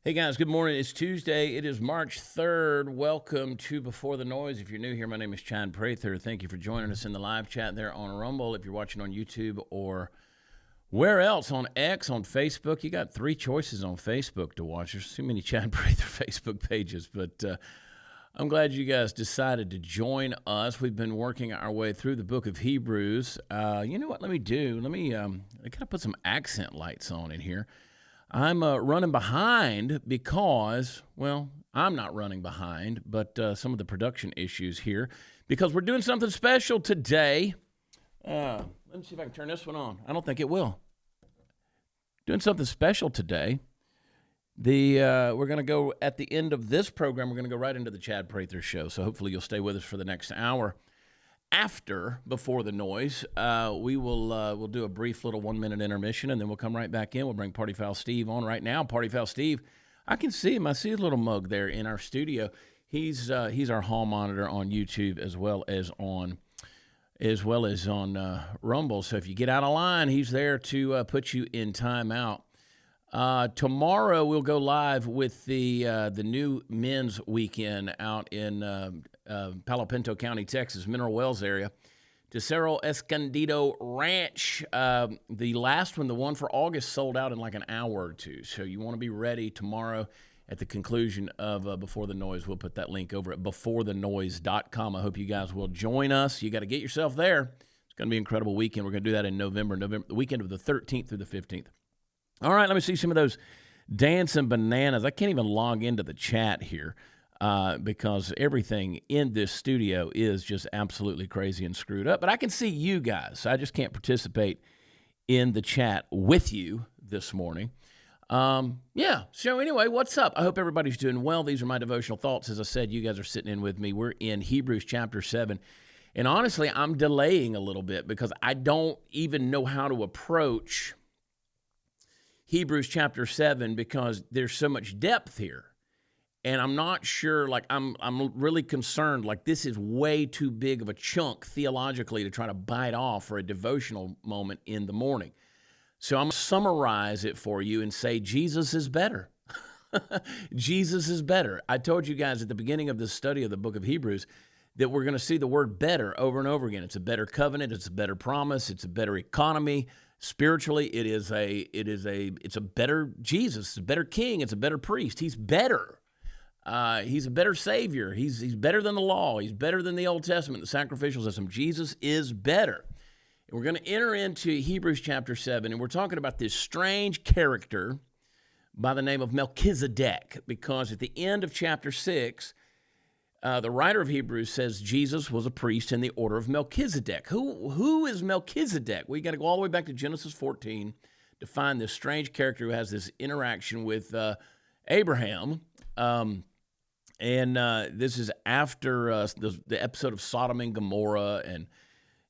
Hey guys, good morning. It's Tuesday. It is March 3rd. Welcome to Before the Noise. If you're new here, my name is Chad Prather. Thank you for joining us in the live chat there on Rumble. If you're watching on YouTube or where else, on X, on Facebook, you got three choices on Facebook to watch. There's too many Chad Prather Facebook pages, but I'm glad you guys decided to join us. We've been working our way through the book of Hebrews. You know what? Let me I gotta put some accent lights on in here. I'm running behind because, well, I'm not running behind, but some of the production issues here, because we're doing something special today. Let me see if I can turn this one on. I don't think it will. Doing something special today. We're going to go at the end of this program. We're going to go right into the Chad Prather Show. So hopefully you'll stay with us for the next hour. After Before the Noise, we'll do a brief little 1-minute intermission, and then we'll come right back in. We'll bring Party Foul Steve on right now. Party Foul Steve, I can see him. I see a little mug there in our studio. He's our hall monitor on YouTube as well as on Rumble. So if you get out of line, he's there to put you in timeout. Tomorrow we'll go live with the new men's weekend out in Palo Pinto County, Texas, Mineral Wells area, to Cerro Escondido Ranch. The last one, the one for August, sold out in like an hour or two. So you want to be ready tomorrow at the conclusion of Before the Noise. We'll put that link over at beforethenoise.com. I hope you guys will join us. You got to get yourself there. It's going to be an incredible weekend. We're going to do that in November, the weekend of the 13th through the 15th. All right, let me see some of those dancing bananas. I can't even log into the chat here because everything in this studio is just absolutely crazy and screwed up. But I can see you guys. I just can't participate in the chat with you this morning. So anyway, what's up? I hope everybody's doing well. These are my devotional thoughts. As I said, you guys are sitting in with me. We're in Hebrews chapter 7. And honestly, I'm delaying a little bit because I don't even know how to approach Hebrews chapter 7 because there's so much depth here. And I'm not sure, I'm really concerned, this is way too big of a chunk theologically to try to bite off for a devotional moment in the morning. So I'm going to summarize it for you and say Jesus is better. Jesus is better. I told you guys at the beginning of this study of the book of Hebrews that we're going to see the word better over and over again. It's a better covenant. It's a better promise. It's a better economy. Spiritually, it's a better Jesus. It's a better king. It's a better priest. He's better. He's a better Savior. He's better than the law. He's better than the Old Testament, the sacrificial system. Jesus is better. And we're going to enter into Hebrews chapter 7, and we're talking about this strange character by the name of Melchizedek, because at the end of chapter 6, the writer of Hebrews says Jesus was a priest in the order of Melchizedek. Who is Melchizedek? We got to go all the way back to Genesis 14 to find this strange character who has this interaction with Abraham. This is after the episode of Sodom and Gomorrah, and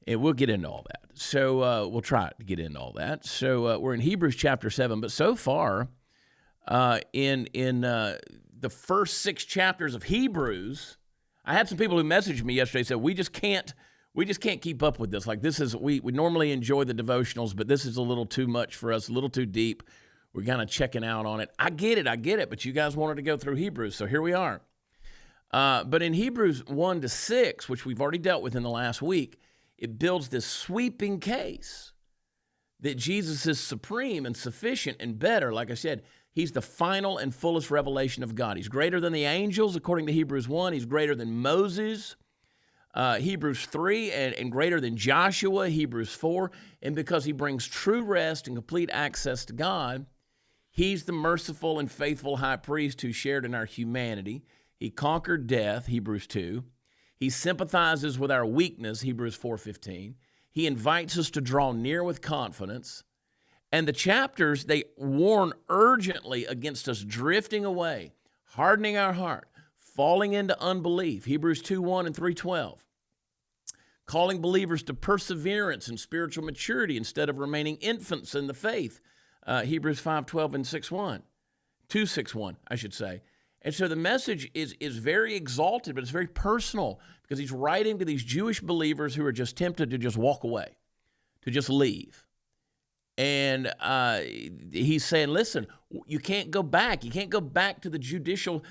we'll get into all that. So we'll try to get into all that. So we're in Hebrews chapter 7, but so far in the first 6 chapters of Hebrews, I had some people who messaged me yesterday said we just can't keep up with this. We normally enjoy the devotionals, but this is a little too much for us, a little too deep. We're kind of checking out on it. I get it, but you guys wanted to go through Hebrews, so here we are. But in Hebrews 1 to 6, which we've already dealt with in the last week, it builds this sweeping case that Jesus is supreme and sufficient and better. Like I said, he's the final and fullest revelation of God. He's greater than the angels, according to Hebrews 1. He's greater than Moses, Hebrews 3, and greater than Joshua, Hebrews 4. And because he brings true rest and complete access to God, he's the merciful and faithful high priest who shared in our humanity. He conquered death, Hebrews 2. He sympathizes with our weakness, Hebrews 4:15. He invites us to draw near with confidence. And the chapters, they warn urgently against us drifting away, hardening our heart, falling into unbelief, Hebrews 2:1 and 3:12. Calling believers to perseverance and spiritual maturity instead of remaining infants in the faith, Hebrews 5:12 and 2:6:1, I should say. And so the message is very exalted, but it's very personal because he's writing to these Jewish believers who are just tempted to just walk away, to just leave. And he's saying, listen, you can't go back. You can't go back to the Judaical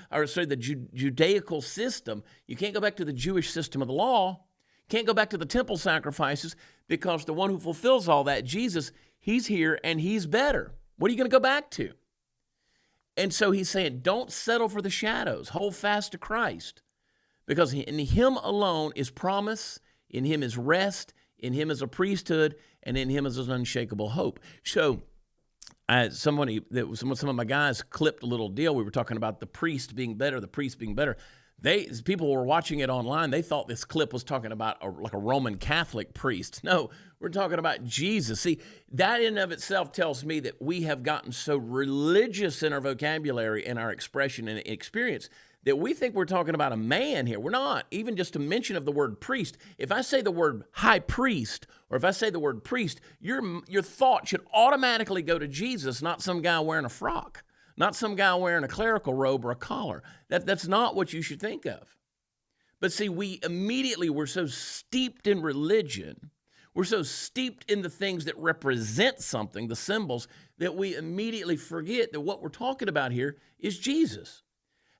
system. You can't go back to the Jewish system of the law. Can't go back to the temple sacrifices, because the one who fulfills all that, Jesus, he's here and he's better. What are you going to go back to? And so he's saying, don't settle for the shadows. Hold fast to Christ, because in him alone is promise, in him is rest, in him is a priesthood, and in him is an unshakable hope. So some of my guys clipped a little deal. We were talking about the priest being better, the priest being better. People were watching it online. They thought this clip was talking about like a Roman Catholic priest. No, we're talking about Jesus. See, that in and of itself tells me that we have gotten so religious in our vocabulary and our expression and experience that we think we're talking about a man here. We're not. Even just a mention of the word priest. If I say the word high priest, or if I say the word priest, your thought should automatically go to Jesus, not some guy wearing a frock, not some guy wearing a clerical robe or a collar. That's not what you should think of. But see, we're so steeped in religion, we're so steeped in the things that represent something, the symbols, that we immediately forget that what we're talking about here is Jesus.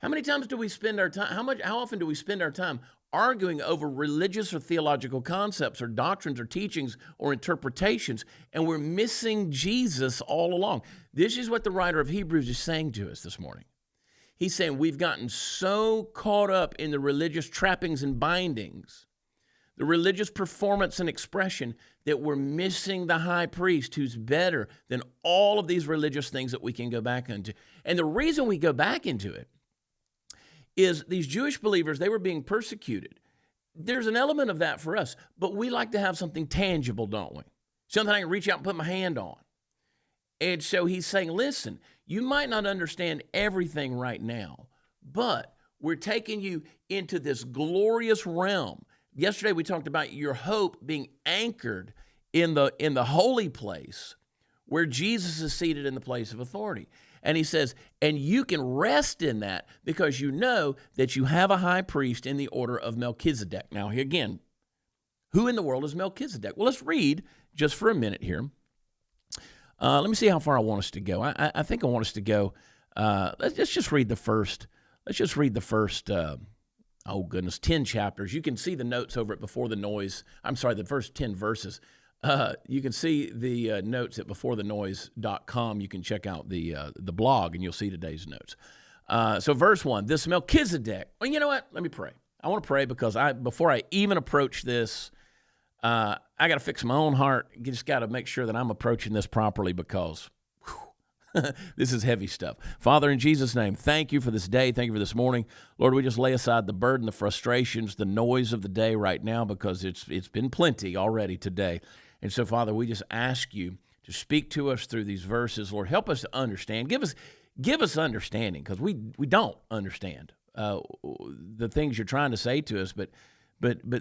How many times do we spend our time, how often do we spend our time arguing over religious or theological concepts or doctrines or teachings or interpretations, and we're missing Jesus all along? This is what the writer of Hebrews is saying to us this morning. He's saying we've gotten so caught up in the religious trappings and bindings, the religious performance and expression, that we're missing the high priest who's better than all of these religious things that we can go back into. And the reason we go back into it is these Jewish believers, they were being persecuted. There's an element of that for us, but we like to have something tangible, don't we? Something I can reach out and put my hand on. And so he's saying, listen, you might not understand everything right now, but we're taking you into this glorious realm. Yesterday we talked about your hope being anchored in the holy place where Jesus is seated in the place of authority. And he says, and you can rest in that because you know that you have a high priest in the order of Melchizedek. Now, again, who in the world is Melchizedek? Well, let's read just for a minute here. Let me see how far I want us to go. I think I want us to go. Let's just read the first. Let's just read the first. 10 chapters. You can see the notes over at Before the Noise. I'm sorry, the first 10 verses. You can see the notes at beforethenoise.com. You can check out the blog, and you'll see today's notes. So verse 1, this Melchizedek. Well, you know what? Let me pray. I want to pray because before I even approach this, I got to fix my own heart. You just got to make sure that I'm approaching this properly because this is heavy stuff. Father, in Jesus' name, thank you for this day. Thank you for this morning. Lord, we just lay aside the burden, the frustrations, the noise of the day right now because it's been plenty already today. And so, Father, we just ask you to speak to us through these verses. Lord, help us to understand. Give us understanding because we don't understand the things you're trying to say to us, but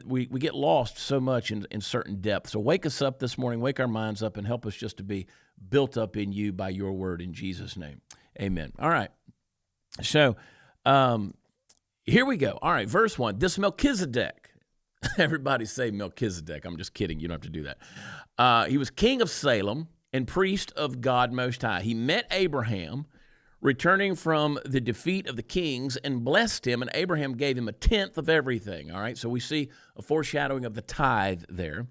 we get lost so much in certain depths. So wake us up this morning, wake our minds up, and help us just to be built up in you by your word in Jesus' name. Amen. All right. So here we go. All right, verse 1, this Melchizedek. Everybody say Melchizedek. I'm just kidding. You don't have to do that. He was king of Salem and priest of God Most High. He met Abraham returning from the defeat of the kings and blessed him, and Abraham gave him 1/10 of everything. All right, so we see a foreshadowing of the tithe there.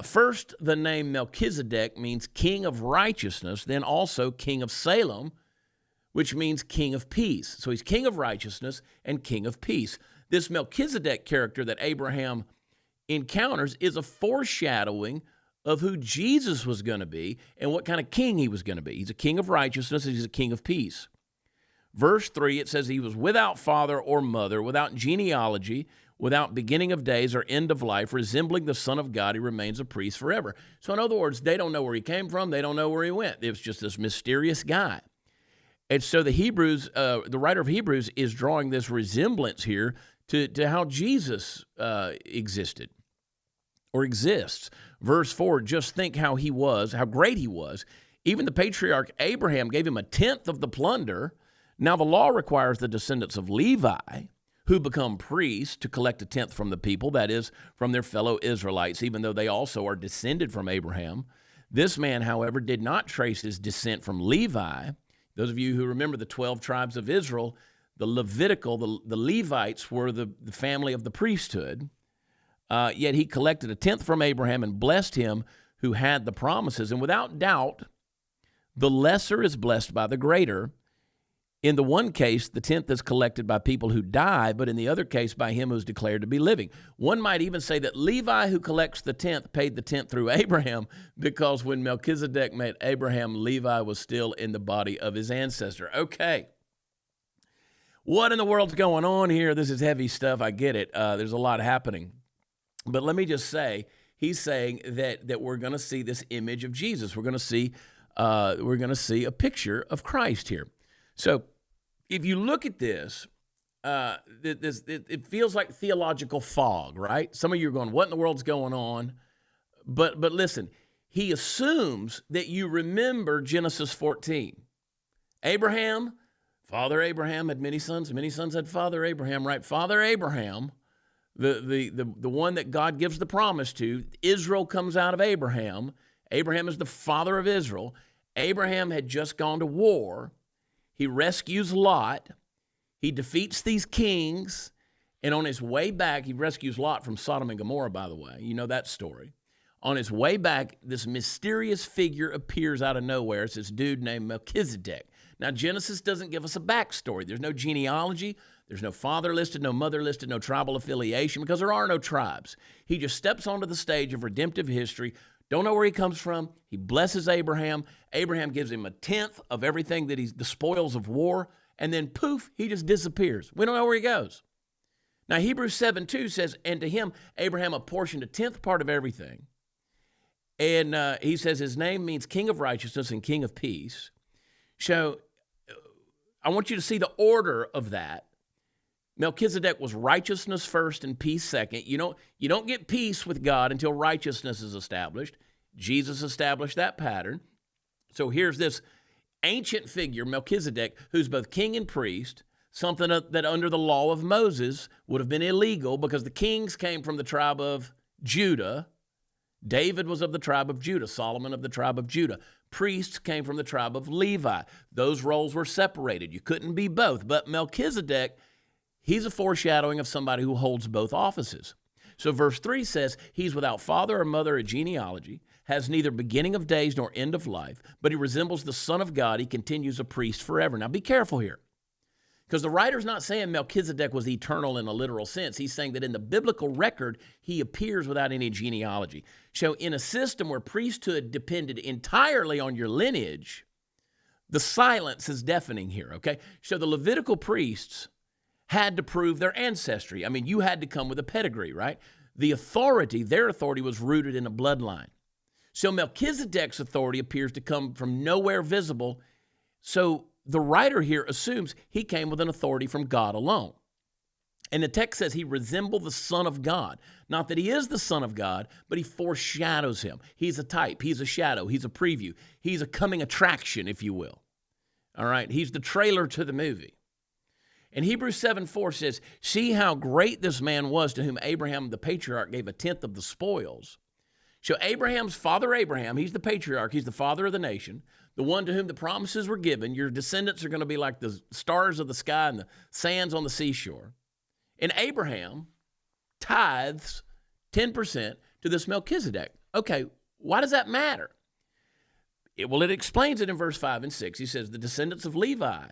First, the name Melchizedek means king of righteousness, then also king of Salem, which means king of peace. So he's king of righteousness and king of peace. This Melchizedek character that Abraham encounters is a foreshadowing of who Jesus was going to be and what kind of king he was going to be. He's a king of righteousness and he's a king of peace. Verse 3, it says he was without father or mother, without genealogy, without beginning of days or end of life, resembling the Son of God, he remains a priest forever. So in other words, they don't know where he came from. They don't know where he went. It was just this mysterious guy. And so the writer of Hebrews is drawing this resemblance here to how Jesus existed or exists. Verse 4, just think how great he was. Even the patriarch Abraham gave him 1/10 of the plunder. Now the law requires the descendants of Levi, who become priests, to collect 1/10 from the people, that is, from their fellow Israelites, even though they also are descended from Abraham. This man, however, did not trace his descent from Levi. Those of you who remember the 12 tribes of Israel, the Levites were the family of the priesthood. Yet he collected a tenth from Abraham and blessed him who had the promises. And without doubt, the lesser is blessed by the greater. In the one case, the tenth is collected by people who die, but in the other case, by him who is declared to be living. One might even say that Levi, who collects the tenth, paid the tenth through Abraham, because when Melchizedek met Abraham, Levi was still in the body of his ancestor. Okay. What in the world's going on here? This is heavy stuff. I get it. There's a lot happening. But let me just say, he's saying that we're going to see this image of Jesus. We're going to see a picture of Christ here. So if you look at this, it feels like theological fog, right? Some of you are going, what in the world's going on? But listen, he assumes that you remember Genesis 14. Abraham, Father Abraham had many sons had Father Abraham, right? Father Abraham, the one that God gives the promise to, Israel comes out of Abraham. Abraham is the father of Israel. Abraham had just gone to war. He rescues Lot. He defeats these kings. And on his way back, he rescues Lot from Sodom and Gomorrah, by the way. You know that story. On his way back, this mysterious figure appears out of nowhere. It's this dude named Melchizedek. Now, Genesis doesn't give us a backstory. There's no genealogy. There's no father listed, no mother listed, no tribal affiliation, because there are no tribes. He just steps onto the stage of redemptive history. Don't know where he comes from. He blesses Abraham. Abraham gives him a tenth of everything that the spoils of war. And then poof, he just disappears. We don't know where he goes. Now, Hebrews 7:2 says, and to him, Abraham apportioned a tenth part of everything. And he says his name means King of Righteousness and King of Peace. So I want you to see the order of that. Melchizedek was righteousness first and peace second. You don't get peace with God until righteousness is established. Jesus established that pattern. So here's this ancient figure, Melchizedek, who's both king and priest, something that under the law of Moses would have been illegal because the kings came from the tribe of Judah. David was of the tribe of Judah, Solomon of the tribe of Judah. Priests came from the tribe of Levi. Those roles were separated. You couldn't be both. But Melchizedek, he's a foreshadowing of somebody who holds both offices. So verse 3 says, he's without father or mother or genealogy, has neither beginning of days nor end of life, but he resembles the Son of God. He continues a priest forever. Now be careful here, because the writer's not saying Melchizedek was eternal in a literal sense. He's saying that in the biblical record, he appears without any genealogy. So in a system where priesthood depended entirely on your lineage, the silence is deafening here, okay? So the Levitical priests had to prove their ancestry. I mean, you had to come with a pedigree, right? Their authority was rooted in a bloodline. So Melchizedek's authority appears to come from nowhere visible. So the writer here assumes he came with an authority from God alone. And the text says he resembled the Son of God. Not that he is the Son of God, but he foreshadows him. He's a type. He's a shadow. He's a preview. He's a coming attraction, if you will. All right? He's the trailer to the movie. And Hebrews 7:4 says, see how great this man was to whom Abraham, the patriarch, gave a tenth of the spoils. So Abraham's father Abraham, he's the patriarch. He's the father of the nation, the one to whom the promises were given. Your descendants are going to be like the stars of the sky and the sands on the seashore. And Abraham tithes 10% to this Melchizedek. Okay, why does that matter? It explains it in verse 5 and 6. He says, the descendants of Levi,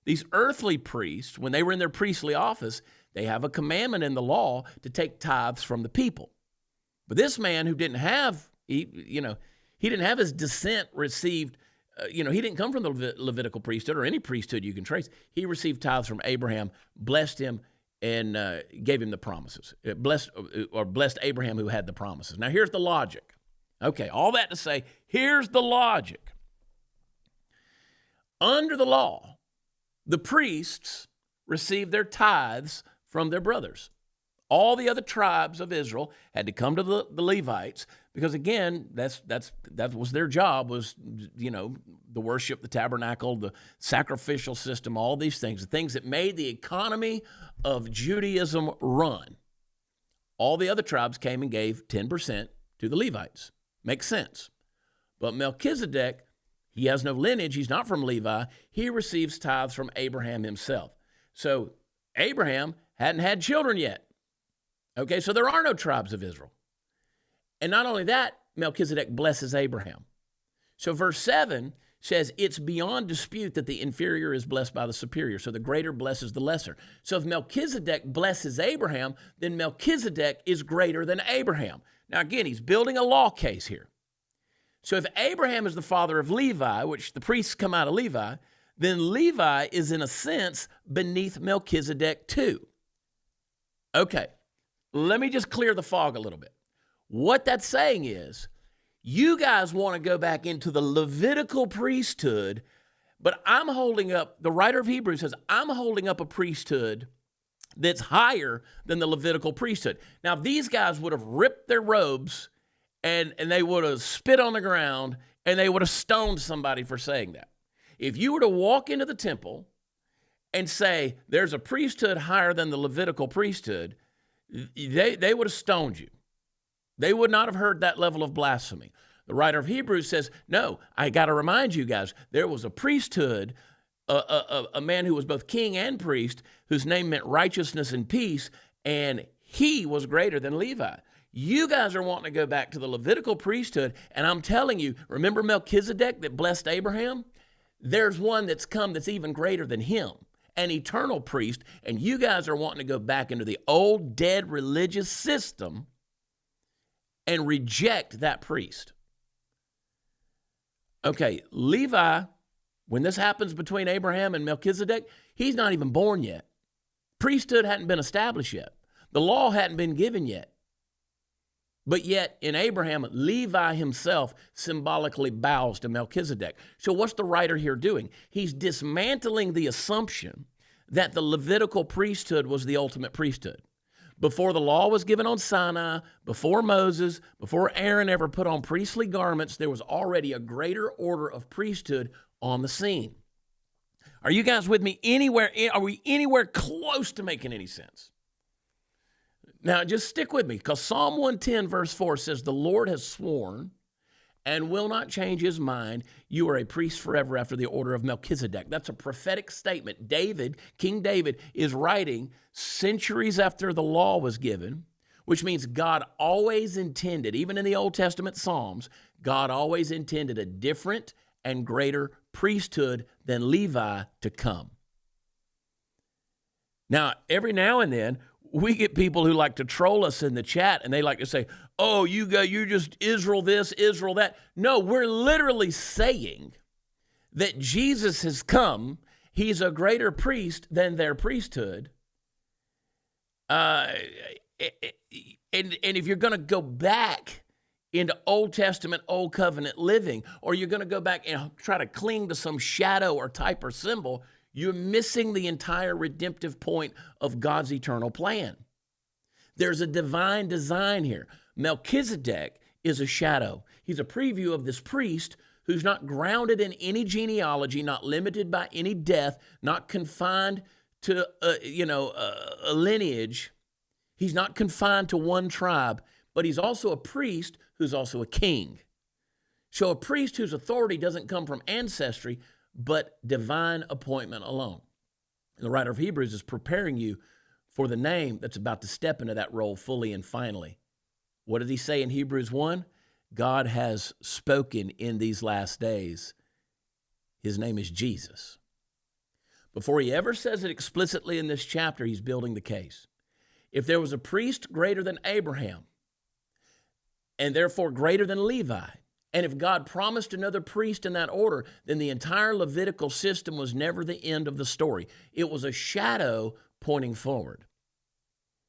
these earthly priests, when they were in their priestly office, they have a commandment in the law to take tithes from the people. But this man who didn't have, he didn't have his descent received, he didn't come from the Levitical priesthood or any priesthood you can trace. He received tithes from Abraham, blessed him, and gave him the promises. Blessed Abraham who had the promises. Now here's the logic. Okay, all that to say, here's the logic. Under the law, the priests received their tithes from their brothers. All the other tribes of Israel had to come to the Levites because, again, that was their job, was, the worship, the tabernacle, the sacrificial system, all these things, the things that made the economy of Judaism run. All the other tribes came and gave 10% to the Levites. Makes sense. But Melchizedek, he has no lineage. He's not from Levi. He receives tithes from Abraham himself. So Abraham hadn't had children yet. Okay, so there are no tribes of Israel. And not only that, Melchizedek blesses Abraham. So verse 7 says it's beyond dispute that the inferior is blessed by the superior. So the greater blesses the lesser. So if Melchizedek blesses Abraham, then Melchizedek is greater than Abraham. Now again, he's building a law case here. So if Abraham is the father of Levi, which the priests come out of Levi, then Levi is in a sense beneath Melchizedek too. Okay, let me just clear the fog a little bit. What that's saying is, you guys want to go back into the Levitical priesthood, but I'm holding up, the writer of Hebrews says, I'm holding up a priesthood that's higher than the Levitical priesthood. Now, these guys would have ripped their robes and they would have spit on the ground and they would have stoned somebody for saying that. If you were to walk into the temple and say, there's a priesthood higher than the Levitical priesthood, they would have stoned you. They would not have heard that level of blasphemy. The writer of Hebrews says, no, I got to remind you guys, there was a priesthood, a man who was both king and priest, whose name meant righteousness and peace, and he was greater than Levi. You guys are wanting to go back to the Levitical priesthood, and I'm telling you, remember Melchizedek that blessed Abraham? There's one that's come that's even greater than him, an eternal priest, and you guys are wanting to go back into the old, dead religious system and reject that priest. Okay, Levi, when this happens between Abraham and Melchizedek, he's not even born yet. Priesthood hadn't been established yet. The law hadn't been given yet. But yet, in Abraham, Levi himself symbolically bows to Melchizedek. So what's the writer here doing? He's dismantling the assumption that the Levitical priesthood was the ultimate priesthood. Before the law was given on Sinai, before Moses, before Aaron ever put on priestly garments, there was already a greater order of priesthood on the scene. Are you guys with me anywhere? Are we anywhere close to making any sense? Now, just stick with me, because Psalm 110, verse 4 says, the Lord has sworn and will not change his mind. You are a priest forever after the order of Melchizedek. That's a prophetic statement. David, King David, is writing centuries after the law was given, which means God always intended, even in the Old Testament Psalms, God always intended a different and greater priesthood than Levi to come. Now, every now and then, we get people who like to troll us in the chat, and they like to say, oh, you just Israel this, Israel that. No, we're literally saying that Jesus has come. He's a greater priest than their priesthood. And if you're going to go back into Old Testament, Old Covenant living, or you're going to go back and try to cling to some shadow or type or symbol, you're missing the entire redemptive point of God's eternal plan. There's a divine design here. Melchizedek is a shadow. He's a preview of this priest who's not grounded in any genealogy, not limited by any death, not confined to a lineage. He's not confined to one tribe, but he's also a priest who's also a king. So a priest whose authority doesn't come from ancestry, but divine appointment alone. The writer of Hebrews is preparing you for the name that's about to step into that role fully and finally. What did he say in Hebrews 1? God has spoken in these last days. His name is Jesus. Before he ever says it explicitly in this chapter, he's building the case. If there was a priest greater than Abraham, and therefore greater than Levi, and if God promised another priest in that order, then the entire Levitical system was never the end of the story. It was a shadow pointing forward.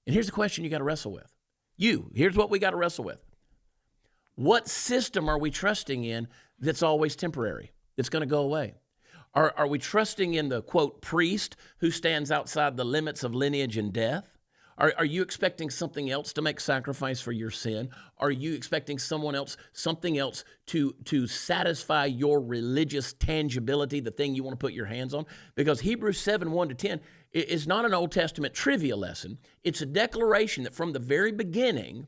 And here's the question you got to wrestle with. Here's what we got to wrestle with. What system are we trusting in that's always temporary, that's going to go away? Are we trusting in the, quote, priest who stands outside the limits of lineage and death? Are you expecting something else to make sacrifice for your sin? Are you expecting something else to satisfy your religious tangibility, the thing you want to put your hands on? Because Hebrews 7, 1-10 is not an Old Testament trivia lesson. It's a declaration that from the very beginning,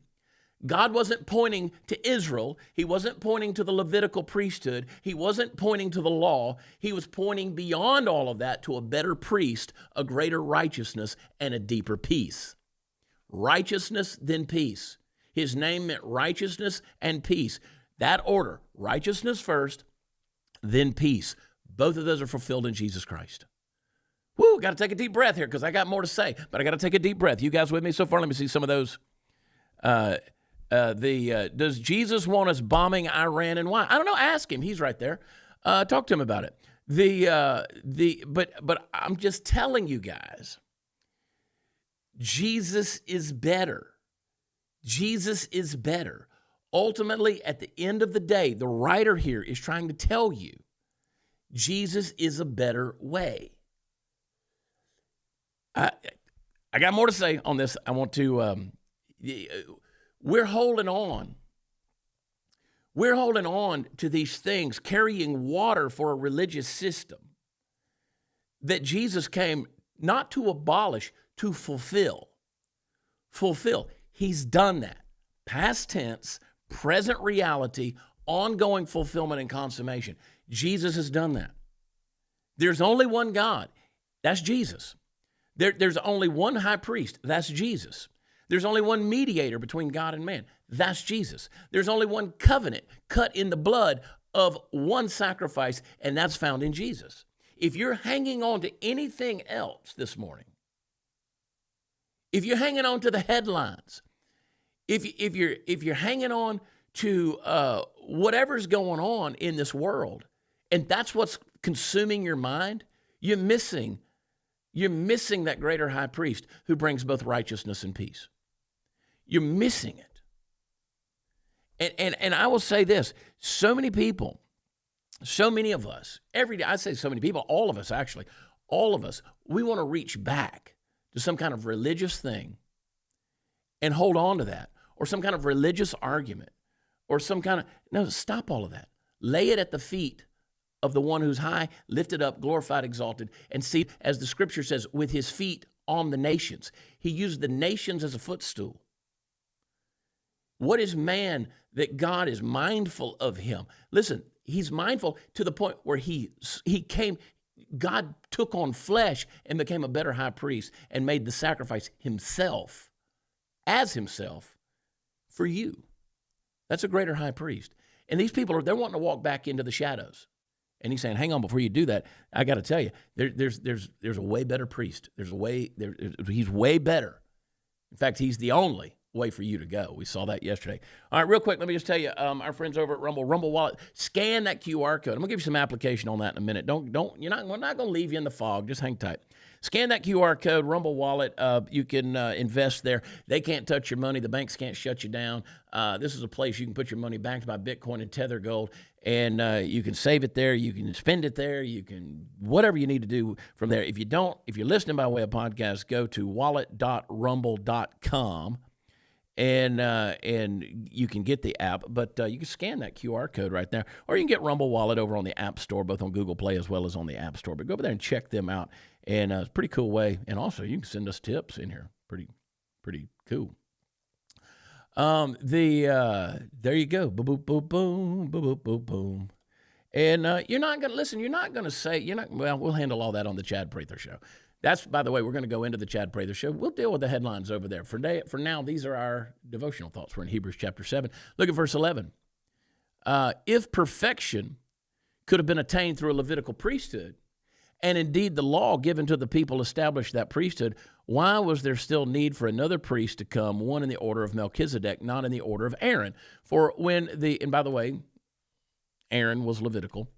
God wasn't pointing to Israel. He wasn't pointing to the Levitical priesthood. He wasn't pointing to the law. He was pointing beyond all of that to a better priest, a greater righteousness, and a deeper peace. Righteousness, then peace. His name meant righteousness and peace. That order, righteousness first, then peace. Both of those are fulfilled in Jesus Christ. Woo, got to take a deep breath here because I got more to say, but I got to take a deep breath. You guys with me so far? Let me see some of those. Does Jesus want us bombing Iran and why? I don't know. Ask him. He's right there. Talk to him about it. But I'm just telling you guys, Jesus is better. Jesus is better. Ultimately, at the end of the day, the writer here is trying to tell you Jesus is a better way. I got more to say on this. I want to, we're holding on. We're holding on to these things, carrying water for a religious system that Jesus came not to abolish, to fulfill. Fulfill. He's done that. Past tense, present reality, ongoing fulfillment and consummation. Jesus has done that. There's only one God. That's Jesus. There's only one high priest. That's Jesus. There's only one mediator between God and man. That's Jesus. There's only one covenant cut in the blood of one sacrifice, and that's found in Jesus. If you're hanging on to anything else this morning, if you're hanging on to the headlines, if you're hanging on to whatever's going on in this world, and that's what's consuming your mind, you're missing that greater high priest who brings both righteousness and peace. You're missing it. And I will say this, so many people, so many of us, every day, I say so many people, all of us actually, all of us, we want to reach back to some kind of religious thing and hold on to that, or some kind of religious argument, or some kind of, no, stop all of that. Lay it at the feet of the one who's high, lifted up, glorified, exalted, and see, as the scripture says, with his feet on the nations. He used the nations as a footstool. What is man that God is mindful of him? Listen, he's mindful to the point where he came, God took on flesh and became a better high priest and made the sacrifice himself, as himself, for you. That's a greater high priest. And these people they're wanting to walk back into the shadows. And he's saying, hang on, before you do that, I got to tell you, there's a way better priest. He's way better. In fact, he's the only way for you to go. We saw that yesterday. All right, real quick, let me just tell you, our friends over at Rumble Wallet, scan that QR code. I'm gonna give you some application on that in a minute. We're not gonna leave you in the fog. Just hang tight. Scan that QR code, Rumble Wallet. You can invest there. They can't touch your money. The banks can't shut you down. This is a place you can put your money backed by Bitcoin and Tether Gold, and you can save it there. You can spend it there. You can whatever you need to do from there. If you're listening by way of podcast, go to wallet.rumble.com. And you can get the app, but you can scan that QR code right there, or you can get Rumble Wallet over on the App Store, both on Google Play as well as on the App Store. But go over there and check them out, and it's a pretty cool way. And also, you can send us tips in here. Pretty cool. There you go. Boom, boom, boom, boom, boom, boom, boom, boom. And you're not gonna listen. You're not gonna say Well, we'll handle all that on the Chad Prather Show. That's, by the way, we're going to go into the Chad Prather Show. We'll deal with the headlines over there. For now, these are our devotional thoughts. We're in Hebrews chapter 7. Look at verse 11. If perfection could have been attained through a Levitical priesthood, and indeed the law given to the people established that priesthood, why was there still need for another priest to come, one in the order of Melchizedek, not in the order of Aaron? And by the way, Aaron was Levitical,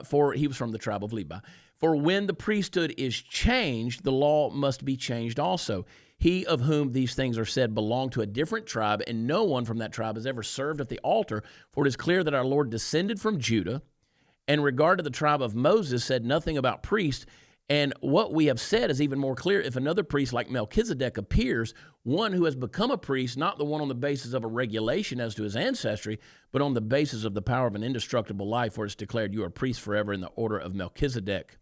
for he was from the tribe of Levi. For when the priesthood is changed, the law must be changed also. He of whom these things are said belonged to a different tribe, and no one from that tribe has ever served at the altar. For it is clear that our Lord descended from Judah, and in regard to the tribe of Moses said nothing about priests. And what we have said is even more clear. If another priest like Melchizedek appears, one who has become a priest, not the one on the basis of a regulation as to his ancestry, but on the basis of the power of an indestructible life, for it's declared you are priests forever in the order of Melchizedek.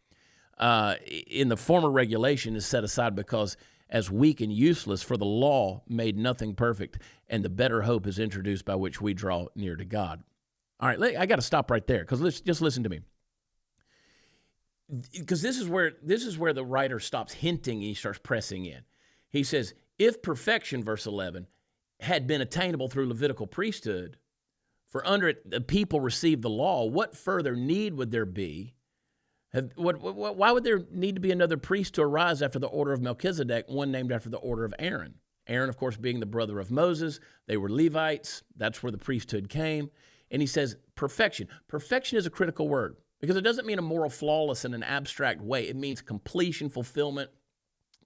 In the former regulation is set aside because as weak and useless, for the law made nothing perfect, and the better hope is introduced by which we draw near to God. All right, I got to stop right there because just listen to me. Because this is where the writer stops hinting and he starts pressing in. He says, if perfection, verse 11, had been attainable through Levitical priesthood, for under it the people received the law, what further need would there be? Why would there need to be another priest to arise after the order of Melchizedek, one named after the order of Aaron? Aaron, of course, being the brother of Moses. They were Levites. That's where the priesthood came. And he says perfection. Perfection is a critical word because it doesn't mean a moral flawless in an abstract way. It means completion, fulfillment,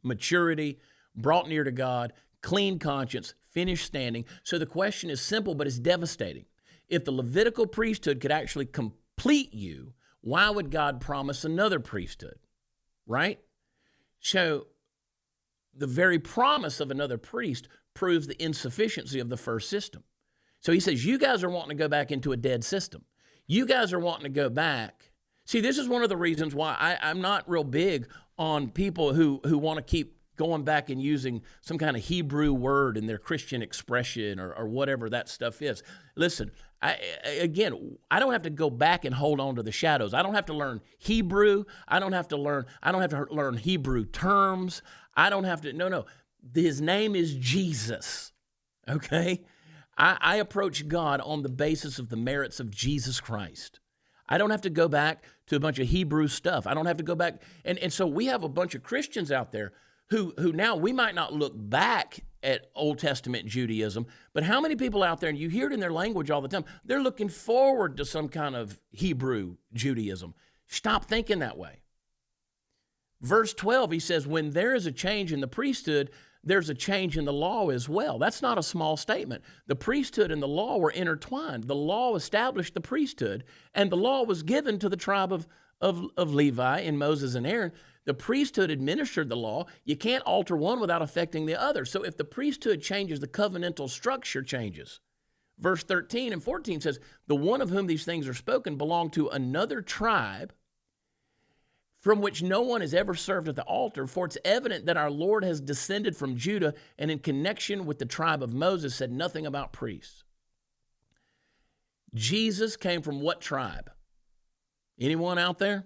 maturity, brought near to God, clean conscience, finished standing. So the question is simple, but it's devastating. If the Levitical priesthood could actually complete you, why would God promise another priesthood, right? So the very promise of another priest proves the insufficiency of the first system. So he says, you guys are wanting to go back into a dead system. You guys are wanting to go back. See, this is one of the reasons why I'm not real big on people who want to keep going back and using some kind of Hebrew word in their Christian expression or whatever that stuff is. Listen, I don't have to go back and hold on to the shadows. I don't have to learn Hebrew. I don't have to learn Hebrew terms. No. His name is Jesus, okay? I approach God on the basis of the merits of Jesus Christ. I don't have to go back to a bunch of Hebrew stuff. I don't have to go back. And so we have a bunch of Christians out there who now we might not look back at Old Testament Judaism, but how many people out there, and you hear it in their language all the time, they're looking forward to some kind of Hebrew Judaism. Stop thinking that way. Verse 12, he says, when there is a change in the priesthood, there's a change in the law as well. That's not a small statement. The priesthood and the law were intertwined. The law established the priesthood, and the law was given to the tribe of Levi in Moses and Aaron. The priesthood administered the law. You can't alter one without affecting the other. So if the priesthood changes, the covenantal structure changes. Verse 13 and 14 says, the one of whom these things are spoken belonged to another tribe from which no one has ever served at the altar, for it's evident that our Lord has descended from Judah, and in connection with the tribe of Moses said nothing about priests. Jesus came from what tribe? Anyone out there?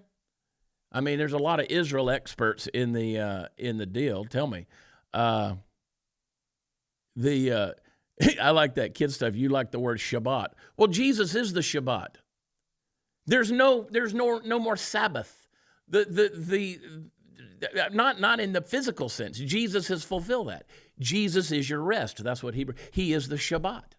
I mean, there's a lot of Israel experts in the deal. Tell me. I like that kid stuff. You like the word Shabbat. Well, Jesus is the Shabbat. There's no more Sabbath. Not in the physical sense. Jesus has fulfilled that. Jesus is your rest. That's what he is the Shabbat.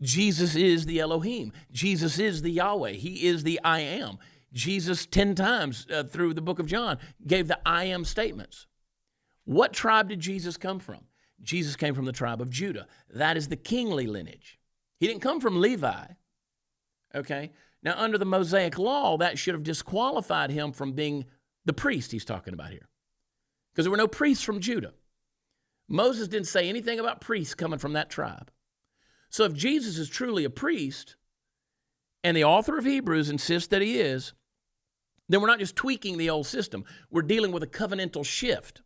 Jesus is the Elohim. Jesus is the Yahweh. He is the I am. Jesus 10 times through the book of John gave the I am statements. What tribe did Jesus come from? Jesus came from the tribe of Judah. That is the kingly lineage. He didn't come from Levi. Okay? Now, under the Mosaic law, that should have disqualified him from being the priest he's talking about here, because there were no priests from Judah. Moses didn't say anything about priests coming from that tribe. So if Jesus is truly a priest, and the author of Hebrews insists that he is, then we're not just tweaking the old system. We're dealing with a covenantal shift.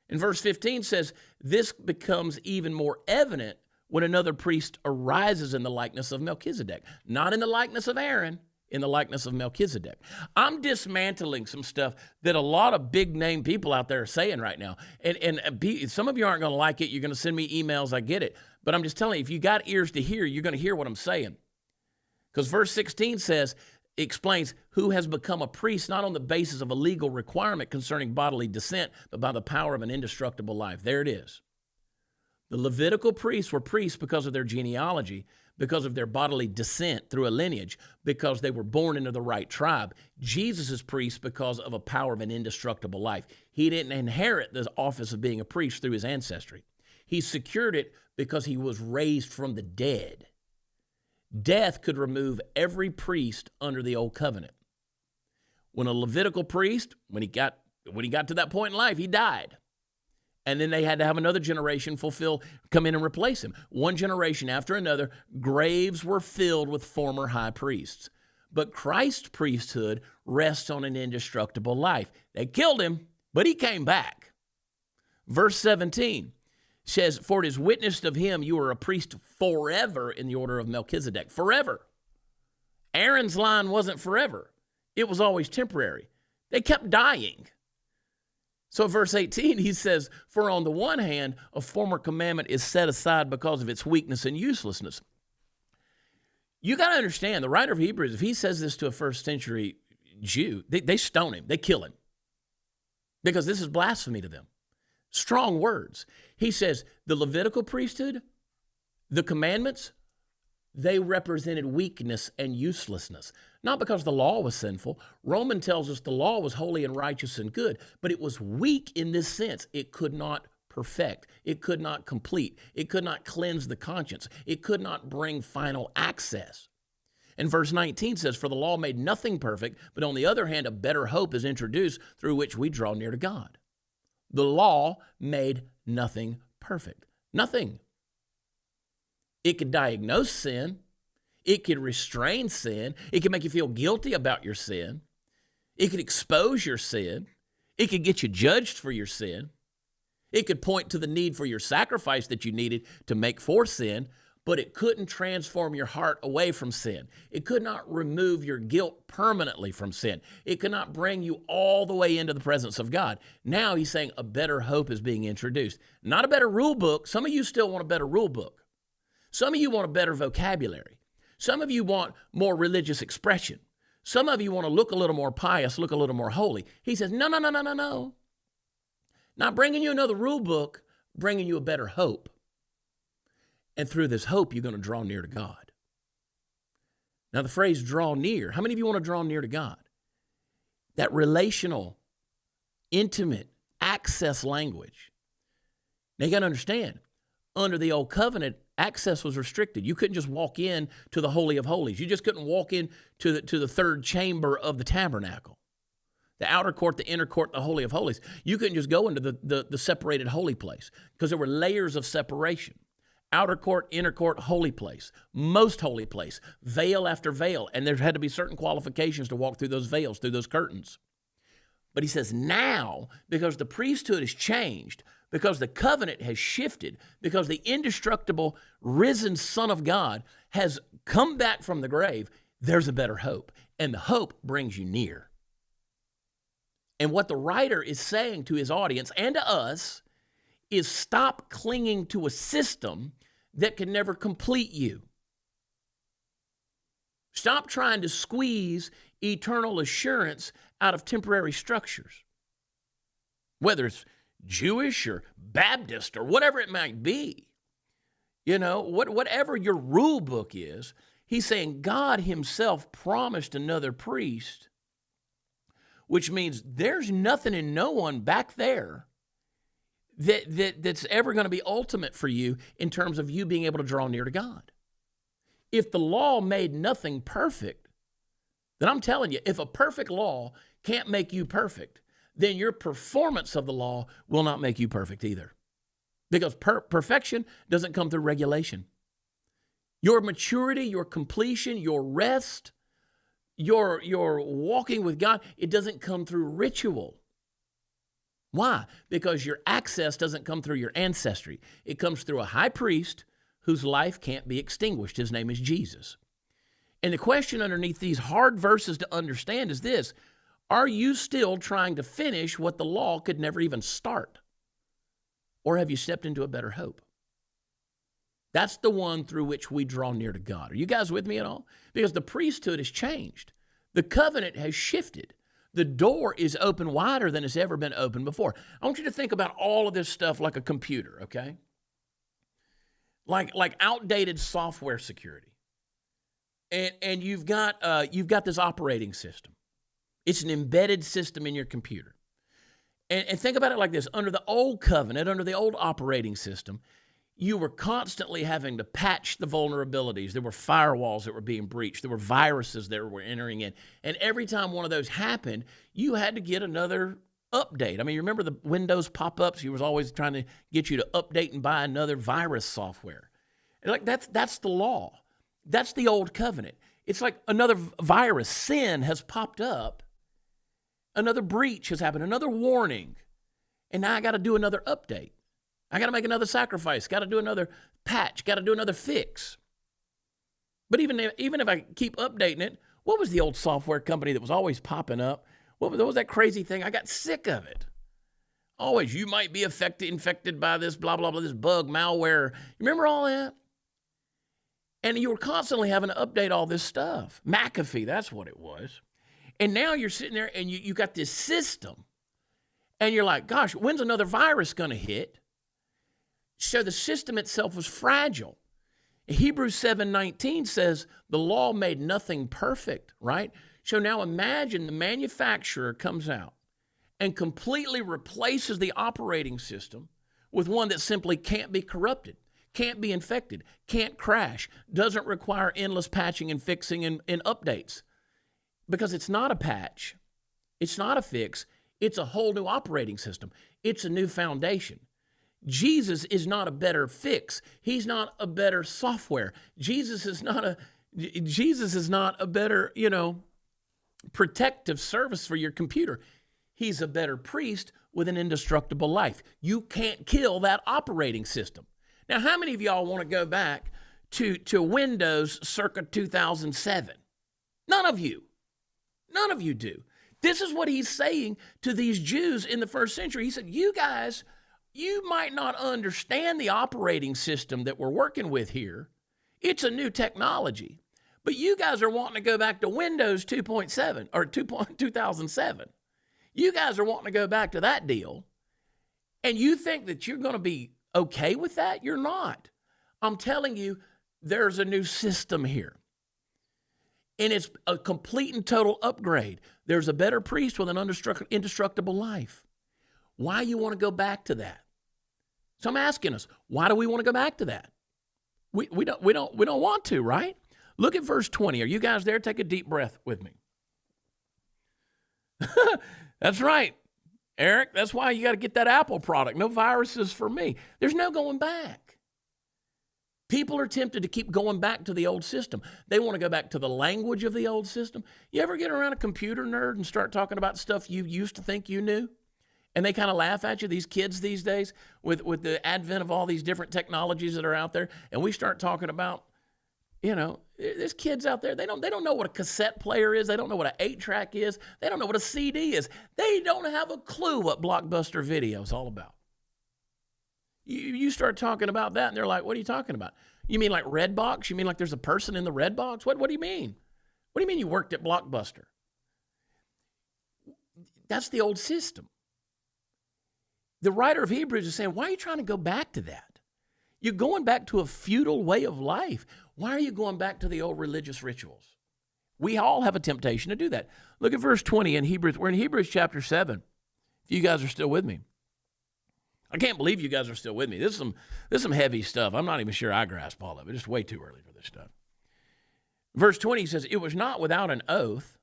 And verse 15 says, this becomes even more evident when another priest arises in the likeness of Melchizedek. Not in the likeness of Aaron, in the likeness of Melchizedek. I'm dismantling some stuff that a lot of big-name people out there are saying right now. And some of you aren't going to like it. You're going to send me emails. I get it. But I'm just telling you, if you got ears to hear, you're going to hear what I'm saying. Because verse 16 explains who has become a priest not on the basis of a legal requirement concerning bodily descent, but by the power of an indestructible life. There it is. The Levitical priests were priests because of their genealogy, because of their bodily descent through a lineage, because they were born into the right tribe. Jesus is priest because of a power of an indestructible life. He didn't inherit the office of being a priest through his ancestry. He secured it because he was raised from the dead. Death could remove every priest under the old covenant. When a Levitical priest, when he got to that point in life, he died. And then they had to have another generation come in and replace him. One generation after another, graves were filled with former high priests. But Christ's priesthood rests on an indestructible life. They killed him, but he came back. Verse 17 says, for it is witnessed of him you are a priest forever in the order of Melchizedek. Forever. Aaron's line wasn't forever. It was always temporary. They kept dying. So verse 18, he says, for on the one hand, a former commandment is set aside because of its weakness and uselessness. You got to understand, the writer of Hebrews, if he says this to a first century Jew, they stone him, they kill him, because this is blasphemy to them. Strong words. He says the Levitical priesthood, the commandments, they represented weakness and uselessness. Not because the law was sinful. Romans tells us the law was holy and righteous and good, but it was weak in this sense. It could not perfect. It could not complete. It could not cleanse the conscience. It could not bring final access. And verse 19 says, for the law made nothing perfect, but on the other hand, a better hope is introduced through which we draw near to God. The law made nothing perfect. Nothing. It could diagnose sin. It could restrain sin. It could make you feel guilty about your sin. It could expose your sin. It could get you judged for your sin. It could point to the need for your sacrifice that you needed to make for sin, but it couldn't transform your heart away from sin. It could not remove your guilt permanently from sin. It could not bring you all the way into the presence of God. Now he's saying a better hope is being introduced. Not a better rule book. Some of you still want a better rule book. Some of you want a better vocabulary. Some of you want more religious expression. Some of you want to look a little more pious, look a little more holy. He says, no. Not bringing you another rule book, bringing you a better hope. And through this hope, you're going to draw near to God. Now, the phrase draw near, how many of you want to draw near to God? That relational, intimate, access language. Now, you got to understand, under the old covenant, access was restricted. You couldn't just walk in to the Holy of Holies. You just couldn't walk in to the third chamber of the tabernacle. The outer court, the inner court, the Holy of Holies. You couldn't just go into the separated holy place because there were layers of separation. Outer court, inner court, holy place, most holy place, veil after veil. And there had to be certain qualifications to walk through those veils, through those curtains. But he says now, because the priesthood has changed, because the covenant has shifted, because the indestructible risen Son of God has come back from the grave, there's a better hope. And the hope brings you near. And what the writer is saying to his audience and to us is stop clinging to a system that can never complete you. Stop trying to squeeze eternal assurance out of temporary structures. Whether it's Jewish or Baptist or whatever it might be. You know, whatever your rule book is, he's saying God himself promised another priest, which means there's nothing and no one back there that's ever going to be ultimate for you in terms of you being able to draw near to God. If the law made nothing perfect, then I'm telling you, if a perfect law can't make you perfect, then your performance of the law will not make you perfect either. Because perfection doesn't come through regulation. Your maturity, your completion, your rest, your walking with God, it doesn't come through ritual. Why? Because your access doesn't come through your ancestry. It comes through a high priest whose life can't be extinguished. His name is Jesus. And the question underneath these hard verses to understand is this: are you still trying to finish what the law could never even start? Or have you stepped into a better hope? That's the one through which we draw near to God. Are you guys with me at all? Because the priesthood has changed. The covenant has shifted. The door is open wider than it's ever been opened before. I want you to think about all of this stuff like a computer, okay? Like outdated software security. And you've got this operating system. It's an embedded system in your computer. And think about it like this. Under the old covenant, under the old operating system, you were constantly having to patch the vulnerabilities. There were firewalls that were being breached. There were viruses that were entering in. And every time one of those happened, you had to get another update. I mean, you remember the Windows pop-ups? He was always trying to get you to update and buy another virus software. And like that's the law. That's the old covenant. It's like another virus. Sin has popped up. Another breach has happened, another warning. And now I got to do another update. I got to make another sacrifice, got to do another patch, got to do another fix. But even if I keep updating it, what was the old software company that was always popping up? What was that crazy thing? I got sick of it. Always, you might be infected by this, blah, blah, blah, this bug, malware. You remember all that? And you were constantly having to update all this stuff. McAfee, that's what it was. And now you're sitting there and you got this system. And you're like, gosh, when's another virus going to hit? So the system itself was fragile. Hebrews 7:19 says the law made nothing perfect, right? So now imagine the manufacturer comes out and completely replaces the operating system with one that simply can't be corrupted, can't be infected, can't crash, doesn't require endless patching and fixing and updates. Because it's not a patch, it's not a fix, it's a whole new operating system. It's a new foundation. Jesus is not a better fix. He's not a better software. Jesus is not a better, protective service for your computer. He's a better priest with an indestructible life. You can't kill that operating system. Now, how many of y'all want to go back to Windows circa 2007? None of you. None of you do. This is what he's saying to these Jews in the first century. He said, you guys, you might not understand the operating system that we're working with here. It's a new technology. But you guys are wanting to go back to Windows 2.7 or 2007. You guys are wanting to go back to that deal. And you think that you're going to be okay with that? You're not. I'm telling you, there's a new system here. And it's a complete and total upgrade. There's a better priest with an indestructible life. Why you want to go back to that? So I'm asking us, why do we want to go back to that? We don't want to, right? Look at verse 20. Are you guys there? Take a deep breath with me. That's right, Eric. That's why you got to get that Apple product. No viruses for me. There's no going back. People are tempted to keep going back to the old system. They want to go back to the language of the old system. You ever get around a computer nerd and start talking about stuff you used to think you knew? And they kind of laugh at you, these kids these days, with the advent of all these different technologies that are out there. And we start talking about, there's kids out there, they don't know what a cassette player is. They don't know what an 8-track is. They don't know what a CD is. They don't have a clue what Blockbuster Video is all about. You start talking about that, and they're like, what are you talking about? You mean like Redbox? You mean like there's a person in the Redbox? What do you mean? What do you mean you worked at Blockbuster? That's the old system. The writer of Hebrews is saying, why are you trying to go back to that? You're going back to a feudal way of life. Why are you going back to the old religious rituals? We all have a temptation to do that. Look at verse 20 in Hebrews. We're in Hebrews chapter 7. If you guys are still with me. I can't believe you guys are still with me. This is some heavy stuff. I'm not even sure I grasp all of it. It's way too early for this stuff. Verse 20 says, it was not without an oath.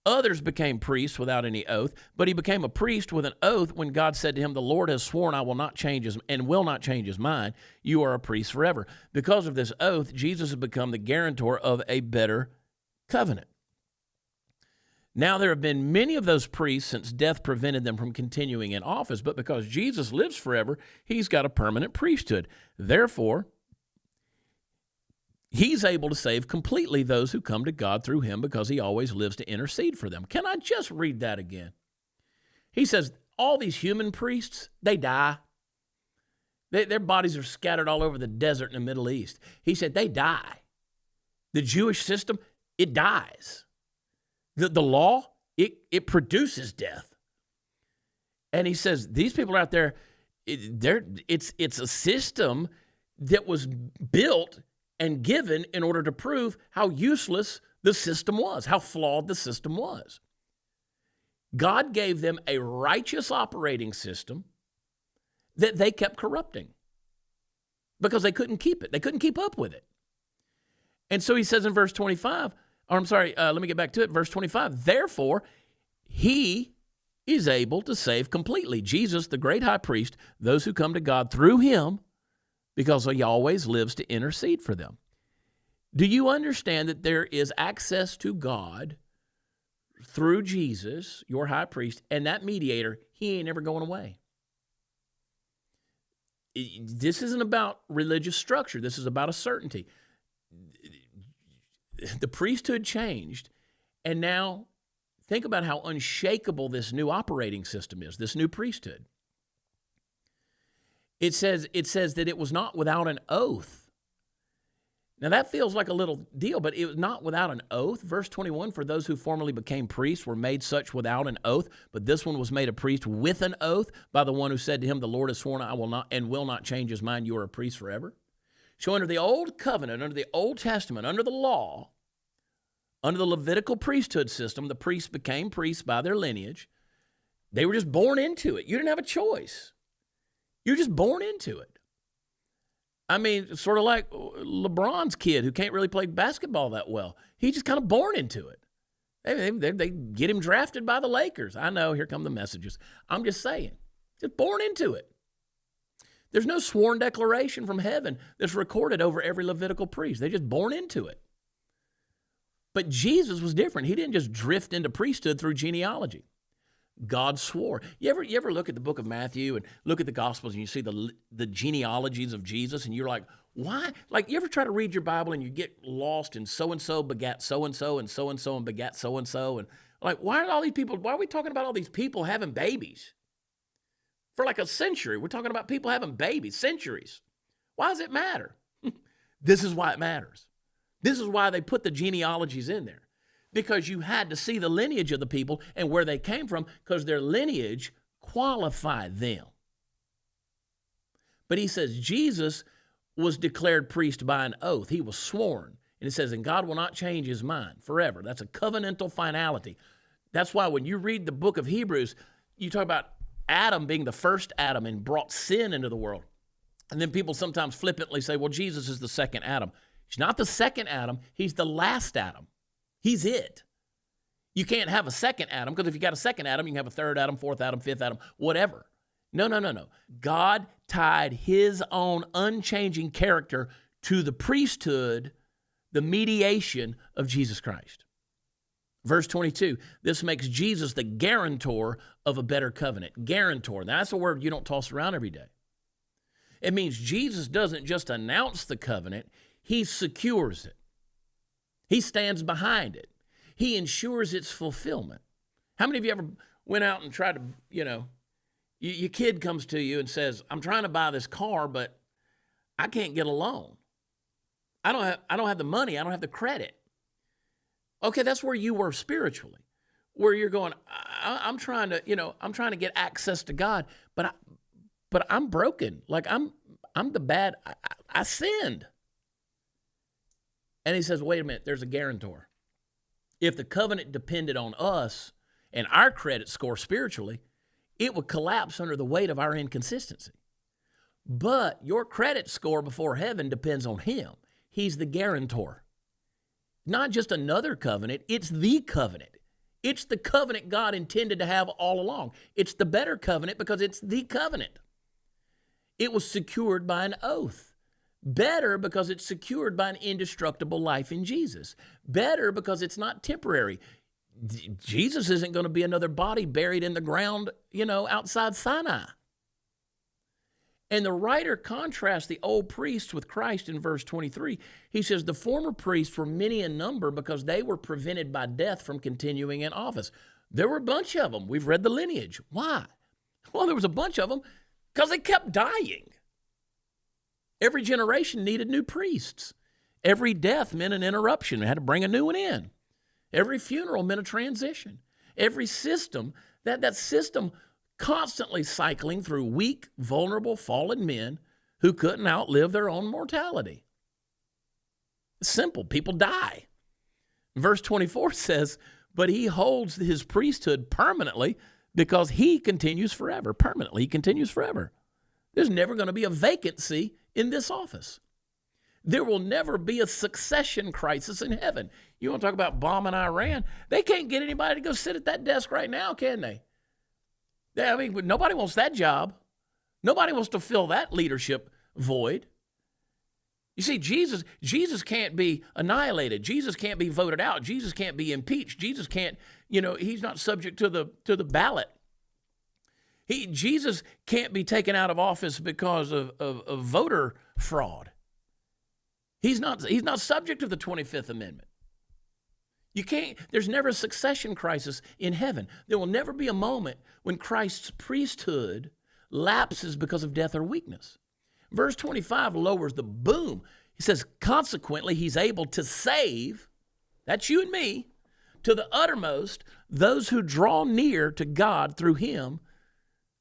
Others became priests without any oath, but he became a priest with an oath when God said to him, the Lord has sworn I will not change will not change his mind. You are a priest forever. Because of this oath, Jesus has become the guarantor of a better covenant. Now there have been many of those priests since death prevented them from continuing in office, but because Jesus lives forever, he's got a permanent priesthood. Therefore, he's able to save completely those who come to God through him because he always lives to intercede for them. Can I just read that again? He says, all these human priests, they die. Their bodies are scattered all over the desert in the Middle East. He said, they die. The Jewish system, it dies. The law, it produces death. And he says, these people out there, it's a system that was built and given in order to prove how useless the system was, how flawed the system was. God gave them a righteous operating system that they kept corrupting because they couldn't keep it. They couldn't keep up with it. And so he says in verse 25, let me get back to it. Verse 25, therefore, he is able to save completely. Jesus, the great high priest, those who come to God through him, because he always lives to intercede for them. Do you understand that there is access to God through Jesus, your high priest, and that mediator, he ain't ever going away. This isn't about religious structure. This is about a certainty. The priesthood changed, and now think about how unshakable this new operating system is, this new priesthood. It says that it was not without an oath. Now, that feels like a little deal, but it was not without an oath. Verse 21, for those who formerly became priests were made such without an oath, but this one was made a priest with an oath by the one who said to him, the Lord has sworn, I will not and will not change his mind. You are a priest forever. So under the old covenant, under the Old Testament, under the law, under the Levitical priesthood system, the priests became priests by their lineage. They were just born into it. You didn't have a choice. You're just born into it. I mean, sort of like LeBron's kid who can't really play basketball that well. He's just kind of born into it. They get him drafted by the Lakers. I know, here come the messages. I'm just saying, just born into it. There's no sworn declaration from heaven that's recorded over every Levitical priest. They're just born into it. But Jesus was different. He didn't just drift into priesthood through genealogy. God swore. You ever look at the book of Matthew and look at the Gospels and you see the genealogies of Jesus and you're like, why? Like, you ever try to read your Bible and you get lost in so-and-so begat so-and-so and so-and-so and begat so-and-so, and like, why are we talking about all these people having babies? For like a century, we're talking about people having babies, centuries. Why does it matter? This is why it matters. This is why they put the genealogies in there. Because you had to see the lineage of the people and where they came from, because their lineage qualified them. But he says Jesus was declared priest by an oath. He was sworn. And it says, and God will not change his mind forever. That's a covenantal finality. That's why when you read the book of Hebrews, you talk about Adam being the first Adam and brought sin into the world. And then people sometimes flippantly say, well, Jesus is the second Adam. He's not the second Adam. He's the last Adam. He's it. You can't have a second Adam, because if you got a second Adam, you can have a third Adam, fourth Adam, fifth Adam, whatever. No. God tied his own unchanging character to the priesthood, the mediation of Jesus Christ. Verse 22, this makes Jesus the guarantor of a better covenant. Guarantor. Now, that's a word you don't toss around every day. It means Jesus doesn't just announce the covenant, he secures it. He stands behind it. He ensures its fulfillment. How many of you ever went out and tried to, your kid comes to you and says, I'm trying to buy this car, but I can't get a loan. I don't have the money. I don't have the credit. Okay, that's where you were spiritually, where you're going, I'm trying to get access to God, but I'm broken. Like I'm the bad, I sinned. And he says, wait a minute, there's a guarantor. If the covenant depended on us and our credit score spiritually, it would collapse under the weight of our inconsistency. But your credit score before heaven depends on him. He's the guarantor. Not just another covenant, it's the covenant. It's the covenant God intended to have all along. It's the better covenant because it's the covenant. It was secured by an oath. Better because it's secured by an indestructible life in Jesus. Better because it's not temporary. Jesus isn't going to be another body buried in the ground, outside Sinai. And the writer contrasts the old priests with Christ in verse 23. He says, the former priests were many in number because they were prevented by death from continuing in office. There were a bunch of them. We've read the lineage. Why? Well, there was a bunch of them because they kept dying. Every generation needed new priests. Every death meant an interruption. They had to bring a new one in. Every funeral meant a transition. Every system, that system constantly cycling through weak, vulnerable, fallen men who couldn't outlive their own mortality. It's simple. People die. Verse 24 says, but he holds his priesthood permanently because he continues forever. Permanently, he continues forever. There's never going to be a vacancy in this office. There will never be a succession crisis in heaven. You want to talk about bombing Iran? They can't get anybody to go sit at that desk right now, can they? Nobody wants that job. Nobody wants to fill that leadership void. You see, Jesus can't be annihilated. Jesus can't be voted out. Jesus can't be impeached. Jesus can't, he's not subject to the ballot. Jesus can't be taken out of office because of voter fraud. He's not subject to the 25th Amendment. You can't, there's never a succession crisis in heaven. There will never be a moment when Christ's priesthood lapses because of death or weakness. Verse 25 lowers the boom. He says, consequently, he's able to save, that's you and me, to the uttermost, those who draw near to God through him,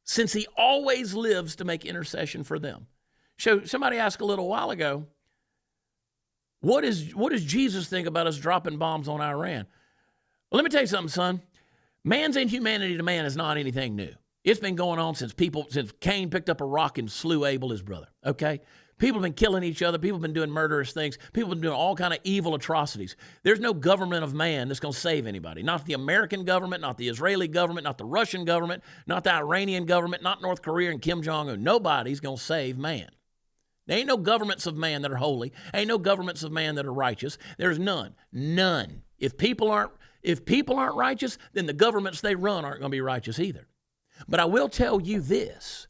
since he always lives to make intercession for them. So somebody asked a little while ago, what does Jesus think about us dropping bombs on Iran? Well, let me tell you something, son. Man's inhumanity to man is not anything new. It's been going on since Cain picked up a rock and slew Abel, his brother, okay? People have been killing each other. People have been doing murderous things. People have been doing all kind of evil atrocities. There's no government of man that's going to save anybody. Not the American government, not the Israeli government, not the Russian government, not the Iranian government, not North Korea and Kim Jong-un. Nobody's going to save man. There ain't no governments of man that are holy. Ain't no governments of man that are righteous. There's none. None. If people aren't righteous, then the governments they run aren't going to be righteous either. But I will tell you this.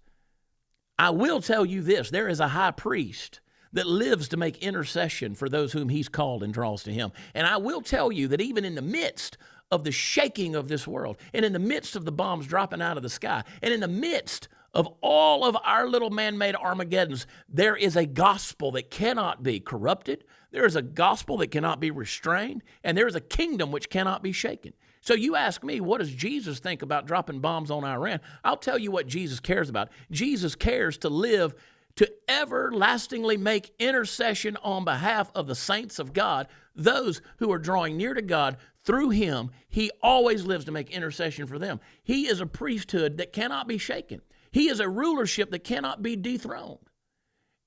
There is a high priest that lives to make intercession for those whom he's called and draws to him. And I will tell you that even in the midst of the shaking of this world, and in the midst of the bombs dropping out of the sky, and in the midst of all of our little man-made Armageddons, there is a gospel that cannot be corrupted. There is a gospel that cannot be restrained, and there is a kingdom which cannot be shaken. So you ask me, what does Jesus think about dropping bombs on Iran? I'll tell you what Jesus cares about. Jesus cares to live to everlastingly make intercession on behalf of the saints of God, those who are drawing near to God through him. He always lives to make intercession for them. He is a priesthood that cannot be shaken. He is a rulership that cannot be dethroned.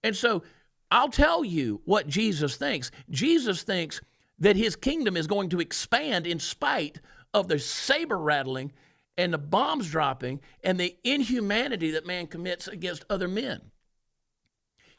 And so I'll tell you what Jesus thinks. Jesus thinks that his kingdom is going to expand in spite of the saber rattling and the bombs dropping and the inhumanity that man commits against other men.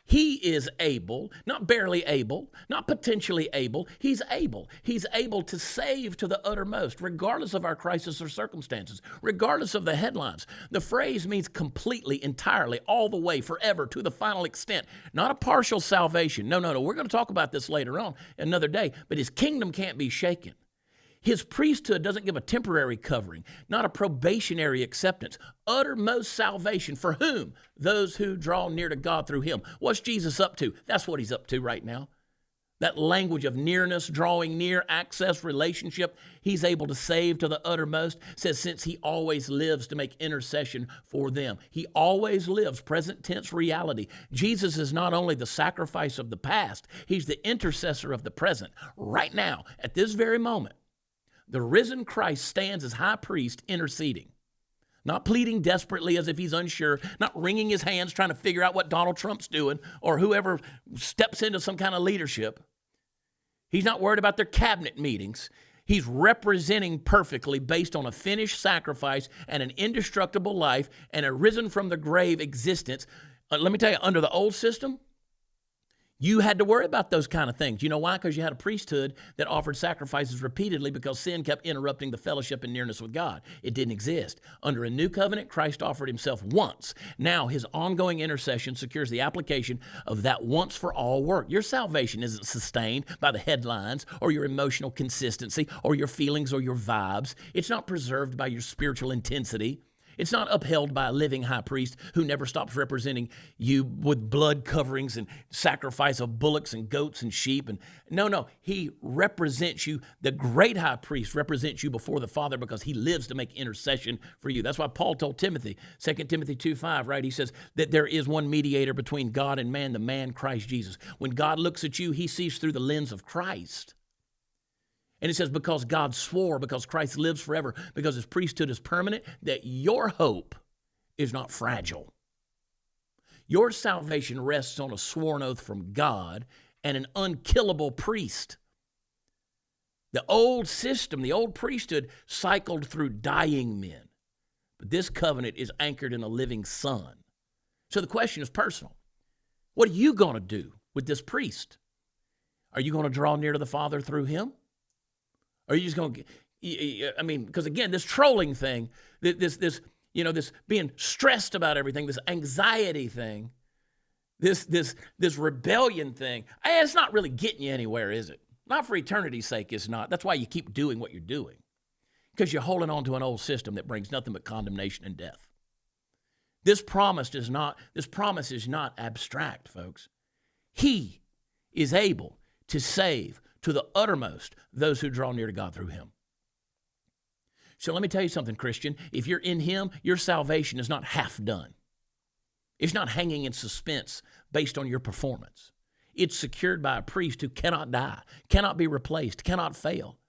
He is able, not barely able, not potentially able. He's able. He's able to save to the uttermost, regardless of our crisis or circumstances, regardless of the headlines. The phrase means completely, entirely, all the way, forever, to the final extent. Not a partial salvation. No. We're going to talk about this later on another day, but his kingdom can't be shaken. His priesthood doesn't give a temporary covering, not a probationary acceptance. Uttermost salvation for whom? Those who draw near to God through him. What's Jesus up to? That's what he's up to right now. That language of nearness, drawing near, access, relationship, he's able to save to the uttermost, says since he always lives to make intercession for them. He always lives, present tense reality. Jesus is not only the sacrifice of the past, he's the intercessor of the present. Right now, at this very moment, the risen Christ stands as high priest interceding, not pleading desperately as if he's unsure, not wringing his hands trying to figure out what Donald Trump's doing or whoever steps into some kind of leadership. He's not worried about their cabinet meetings. He's representing perfectly based on a finished sacrifice and an indestructible life and a risen from the grave existence. Let me tell you, under the old system, you had to worry about those kind of things. You know why? Because you had a priesthood that offered sacrifices repeatedly because sin kept interrupting the fellowship and nearness with God. It didn't exist. Under a new covenant, Christ offered himself once. Now his ongoing intercession secures the application of that once for all work. Your salvation isn't sustained by the headlines or your emotional consistency or your feelings or your vibes. It's not preserved by your spiritual intensity. It's not upheld by a living high priest who never stops representing you with blood coverings and sacrifice of bullocks and goats and sheep. And no, he represents you. The great high priest represents you before the Father because he lives to make intercession for you. That's why Paul told Timothy, 2 Timothy 2:5, right? He says that there is one mediator between God and man, the man Christ Jesus. When God looks at you, he sees through the lens of Christ. And it says, because God swore, because Christ lives forever, because his priesthood is permanent, that your hope is not fragile. Your salvation rests on a sworn oath from God and an unkillable priest. The old system, the old priesthood, cycled through dying men. But this covenant is anchored in a living son. So the question is personal. What are you going to do with this priest? Are you going to draw near to the Father through him? Or are you just going to, because again, this trolling thing, this this being stressed about everything, this anxiety thing, this rebellion thing. It's not really getting you anywhere, is it? Not for eternity's sake, it's not. That's why you keep doing what you're doing, because you're holding on to an old system that brings nothing but condemnation and death. This promise is not abstract, folks. He is able to save to the uttermost those who draw near to God through him. So let me tell you something, Christian. If you're in him, your salvation is not half done. It's not hanging in suspense based on your performance. It's secured by a priest who cannot die, cannot be replaced, cannot fail.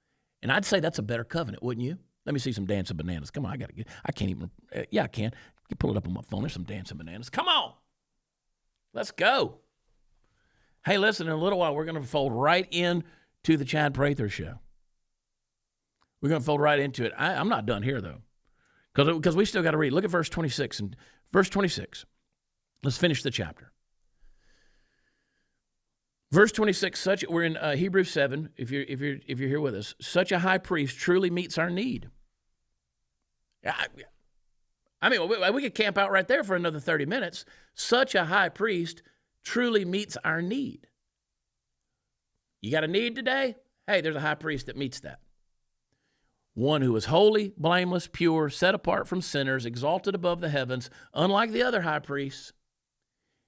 And I'd say that's a better covenant, wouldn't you? Let me see some dancing bananas. Come on, I can't even, I can. You pull it up on my phone. There's some dancing bananas. Come on. Let's go. Hey, listen, in a little while, we're going to fold right into the Chad Prather Show. We're going to fold right into it. I'm not done here, though, because we still got to read. Look at verse 26. And verse 26. Let's finish the chapter. Verse 26. We're in Hebrews 7. If you're here with us, such a high priest truly meets our need. I mean, we could camp out right there for another 30 minutes. Such a high priest truly meets our need. You got a need today? Hey, there's a high priest that meets that. One who is holy, blameless, pure, set apart from sinners, exalted above the heavens, unlike the other high priests.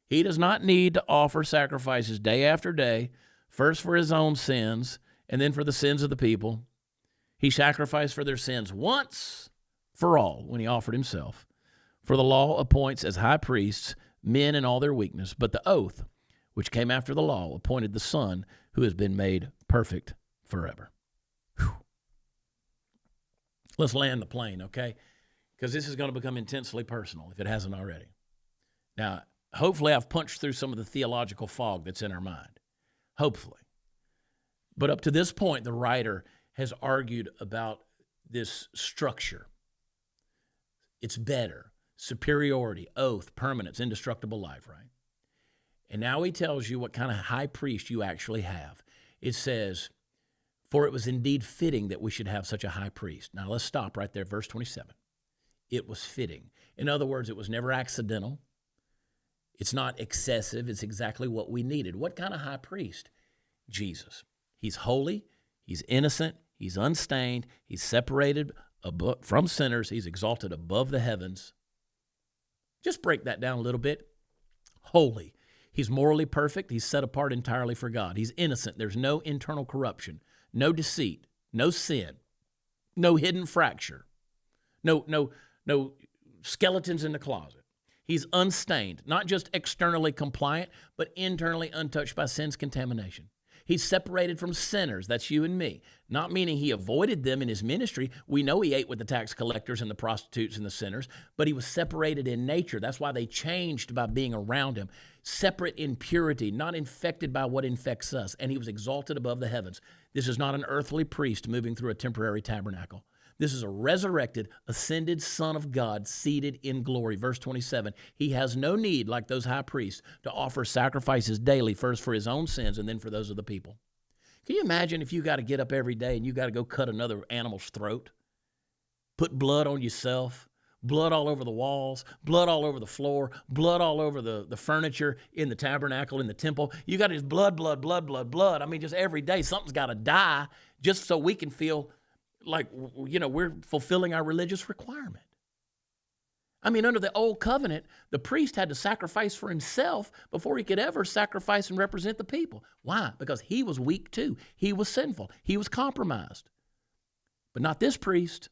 He does not need to offer sacrifices day after day, first for his own sins and then for the sins of the people. He sacrificed for their sins once for all when he offered himself. For the law appoints as high priests men in all their weakness, but the oath, which came after the law, appointed the Son who has been made perfect forever. Whew. Let's land the plane, okay? Because this is going to become intensely personal if it hasn't already. Now, hopefully I've punched through some of the theological fog that's in our mind. Hopefully. But up to this point, the writer has argued about this structure. It's better. Superiority, oath, permanence, indestructible life, right? And now he tells you what kind of high priest you actually have. It says, for it was indeed fitting that we should have such a high priest. Now let's stop right there, verse 27. It was fitting. In other words, it was never accidental. It's not excessive. It's exactly what we needed. What kind of high priest? Jesus. He's holy. He's innocent. He's unstained. He's separated from sinners. He's exalted above the heavens. Just break that down a little bit. Holy. He's morally perfect. He's set apart entirely for God. He's innocent. There's no internal corruption, no deceit, no sin, no hidden fracture, no skeletons in the closet. He's unstained, not just externally compliant, but internally untouched by sin's contamination. He's separated from sinners. That's you and me. Not meaning he avoided them in his ministry. We know he ate with the tax collectors and the prostitutes and the sinners, but he was separated in nature. That's why they changed by being around him. Separate in purity, not infected by what infects us. And he was exalted above the heavens. This is not an earthly priest moving through a temporary tabernacle. This is a resurrected, ascended Son of God seated in glory. Verse 27, he has no need, like those high priests, to offer sacrifices daily, first for his own sins and then for those of the people. Can you imagine if you got to get up every day and you got to go cut another animal's throat, put blood on yourself, blood all over the walls, blood all over the floor, blood all over the furniture in the tabernacle, in the temple. You got just blood. I mean, just every day something's got to die just so we can feel like, we're fulfilling our religious requirement. I mean, under the old covenant, the priest had to sacrifice for himself before he could ever sacrifice and represent the people. Why? Because he was weak too. He was sinful. He was compromised. But not this priest.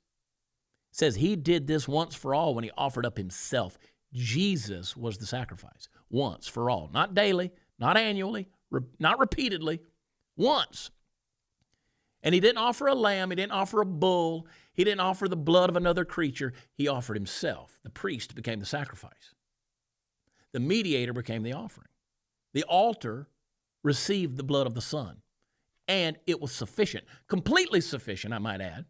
It says he did this once for all when he offered up himself. Jesus was the sacrifice, once for all. Not daily, not annually, not repeatedly, once. And he didn't offer a lamb. He didn't offer a bull. He didn't offer the blood of another creature. He offered himself. The priest became the sacrifice. The mediator became the offering. The altar received the blood of the Son. And it was sufficient, completely sufficient, I might add.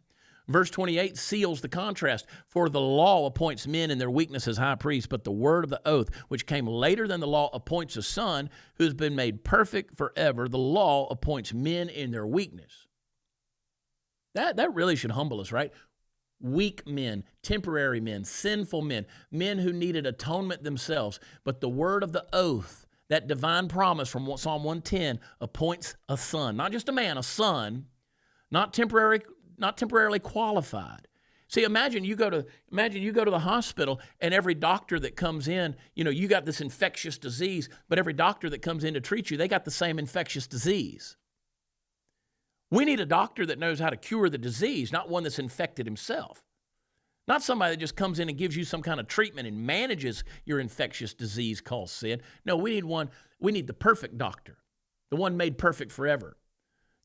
Verse 28 seals the contrast. For the law appoints men in their weakness as high priests, but the word of the oath, which came later than the law, appoints a Son who has been made perfect forever. The law appoints men in their weakness. That really should humble us, right? weak men, temporary men, sinful men, men who needed atonement themselves. But the word of the oath, that divine promise from Psalm 110, appoints a son, not just a man, a son, not temporarily qualified. See, imagine you go to the hospital, and every doctor that comes in, you got this infectious disease, but every doctor that comes in to treat you, they got the same infectious disease. We need a doctor that knows how to cure the disease, not one that's infected himself. Not somebody that just comes in and gives you some kind of treatment and manages your infectious disease called sin. No, we need the perfect doctor, the one made perfect forever,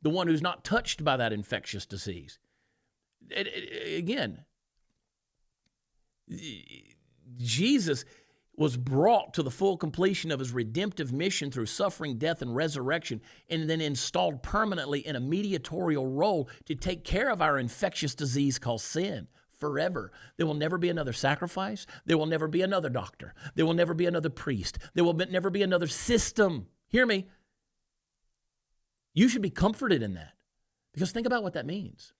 the one who's not touched by that infectious disease. Again, Jesus was brought to the full completion of his redemptive mission through suffering, death, and resurrection, and then installed permanently in a mediatorial role to take care of our infectious disease called sin forever. There will never be another sacrifice. There will never be another doctor. There will never be another priest. There will never be another system. Hear me. You should be comforted in that, because think about what that means.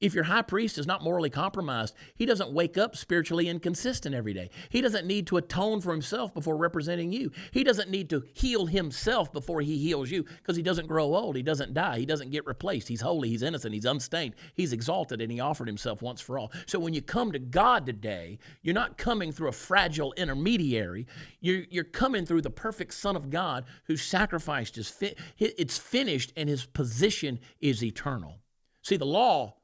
If your high priest is not morally compromised, he doesn't wake up spiritually inconsistent every day. He doesn't need to atone for himself before representing you. He doesn't need to heal himself before he heals you, because he doesn't grow old. He doesn't die. He doesn't get replaced. He's holy. He's innocent. He's unstained. He's exalted, and he offered himself once for all. So when you come to God today, you're not coming through a fragile intermediary. You're coming through the perfect Son of God who sacrificed it's finished, and his position is eternal. See, the law,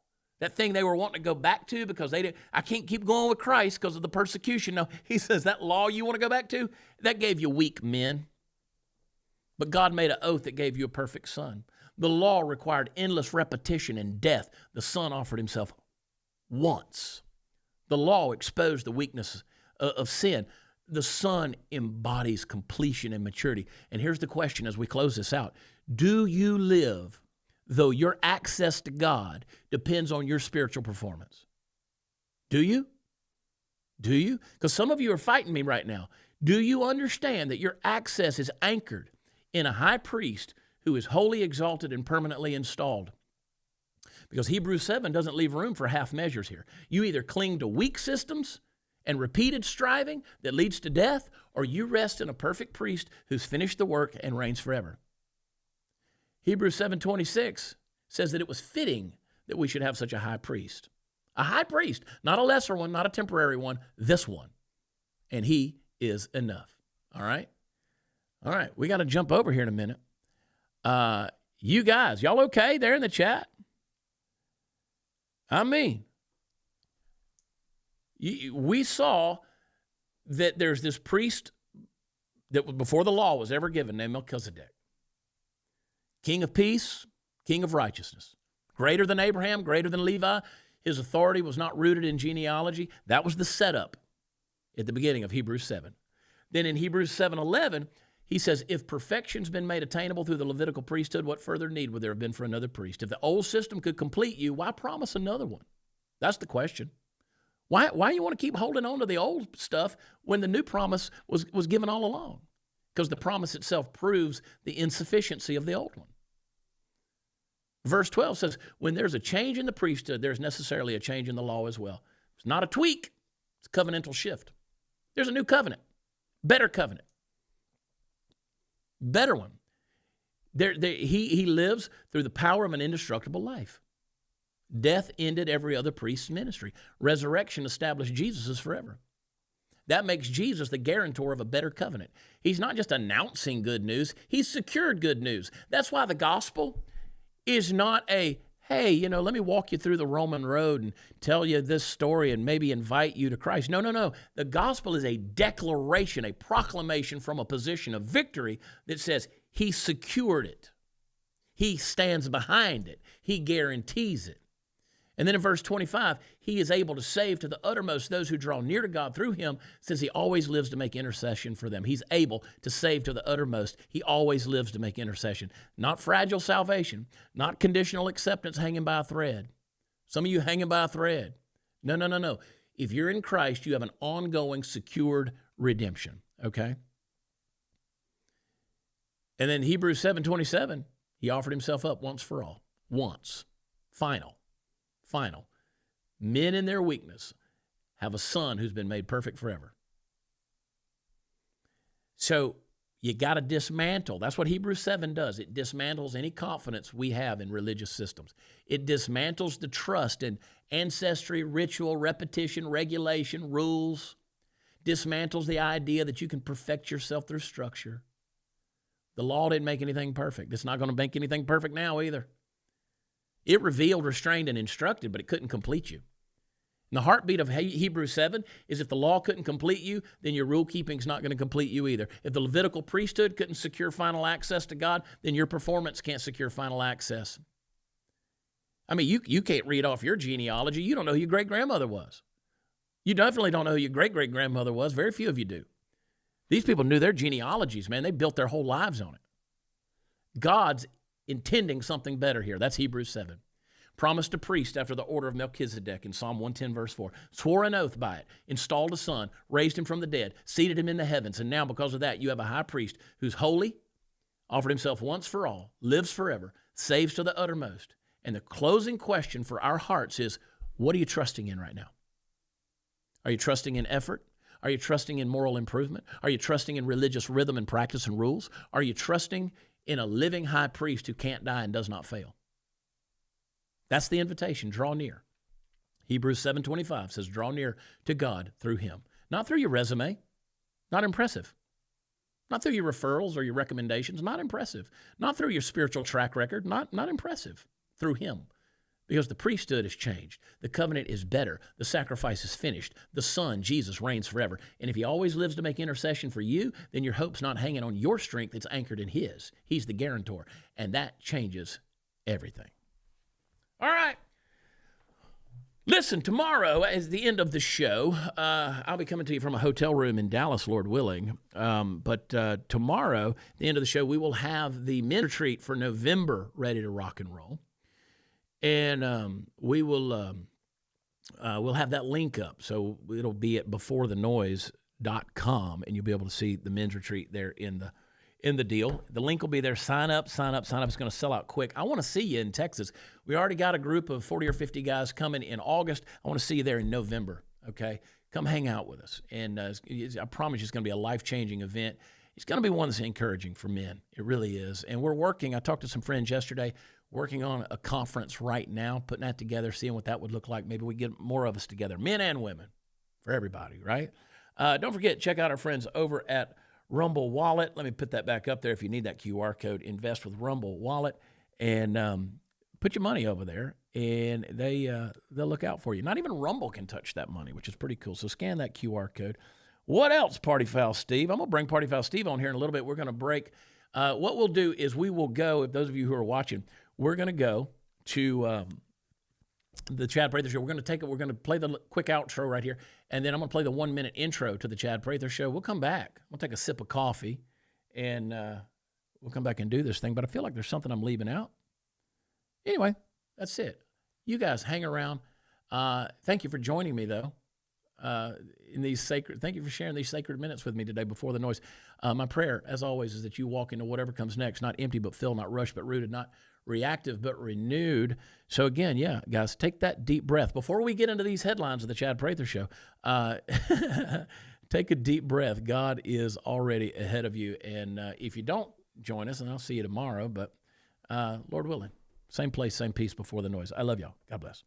that thing they were wanting to go back to because I can't keep going with Christ because of the persecution. No, he says that law you want to go back to, that gave you weak men. But God made an oath that gave you a perfect son. The law required endless repetition and death. The Son offered himself once. The law exposed the weakness of sin. The Son embodies completion and maturity. And here's the question as we close this out. Do you live though your access to God depends on your spiritual performance? Do you? Do you? Because some of you are fighting me right now. Do you understand that your access is anchored in a high priest who is wholly exalted and permanently installed? Because Hebrews 7 doesn't leave room for half measures here. You either cling to weak systems and repeated striving that leads to death, or you rest in a perfect priest who's finished the work and reigns forever. Hebrews 7:26 says that it was fitting that we should have such a high priest. A high priest, not a lesser one, not a temporary one, this one. And he is enough. All right? All right, we got to jump over here in a minute. You guys, y'all okay there in the chat? I mean, we saw that there's this priest that before the law was ever given named Melchizedek. King of peace, king of righteousness. Greater than Abraham, greater than Levi. His authority was not rooted in genealogy. That was the setup at the beginning of Hebrews 7. Then in Hebrews 7:11, he says, if perfection's been made attainable through the Levitical priesthood, what further need would there have been for another priest? If the old system could complete you, why promise another one? That's the question. Why you want to keep holding on to the old stuff when the new promise was given all along? Because the promise itself proves the insufficiency of the old one. Verse 12 says, when there's a change in the priesthood, there's necessarily a change in the law as well. It's not a tweak. It's a covenantal shift. There's a new covenant, better covenant, better one. He lives through the power of an indestructible life. Death ended every other priest's ministry. Resurrection established Jesus' forever. That makes Jesus the guarantor of a better covenant. He's not just announcing good news, he's secured good news. That's why the gospel is not a, hey, let me walk you through the Roman road and tell you this story and maybe invite you to Christ. No. The gospel is a declaration, a proclamation from a position of victory that says he secured it. He stands behind it. He guarantees it. And then in verse 25, he is able to save to the uttermost those who draw near to God through him, since he always lives to make intercession for them. He's able to save to the uttermost. He always lives to make intercession. Not fragile salvation, not conditional acceptance hanging by a thread. Some of you hanging by a thread. No. If you're in Christ, you have an ongoing, secured redemption, okay? And then Hebrews 7:27, he offered himself up once for all. Once. Final. Men in their weakness have a son who's been made perfect forever. So you got to dismantle. That's what Hebrews 7 does. It dismantles any confidence we have in religious systems. It dismantles the trust in ancestry, ritual, repetition, regulation, rules. Dismantles the idea that you can perfect yourself through structure. The law didn't make anything perfect. It's not going to make anything perfect now either. It revealed, restrained, and instructed, but it couldn't complete you. And the heartbeat of Hebrews 7 is if the law couldn't complete you, then your rule keeping is not going to complete you either. If the Levitical priesthood couldn't secure final access to God, then your performance can't secure final access. I mean, you can't read off your genealogy. You don't know who your great-grandmother was. You definitely don't know who your great-great-grandmother was. Very few of you do. These people knew their genealogies, man. They built their whole lives on it. God's intending something better here. That's Hebrews 7. Promised a priest after the order of Melchizedek in Psalm 110, verse 4. Swore an oath by it. Installed a son. Raised him from the dead. Seated him in the heavens. And now, because of that, you have a high priest who's holy, offered himself once for all, lives forever, saves to the uttermost. And the closing question for our hearts is, what are you trusting in right now? Are you trusting in effort? Are you trusting in moral improvement? Are you trusting in religious rhythm and practice and rules? Are you trusting in a living high priest who can't die and does not fail? That's the invitation. Draw near. Hebrews 7:25 says, draw near to God through him. Not through your resume. Not impressive. Not through your referrals or your recommendations. Not impressive. Not through your spiritual track record. Not impressive. Through him. Because the priesthood has changed. The covenant is better. The sacrifice is finished. The Son, Jesus, reigns forever. And if he always lives to make intercession for you, then your hope's not hanging on your strength. It's anchored in his. He's the guarantor. And that changes everything. All right. Listen, tomorrow is the end of the show. I'll be coming to you from a hotel room in Dallas, Lord willing. But tomorrow, the end of the show, we will have the men's retreat for November ready to rock and roll. And we will we'll have that link up. So it'll be at beforethenoise.com, and you'll be able to see the men's retreat there in the deal. The link will be there. Sign up. It's going to sell out quick. I want to see you in Texas. We already got a group of 40 or 50 guys coming in August. I want to see you there in November, okay? Come hang out with us. And I promise you it's going to be a life-changing event. It's going to be one that's encouraging for men. It really is. And we're working. I talked to some friends yesterday, working on a conference right now, putting that together, seeing what that would look like. Maybe we get more of us together, men and women, for everybody, right? Don't forget, check out our friends over at Rumble Wallet. Let me put that back up there if you need that QR code. Invest with Rumble Wallet and put your money over there, and they'll look out for you. Not even Rumble can touch that money, which is pretty cool. So scan that QR code. What else, Party Foul Steve? I'm going to bring Party Foul Steve on here in a little bit. We're going to break. What we'll do is we will go, if those of you who are watching, we're going to go to the Chad Prather Show. We're going to play the quick outro right here, and then I'm going to play the 1-minute intro to the Chad Prather Show. We'll come back. We'll take a sip of coffee, and we'll come back and do this thing. But I feel like there's something I'm leaving out. Anyway, that's it. You guys hang around. Thank you for joining me, though. Thank you for sharing these sacred minutes with me today before the noise. My prayer, as always, is that you walk into whatever comes next, not empty but filled, not rushed but rooted, not reactive but renewed. So again, yeah, guys, take that deep breath. Before we get into these headlines of the Chad Prather Show, take a deep breath. God is already ahead of you. And if you don't join us, and I'll see you tomorrow, but Lord willing, same place, same peace before the noise. I love y'all. God bless.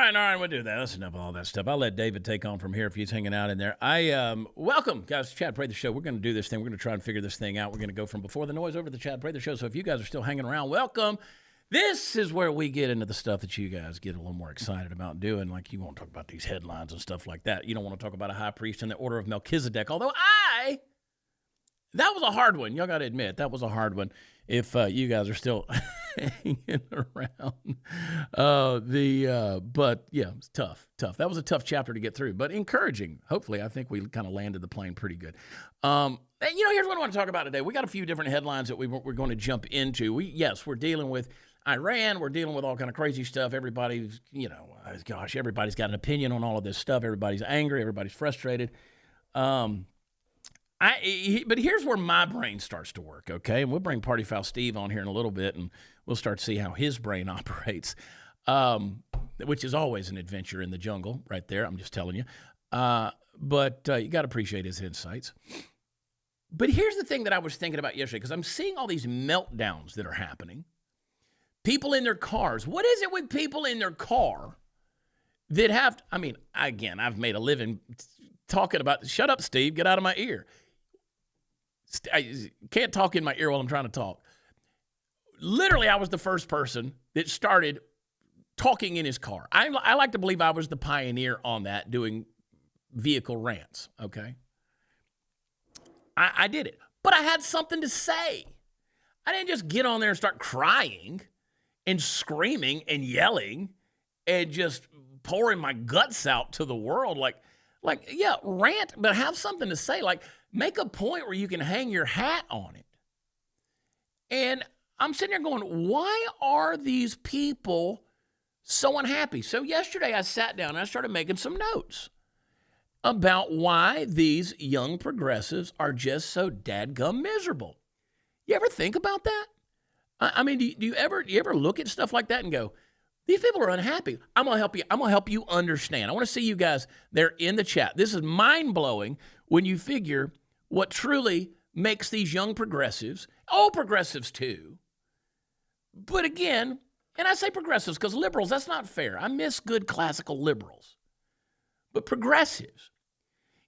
right, we'll do that. That's enough of all that stuff. I'll let David take on from here if he's hanging out in there. Welcome, guys, to Chad Prather Show. We're going to do this thing. We're going to try and figure this thing out. We're going to go from Before the Noise over to the Chad Prather Show. So if you guys are still hanging around, welcome. This is where we get into the stuff that you guys get a little more excited about doing. Like, you want to talk about these headlines and stuff like that. You don't want to talk about a high priest in the order of Melchizedek, although that was a hard one. Y'all got to admit, that was a hard one. If you guys are still hanging around, but yeah, it's tough. That was a tough chapter to get through, but encouraging. Hopefully, I think we kind of landed the plane pretty good. And here's what I want to talk about today. We got a few different headlines that we're going to jump into. We're dealing with Iran. We're dealing with all kind of crazy stuff. Everybody's, everybody's got an opinion on all of this stuff. Everybody's angry. Everybody's frustrated. But here's where my brain starts to work, okay? And we'll bring Party Foul Steve on here in a little bit, and we'll start to see how his brain operates, which is always an adventure in the jungle right there, I'm just telling you. But you got to appreciate his insights. But here's the thing that I was thinking about yesterday, because I'm seeing all these meltdowns that are happening. People in their cars. What is it with people in their car that have, I've made a living talking about, shut up, Steve, get out of my ear. I can't talk in my ear while I'm trying to talk. Literally, I was the first person that started talking in his car. I like to believe I was the pioneer on that, doing vehicle rants, okay? I did it. But I had something to say. I didn't just get on there and start crying and screaming and yelling and just pouring my guts out to the world. Rant, but have something to say. Make a point where you can hang your hat on it. And I'm sitting there going, why are these people so unhappy? So yesterday I sat down and I started making some notes about why these young progressives are just so dadgum miserable. You ever think about that? Do you ever look at stuff like that and go, these people are unhappy? I'm going to help you. I'm going to help you understand. I want to see you guys there in the chat. This is mind-blowing when you figure what truly makes these young progressives, old progressives too. But again, and I say progressives because liberals, that's not fair. I miss good classical liberals. But progressives,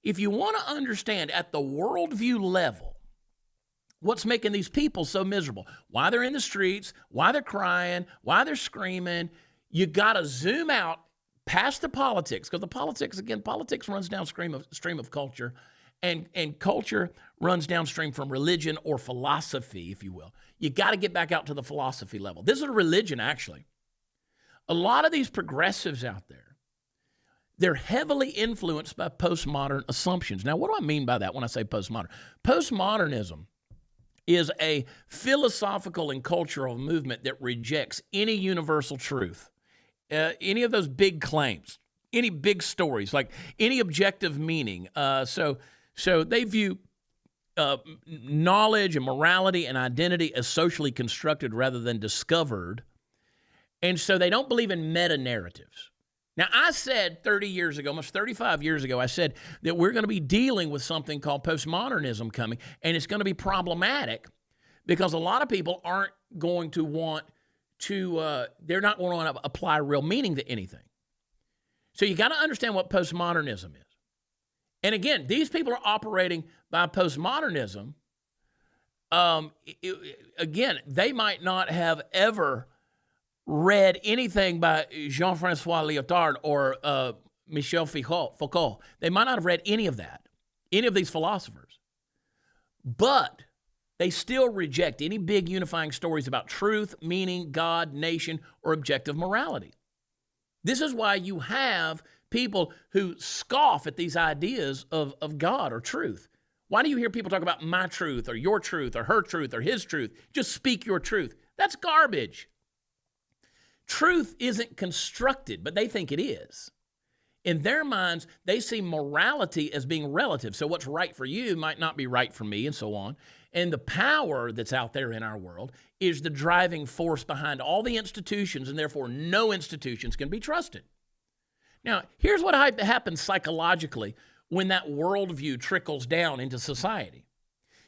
if you want to understand at the worldview level what's making these people so miserable, why they're in the streets, why they're crying, why they're screaming, you got to zoom out past the politics, because politics runs downstream of culture, and culture runs downstream from religion or philosophy, if you will. You got to get back out to the philosophy level. This is a religion, actually. A lot of these progressives out there, they're heavily influenced by postmodern assumptions. Now, what do I mean by that when I say postmodern? Postmodernism is a philosophical and cultural movement that rejects any universal truth, any of those big claims, any big stories, like any objective meaning. So they view knowledge and morality and identity as socially constructed rather than discovered. And so they don't believe in meta-narratives. Now, I said 30 years ago, almost 35 years ago, I said that we're going to be dealing with something called postmodernism coming, and it's going to be problematic because a lot of people aren't going to want to, they're not going to want to apply real meaning to anything. So you got to understand what postmodernism is. And again, these people are operating by postmodernism. Again, they might not have ever read anything by Jean-Francois Lyotard or Michel Foucault. They might not have read any of that, any of these philosophers. But they still reject any big unifying stories about truth, meaning, God, nation, or objective morality. This is why you have people who scoff at these ideas of God or truth. Why do you hear people talk about my truth or your truth or her truth or his truth? Just speak your truth. That's garbage. Truth isn't constructed, but they think it is. In their minds, they see morality as being relative. So what's right for you might not be right for me, and so on. And the power that's out there in our world is the driving force behind all the institutions, and therefore no institutions can be trusted. Now, here's what happens psychologically when that worldview trickles down into society.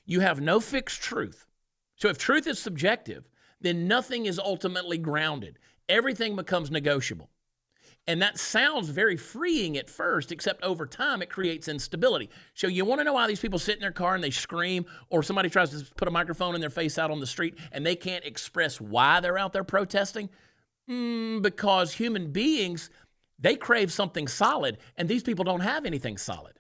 You have no fixed truth. So if truth is subjective, then nothing is ultimately grounded. Everything becomes negotiable. And that sounds very freeing at first, except over time it creates instability. So you want to know why these people sit in their car and they scream, or somebody tries to put a microphone in their face out on the street and they can't express why they're out there protesting? Because human beings, they crave something solid, and these people don't have anything solid.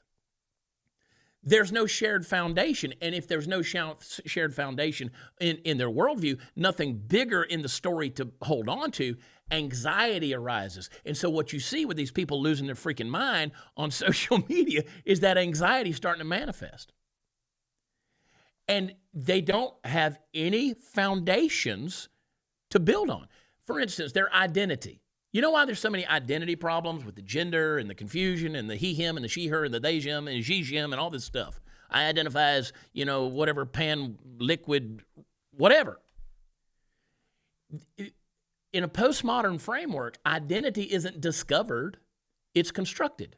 There's no shared foundation, and if there's no shared foundation in their worldview, nothing bigger in the story to hold on to, anxiety arises. And so what you see with these people losing their freaking mind on social media is that anxiety starting to manifest. And they don't have any foundations to build on. For instance, their identity. You know why there's so many identity problems with the gender and the confusion and the he, him and the she, her and the they, him and she, him and all this stuff? I identify as, whatever, pan, liquid, whatever. In a postmodern framework, identity isn't discovered, it's constructed.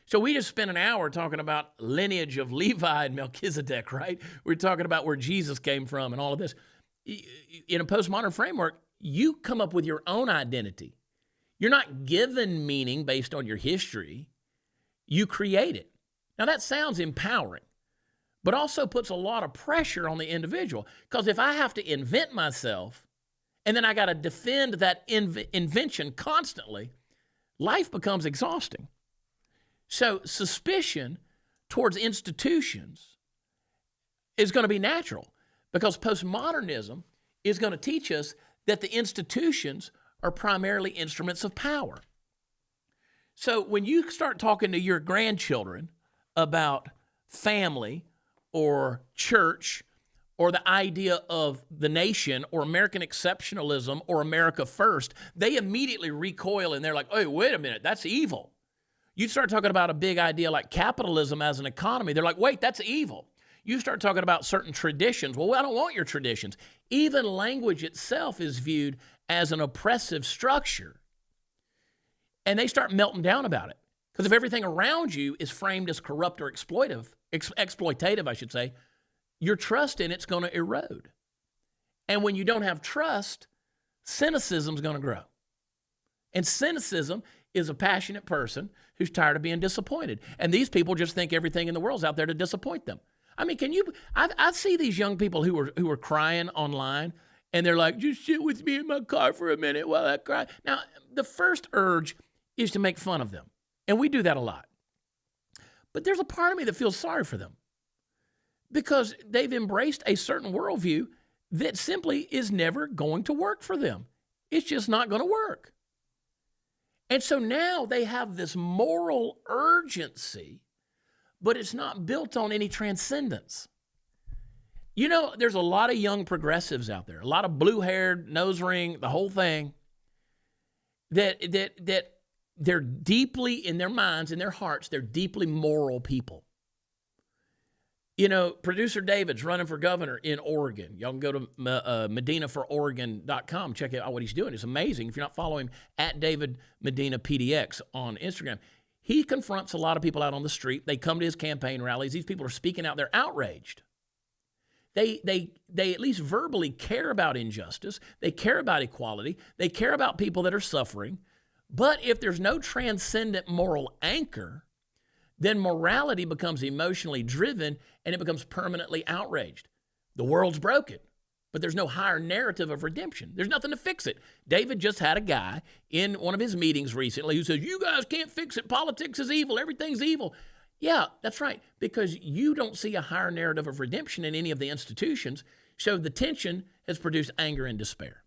So we just spent an hour talking about lineage of Levi and Melchizedek, right? We're talking about where Jesus came from and all of this. In a postmodern framework, you come up with your own identity. You're not given meaning based on your history. You create it. Now, that sounds empowering, but also puts a lot of pressure on the individual. Because if I have to invent myself, and then I got to defend that invention constantly, life becomes exhausting. So suspicion towards institutions is going to be natural, because postmodernism is going to teach us that the institutions are primarily instruments of power. So when you start talking to your grandchildren about family or church or the idea of the nation or American exceptionalism or America first, they immediately recoil and they're like, oh, wait a minute, that's evil. You start talking about a big idea like capitalism as an economy, they're like, wait, that's evil. You start talking about certain traditions. Well, I don't want your traditions. Even language itself is viewed as an oppressive structure. And they start melting down about it. Because if everything around you is framed as corrupt or exploitative, I should say, your trust in it's going to erode. And when you don't have trust, cynicism is going to grow. And cynicism is a passionate person who's tired of being disappointed. And these people just think everything in the world's out there to disappoint them. I mean, I see these young people who are crying online, and they're like, just sit with me in my car for a minute while I cry. Now, the first urge is to make fun of them, and we do that a lot. But there's a part of me that feels sorry for them, because they've embraced a certain worldview that simply is never going to work for them. It's just not going to work. And so now they have this moral urgency, but it's not built on any transcendence. There's a lot of young progressives out there, a lot of blue-haired, nose ring, the whole thing, that they're deeply, in their minds, in their hearts, they're deeply moral people. Producer David's running for governor in Oregon. Y'all can go to medinafororegon.com, check out what he's doing. It's amazing. If you're not following him, at David Medina PDX on Instagram, he confronts a lot of people out on the street. They come to his campaign rallies. These people are speaking out. They're outraged. They at least verbally care about injustice. They care about equality. They care about people that are suffering. But if there's no transcendent moral anchor, then morality becomes emotionally driven and it becomes permanently outraged. The world's broken, but there's no higher narrative of redemption. There's nothing to fix it. David just had a guy in one of his meetings recently who says, you guys can't fix it. Politics is evil. Everything's evil. Yeah, that's right, because you don't see a higher narrative of redemption in any of the institutions. So the tension has produced anger and despair.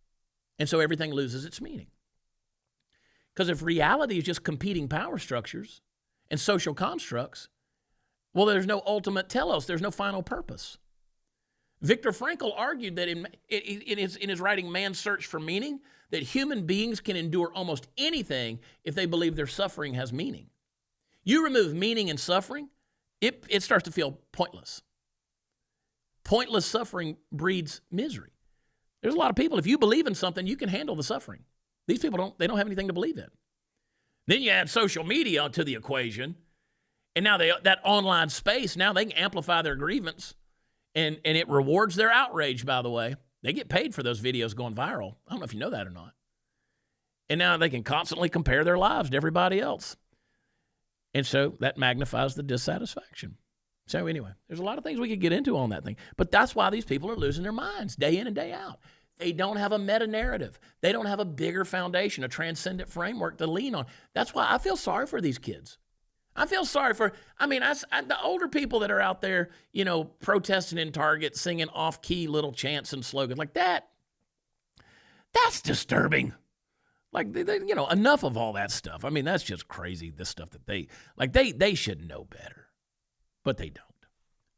And so everything loses its meaning. Because if reality is just competing power structures and social constructs, well, there's no ultimate telos. There's no final purpose. Viktor Frankl argued that in his writing, Man's Search for Meaning, that human beings can endure almost anything if they believe their suffering has meaning. You remove meaning and suffering, it starts to feel pointless. Pointless suffering breeds misery. There's a lot of people, if you believe in something, you can handle the suffering. These people don't have anything to believe in. Then you add social media to the equation, and now that online space, now they can amplify their grievance, and it rewards their outrage, by the way. They get paid for those videos going viral. I don't know if you know that or not. And now they can constantly compare their lives to everybody else. And so that magnifies the dissatisfaction. So anyway, there's a lot of things we could get into on that thing. But that's why these people are losing their minds day in and day out. They don't have a meta-narrative. They don't have a bigger foundation, a transcendent framework to lean on. That's why I feel sorry for these kids. I feel sorry for, the older people that are out there, protesting in Target, singing off-key little chants and slogans like that. That's disturbing. Like, enough of all that stuff. I mean, that's just crazy, the stuff that they should know better. But they don't.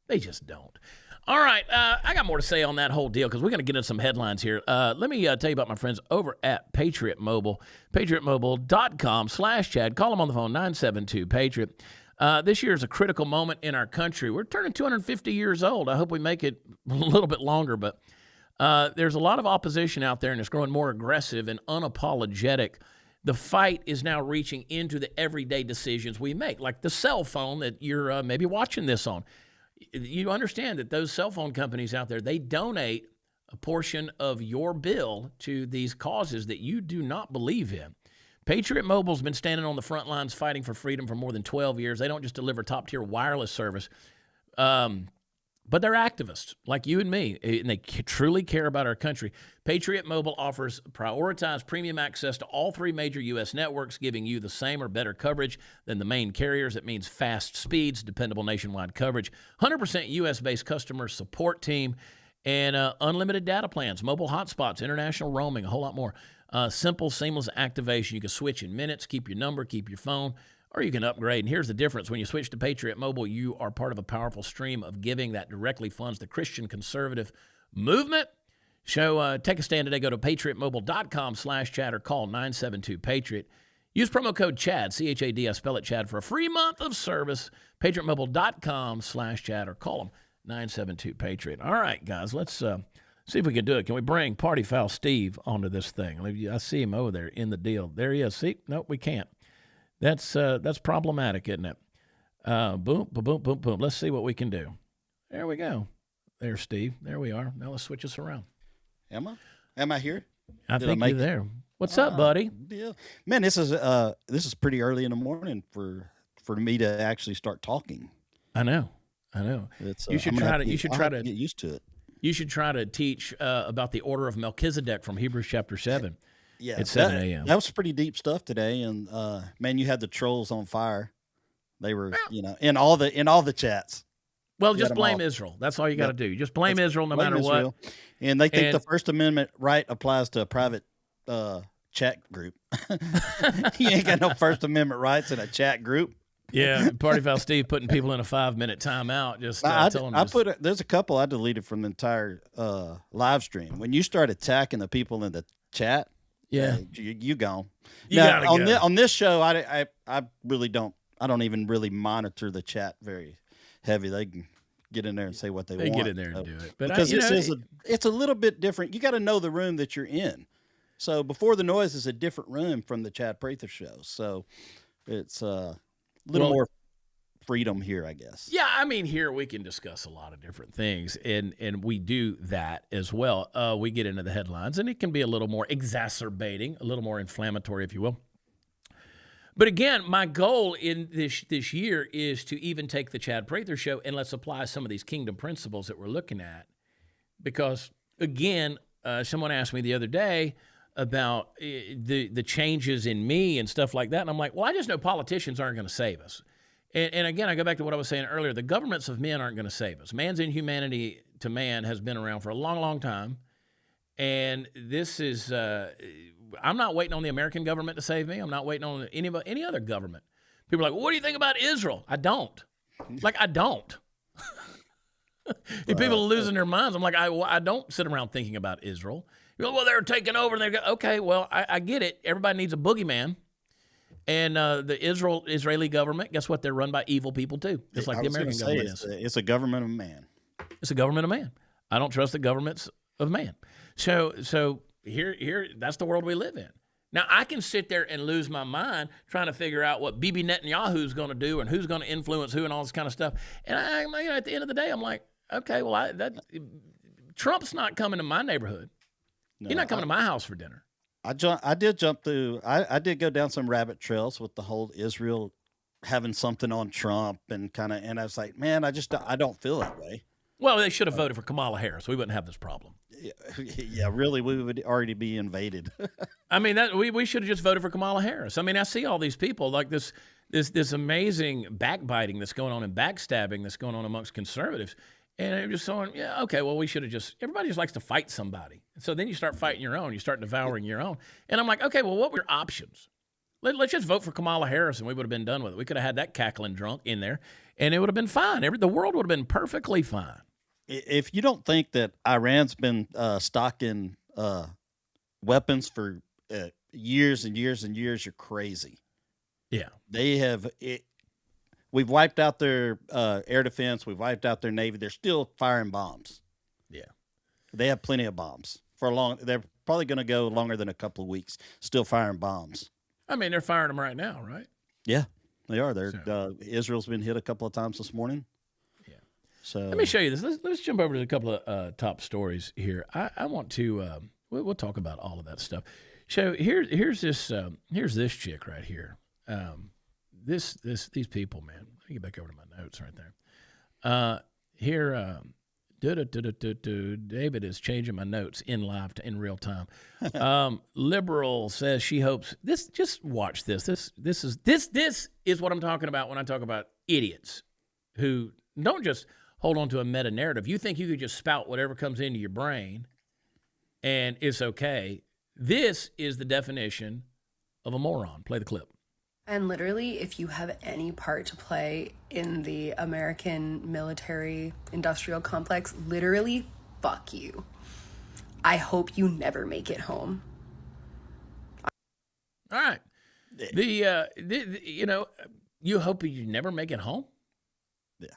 They just don't. All right, I got more to say on that whole deal because we're going to get into some headlines here. Let me tell you about my friends over at Patriot Mobile, patriotmobile.com/Chad. Call them on the phone, 972-PATRIOT. This year is a critical moment in our country. We're turning 250 years old. I hope we make it a little bit longer, but there's a lot of opposition out there, and it's growing more aggressive and unapologetic. The fight is now reaching into the everyday decisions we make, like the cell phone that you're maybe watching this on. You understand that those cell phone companies out there, they donate a portion of your bill to these causes that you do not believe in. Patriot Mobile's been standing on the front lines fighting for freedom for more than 12 years. They don't just deliver top-tier wireless service, but they're activists like you and me, and they truly care about our country. Patriot Mobile offers prioritized premium access to all three major U.S. networks, giving you the same or better coverage than the main carriers. It means fast speeds, dependable nationwide coverage, 100% U.S.-based customer support team, and unlimited data plans, mobile hotspots, international roaming, a whole lot more. Simple, seamless activation. You can switch in minutes, keep your number, keep your phone, or you can upgrade. And here's the difference. When you switch to Patriot Mobile, you are part of a powerful stream of giving that directly funds the Christian conservative movement. So take a stand today. Go to patriotmobile.com/Chad or call 972-PATRIOT. Use promo code CHAD, C-H-A-D, I spell it Chad, for a free month of service. patriotmobile.com/Chad or call them 972-PATRIOT. All right, guys, let's see if we can do it. Can we bring Party Foul Steve onto this thing? I see him over there in the deal. There he is. See? Nope, we can't. That's problematic, isn't it? Boom, boom, boom, boom, boom. Let's see what we can do. There we go. There's Steve. There we are. Now let's switch us around. Am I here? I think you're there. What's up, buddy? Yeah. Man, this is pretty early in the morning for me to actually start talking. I know. You should try to get used to it. You should try to teach about the order of Melchizedek from Hebrews chapter 7. Yeah, at 7 a.m. That was pretty deep stuff today, and man, you had the trolls on fire. They were, in all the chats. Well, just blame Israel. That's all you got to do. Just blame Israel no matter what. And they think the First Amendment right applies to a private chat group. You ain't got no First Amendment rights in a chat group. Yeah, Party Foul Steve putting people in a 5-minute timeout. There's a couple I deleted from the entire live stream. When you start attacking the people in the chat, you gone. Now, on this show, I really don't. I don't even really monitor the chat very heavy. They can get in there and say what they want. They get in there and do it. But because it's a little bit different. You got to know the room that you're in. So Before the Noise is a different room from the Chad Prather show. So it's a little more freedom here, I guess. Yeah, I mean, here we can discuss a lot of different things, and we do that as well. We get into the headlines, and it can be a little more exacerbating, a little more inflammatory, if you will. But again, my goal in this year is to even take the Chad Prather show and let's apply some of these kingdom principles that we're looking at. Because, again, someone asked me the other day about the changes in me and stuff like that, and I'm like, well, I just know politicians aren't going to save us. And again, I go back to what I was saying earlier. The governments of men aren't going to save us. Man's inhumanity to man has been around for a long, long time. And this is, I'm not waiting on the American government to save me. I'm not waiting on any other government. People are like, well, what do you think about Israel? I don't. I don't. If people are losing their minds, I'm like, I don't sit around thinking about Israel. You know, well, they're taking over. And they're okay, well, I get it. Everybody needs a boogeyman. And the Israeli government, guess what? They're run by evil people too, just like the American government is. It's a government of man. It's a government of man. I don't trust the governments of man. So here, that's the world we live in. Now, I can sit there and lose my mind trying to figure out what Bibi Netanyahu's going to do and who's going to influence who and all this kind of stuff. And at the end of the day, I'm like, okay, well, Trump's not coming to my neighborhood. No, He's not coming to my house for dinner. I did jump through. I did go down some rabbit trails with the whole Israel having something on Trump and and I was like, man, I don't feel that way. Well, they should have voted for Kamala Harris. We wouldn't have this problem. Yeah, really, we would already be invaded. I mean, we should have just voted for Kamala Harris. I mean, I see all these people like this amazing backbiting that's going on and backstabbing that's going on amongst conservatives. And I'm just saying, yeah, okay, well, we should have everybody just likes to fight somebody. So then you start fighting your own. You start devouring your own. And I'm like, okay, well, what were your options? Let's just vote for Kamala Harris and we would have been done with it. We could have had that cackling drunk in there and it would have been fine. The world would have been perfectly fine. If you don't think that Iran's been stocking weapons for years and years and years, you're crazy. Yeah. They have we've wiped out their air defense. We've wiped out their Navy. They're still firing bombs. Yeah. They have plenty of bombs for a long. They're probably going to go longer than a couple of weeks, still firing bombs. I mean, they're firing them right now, right? Yeah, they are. Israel's been hit a couple of times this morning. Yeah. So let me show you this. Let's jump over to a couple of top stories here. I want to. We'll talk about all of that stuff. So here's this chick right here. These people, man. Let me get back over to my notes right there. Here, David is changing my notes in real time. Liberal says she hopes this. Just watch this. This is what I'm talking about when I talk about idiots who don't just hold on to a meta narrative. You think you could just spout whatever comes into your brain, and it's okay. This is the definition of a moron. Play the clip. And literally, if you have any part to play in the American military industrial complex, literally, fuck you. I hope you never make it home. All right. You hope you never make it home? Yeah.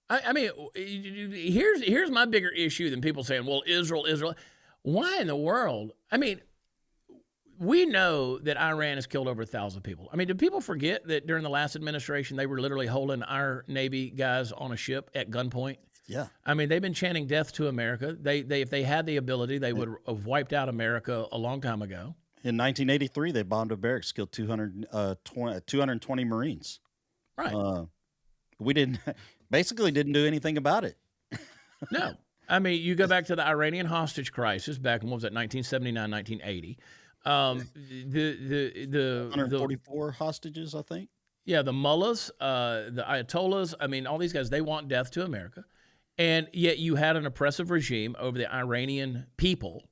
I mean, here's my bigger issue than people saying, well, Israel. Why in the world? I mean, we know that Iran has killed over 1,000 people. I mean, do people forget that during the last administration, they were literally holding our Navy guys on a ship at gunpoint? Yeah. I mean, they've been chanting death to America. They if they had the ability, they would have wiped out America a long time ago. In 1983, they bombed a barracks, killed 220 Marines. Right. We basically didn't do anything about it. No. I mean, you go back to the Iranian hostage crisis back in, what was that, 1979, 1980. The 144 hostages, I think. Yeah, the mullahs, the ayatollahs. I mean, all these guys, they want death to America, and yet you had an oppressive regime over the Iranian people.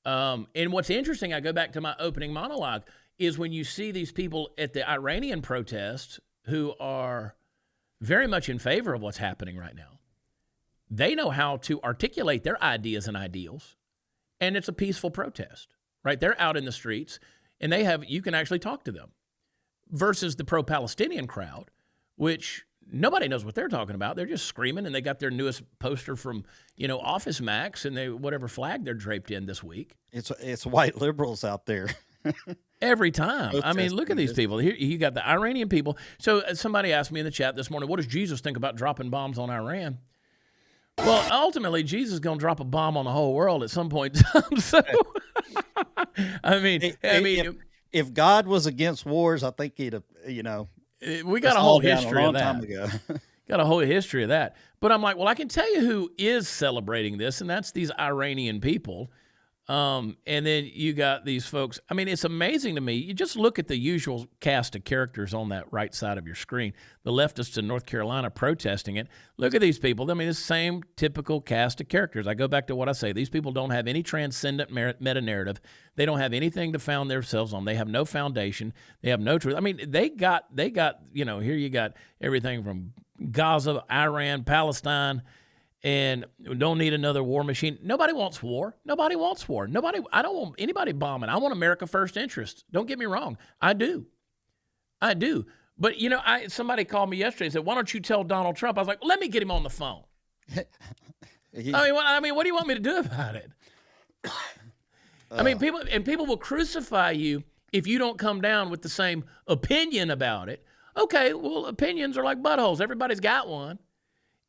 And what's interesting, I go back to my opening monologue, is when you see these people at the Iranian protests who are very much in favor of what's happening right now. They know how to articulate their ideas and ideals, and it's a peaceful protest. Right, they're out in the streets, and you can actually talk to them. Versus the pro-Palestinian crowd, which nobody knows what they're talking about. They're just screaming, and they got their newest poster from Office Max, and whatever flag they're draped in this week. It's white liberals out there. Every time. I mean, look at these people. Here you got the Iranian people. So somebody asked me in the chat this morning, what does Jesus think about dropping bombs on Iran? Well, ultimately, Jesus is going to drop a bomb on the whole world at some point in time. So, I mean, if God was against wars, I think he'd have, we got a whole history of that. Got a whole history of that. But I'm like, well, I can tell you who is celebrating this, and that's these Iranian people. And then you got these folks. I mean, it's amazing to me. You just look at the usual cast of characters on that right side of your screen. The leftists in North Carolina protesting it. Look at these people. I mean, the same typical cast of characters. I go back to what I say. These people don't have any transcendent meta-narrative. They don't have anything to found themselves on. They have no foundation. They have no truth. I mean, they got, here you got everything from Gaza, Iran, Palestine, and we don't need another war machine. Nobody wants war. Nobody wants war. I don't want anybody bombing. I want America first interest. Don't get me wrong. I do. But, somebody called me yesterday and said, why don't you tell Donald Trump? I was like, let me get him on the phone. What do you want me to do about it? People will crucify you if you don't come down with the same opinion about it. Okay, well, opinions are like buttholes. Everybody's got one.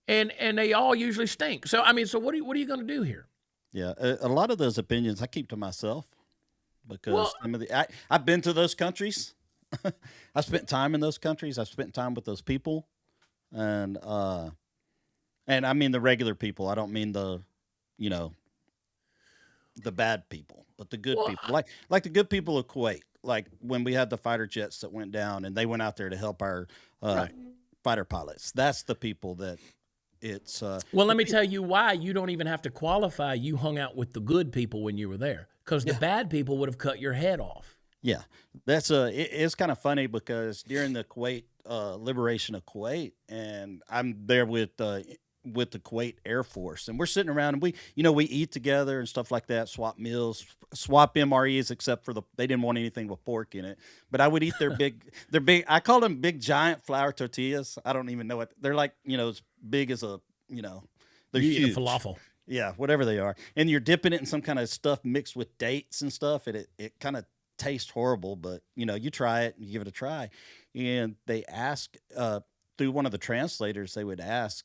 And they all usually stink. So, so what are you going to do here? Yeah, a lot of those opinions I keep to myself because some of I've been to those countries. I spent time in those countries. I've spent time with those people, and I mean the regular people. I don't mean the, you know, the bad people, but the good people, like the good people of Kuwait. Like when we had the fighter jets that went down, and they went out there to help our fighter pilots. That's the people that it's. Well, let me tell you why you don't even have to qualify. You hung out with the good people when you were there, because the bad people would have cut your head off. Yeah, that's it's kind of funny because during the Kuwait liberation of Kuwait, and I'm there with the Kuwait Air Force, and we're sitting around and we eat together and stuff like that, swap meals, swap MREs, except for they didn't want anything with pork in it. But I would eat their big, I call them big giant flour tortillas. I don't even know what they're like. As big as they're huge. Falafel. Yeah, whatever they are, and you're dipping it in some kind of stuff mixed with dates and stuff, and it kind of tastes horrible, but you try it and you give it a try. And they ask through one of the translators, they would ask,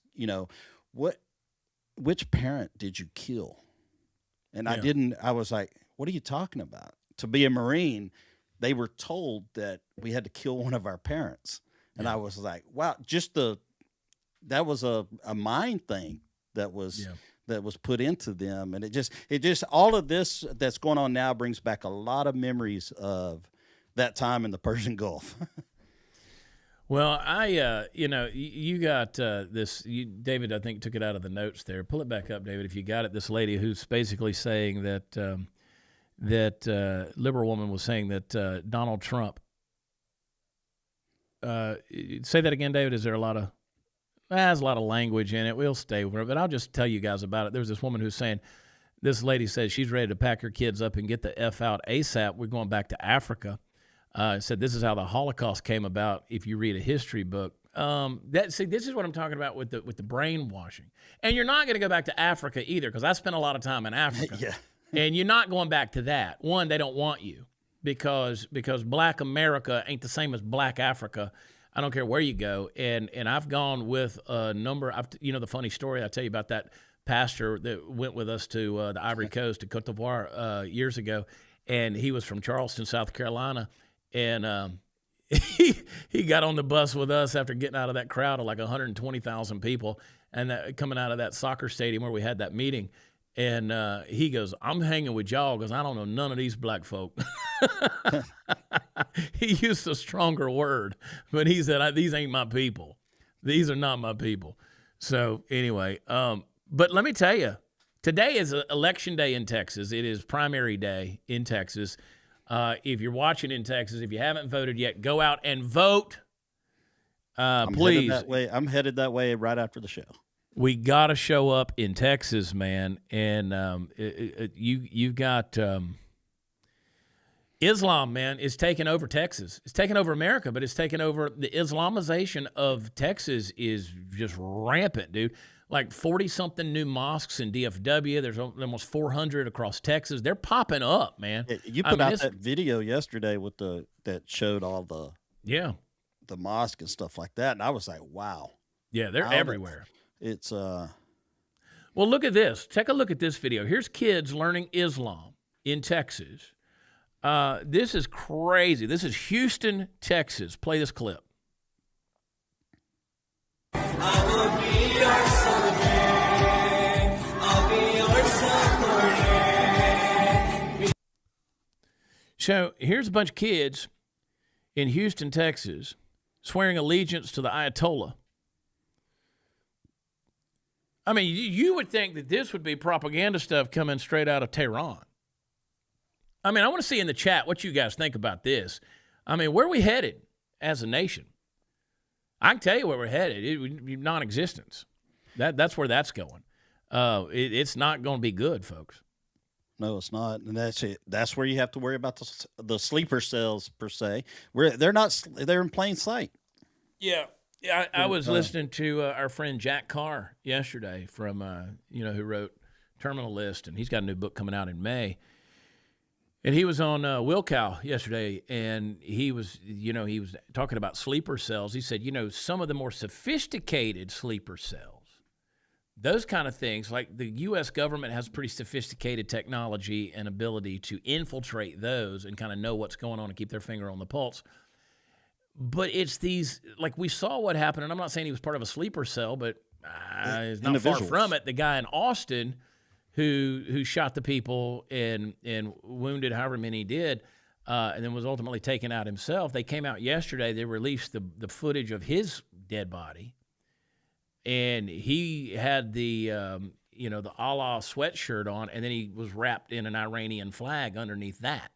which parent did you kill? And I was like, what are you talking about? To be a Marine, they were told that we had to kill one of our parents. And I was like, wow, that was a mind thing that was put into them. And it just all of this that's going on now brings back a lot of memories of that time in the Persian Gulf. Well, you got this. David, I think, took it out of the notes there. Pull it back up, David, if you got it. This lady who's basically saying that liberal woman was saying that Donald Trump. Say that again, David. Is there a lot of? There's a lot of language in it. We'll stay with it, but I'll just tell you guys about it. There's this woman who's saying, this lady says she's ready to pack her kids up and get the F out ASAP. We're going back to Africa. Said this is how the Holocaust came about. If you read a history book, this is what I'm talking about with the brainwashing. And you're not going to go back to Africa either, because I spent a lot of time in Africa. Yeah. And you're not going back to that. One, they don't want you because Black America ain't the same as Black Africa. I don't care where you go. And I've gone with a number. The funny story I tell you about that pastor that went with us to the Ivory Coast, to Cote d'Ivoire years ago, and he was from Charleston, South Carolina. And he got on the bus with us after getting out of that crowd of like 120,000 people and coming out of that soccer stadium where we had that meeting. And he goes, I'm hanging with y'all because I don't know none of these black folk. He used a stronger word, but he said, these ain't my people. These are not my people. So anyway, but let me tell you, today is election day in Texas. It is primary day in Texas. If you're watching in Texas, if you haven't voted yet, go out and vote. Please. I'm headed that way right after the show. We got to show up in Texas, man. And you've got Islam, man, is taking over Texas. It's taking over America, but it's taking over. The Islamization of Texas is just rampant, dude. Like 40-something new mosques in DFW. There's almost 400 across Texas. They're popping up, man. Yeah, you put out that video yesterday with that showed all the mosque and stuff like that, and I was like, wow. Yeah, they're everywhere. It's Well, look at this. Take a look at this video. Here's kids learning Islam in Texas. This is crazy. This is Houston, Texas. Play this clip. I will be your soldier. I'll be your supporter. So here's a bunch of kids in Houston, Texas, swearing allegiance to the Ayatollah. I mean, you would think that this would be propaganda stuff coming straight out of Tehran. I mean, I want to see in the chat what you guys think about this. I mean, where are we headed as a nation? I can tell you where we're headed. It would be non-existence. That's where that's going. It's not going to be good, folks. No, it's not, and that's it. That's where you have to worry about the sleeper cells per se. They're in plain sight. Yeah. Yeah, I was listening to our friend Jack Carr yesterday from, who wrote Terminal List, and he's got a new book coming out in May. And he was on Wilcow yesterday, and he was talking about sleeper cells. He said, some of the more sophisticated sleeper cells those kind of things, like the U.S. government has pretty sophisticated technology and ability to infiltrate those and kind of know what's going on and keep their finger on the pulse. But it's these, like we saw what happened, and I'm not saying he was part of a sleeper cell, but it's not far from it. The guy in Austin who shot the people and wounded however many he did, and then was ultimately taken out himself. They came out yesterday. They released the footage of his dead body, and he had the the Allah sweatshirt on, and then he was wrapped in an Iranian flag underneath that.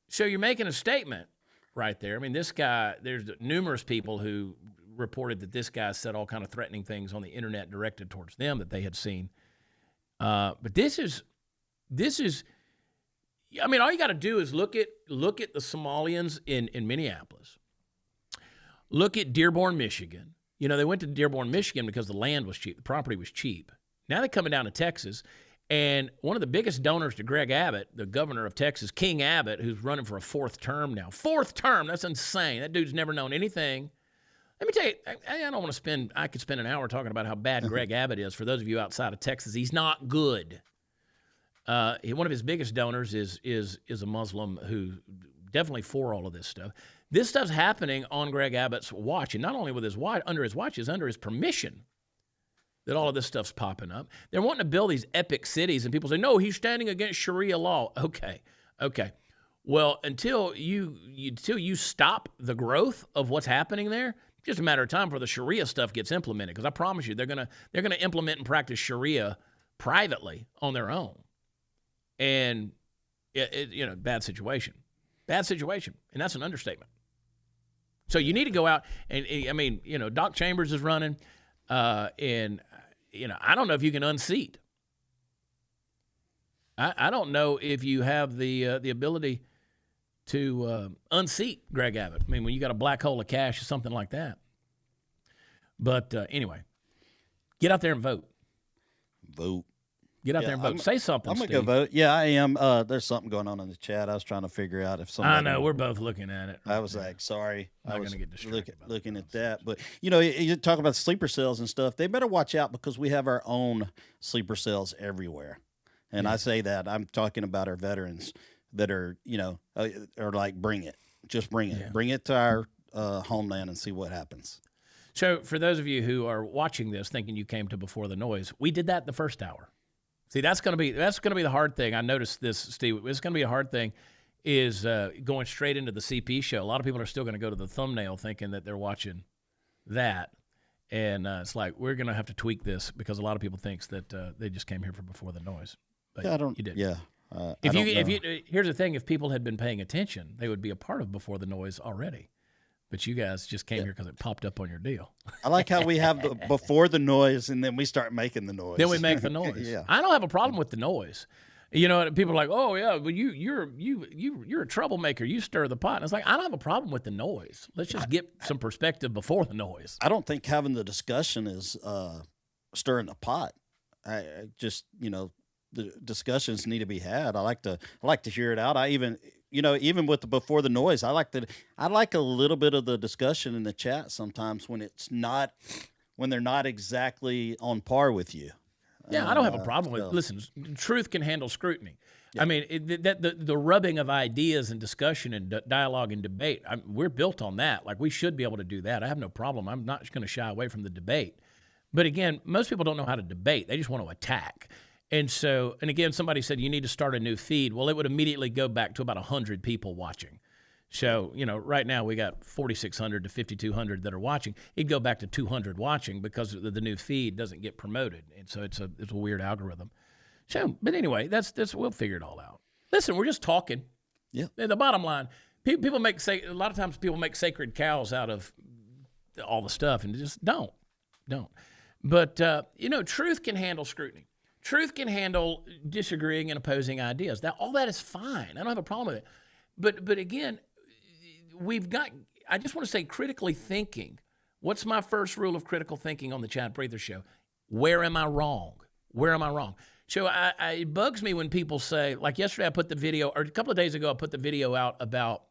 So you're making a statement right there. I mean, this guy, there's numerous people who reported that this guy said all kind of threatening things on the internet directed towards them that they had seen. But this is, I mean, all you got to do is look at the Somalians in Minneapolis. Look at Dearborn, Michigan. You know, they went to Dearborn, Michigan because the land was cheap, the property was cheap. Now they're coming down to Texas, and one of the biggest donors to Greg Abbott, the governor of Texas, King Abbott, who's running for a 4th term now. 4th term, that's insane. That dude's never known anything. Let me tell you, I don't want to I could spend an hour talking about how bad Greg Abbott is. For those of you outside of Texas, he's not good. One of his biggest donors is a Muslim who definitely for all of this stuff. This stuff's happening on Greg Abbott's watch, and not only with his watch, under his watch, is under his permission that all of this stuff's popping up. They're wanting to build these epic cities, and people say, no, he's standing against Sharia law. Okay. Well, until you stop the growth of what's happening there, it's just a matter of time before the Sharia stuff gets implemented. Because I promise you, they're gonna implement and practice Sharia privately on their own, and bad situation, and that's an understatement. So you need to go out and I mean, Doc Chambers is running, and I don't know if you can unseat. I don't know if you have the ability to unseat Greg Abbott. I mean, when you got a black hole of cash or something like that. But anyway, get out there and vote. Get out there and vote. Say something, I'm going to go vote. Yeah, I am. There's something going on in the chat. I was trying to figure out if somebody... I know. We're both looking at it. I was like, sorry. I'm I not was going to get distracted looking at that. But, you talk about sleeper cells and stuff. They better watch out because we have our own sleeper cells everywhere. And I say that. I'm talking about our veterans that are, are like, bring it. Just bring it. Yeah. Bring it to our homeland and see what happens. So for those of you who are watching this thinking you came to Before the Noise, we did that the first hour. See, that's going to be the hard thing. I noticed this, Steve. It's going to be a hard thing is going straight into the CP show. A lot of people are still going to go to the thumbnail thinking that they're watching that. And it's like, we're going to have to tweak this because a lot of people thinks that they just came here for Before the Noise. But yeah, I don't. You did. Yeah. Here's the thing: if people had been paying attention, they would be a part of Before the Noise already. But you guys just came here because it popped up on your deal. I like how we have the Before the Noise, and then we start making the noise. Then we make the noise. Yeah. I don't have a problem with the noise. People are like, "Oh yeah, but you're a troublemaker. You stir the pot." And it's like, I don't have a problem with the noise. Let's just get some perspective before the noise. I don't think having the discussion is stirring the pot. I just the discussions need to be had. I like to hear it out. I even with the Before the Noise, I like a little bit of the discussion in the chat sometimes when they're not exactly on par with you. Yeah, I don't have a problem with. Listen, truth can handle scrutiny. Yeah. I mean, the rubbing of ideas and discussion and dialogue and debate. We're built on that. Like, we should be able to do that. I have no problem. I'm not going to shy away from the debate. But again, most people don't know how to debate. They just want to attack. And again, somebody said you need to start a new feed. Well, it would immediately go back to about 100 people watching. So, right now we got 4,600 to 5,200 that are watching. It'd go back to 200 watching because the new feed doesn't get promoted. And so it's a weird algorithm. So, but anyway, that's we'll figure it all out. Listen, we're just talking. Yeah. And the bottom line, a lot of times people make sacred cows out of all the stuff and just don't. But, truth can handle scrutiny. Truth can handle disagreeing and opposing ideas. All that is fine. I don't have a problem with it. But again, I just want to say critically thinking. What's my first rule of critical thinking on the Chad Prather Show? Where am I wrong? So it bugs me when people say, like yesterday I put the video, or a couple of days ago I put the video out about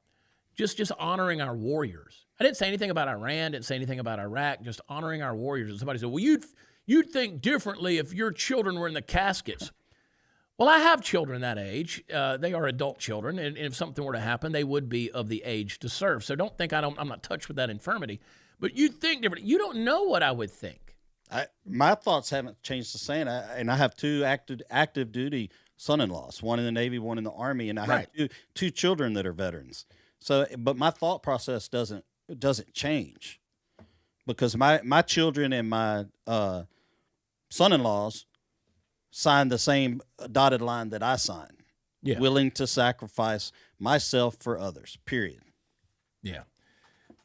just honoring our warriors. I didn't say anything about Iran, didn't say anything about Iraq, just honoring our warriors. And somebody said, well, you'd think differently if your children were in the caskets. Well, I have children that age. They are adult children, and if something were to happen, they would be of the age to serve. So don't think I'm not touched with that infirmity. But you'd think different. You don't know what I would think. My thoughts haven't changed the same. And I have two active duty son-in-laws, one in the Navy, one in the Army, and I have two children that are veterans. So, but my thought process doesn't change, because my children and my son-in-laws signed the same dotted line that I signed. Yeah. Willing to sacrifice myself for others. Period. Yeah.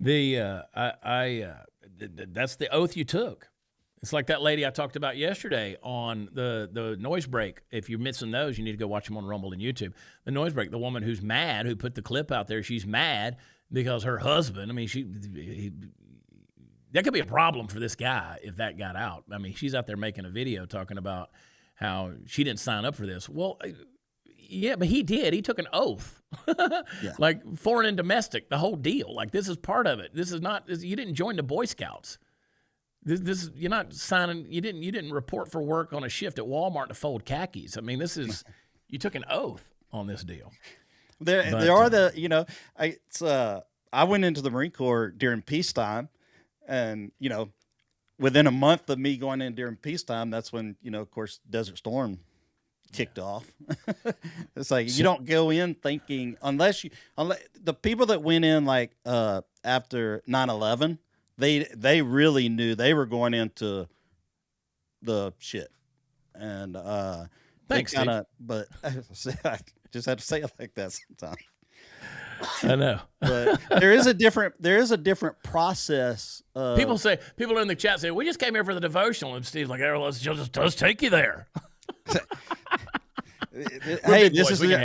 That's the oath you took. It's like that lady I talked about yesterday on the noise break. If you're missing those, you need to go watch them on Rumble and YouTube. The noise break, the woman who's mad, who put the clip out there, she's mad because her husband, that could be a problem for this guy if that got out. I mean, she's out there making a video talking about how she didn't sign up for this. Well, yeah, but he did. He took an oath, like foreign and domestic, the whole deal. Like, this is part of it. This is not. You didn't join the Boy Scouts. This you're not signing. You didn't report for work on a shift at Walmart to fold khakis. I mean, this is you took an oath on this deal. There are I went into the Marine Corps during peacetime, and within a month of me going in during peacetime, that's when, of course, Desert Storm kicked off. It's like, you don't go in thinking, unless the people that went in after 9/11, they really knew they were going into the shit. And thanks, but I just had to say it like that sometimes. I know, but there is a different process. People in the chat say, we just came here for the devotional, and Steve's like, oh, let's just take you there. Hey,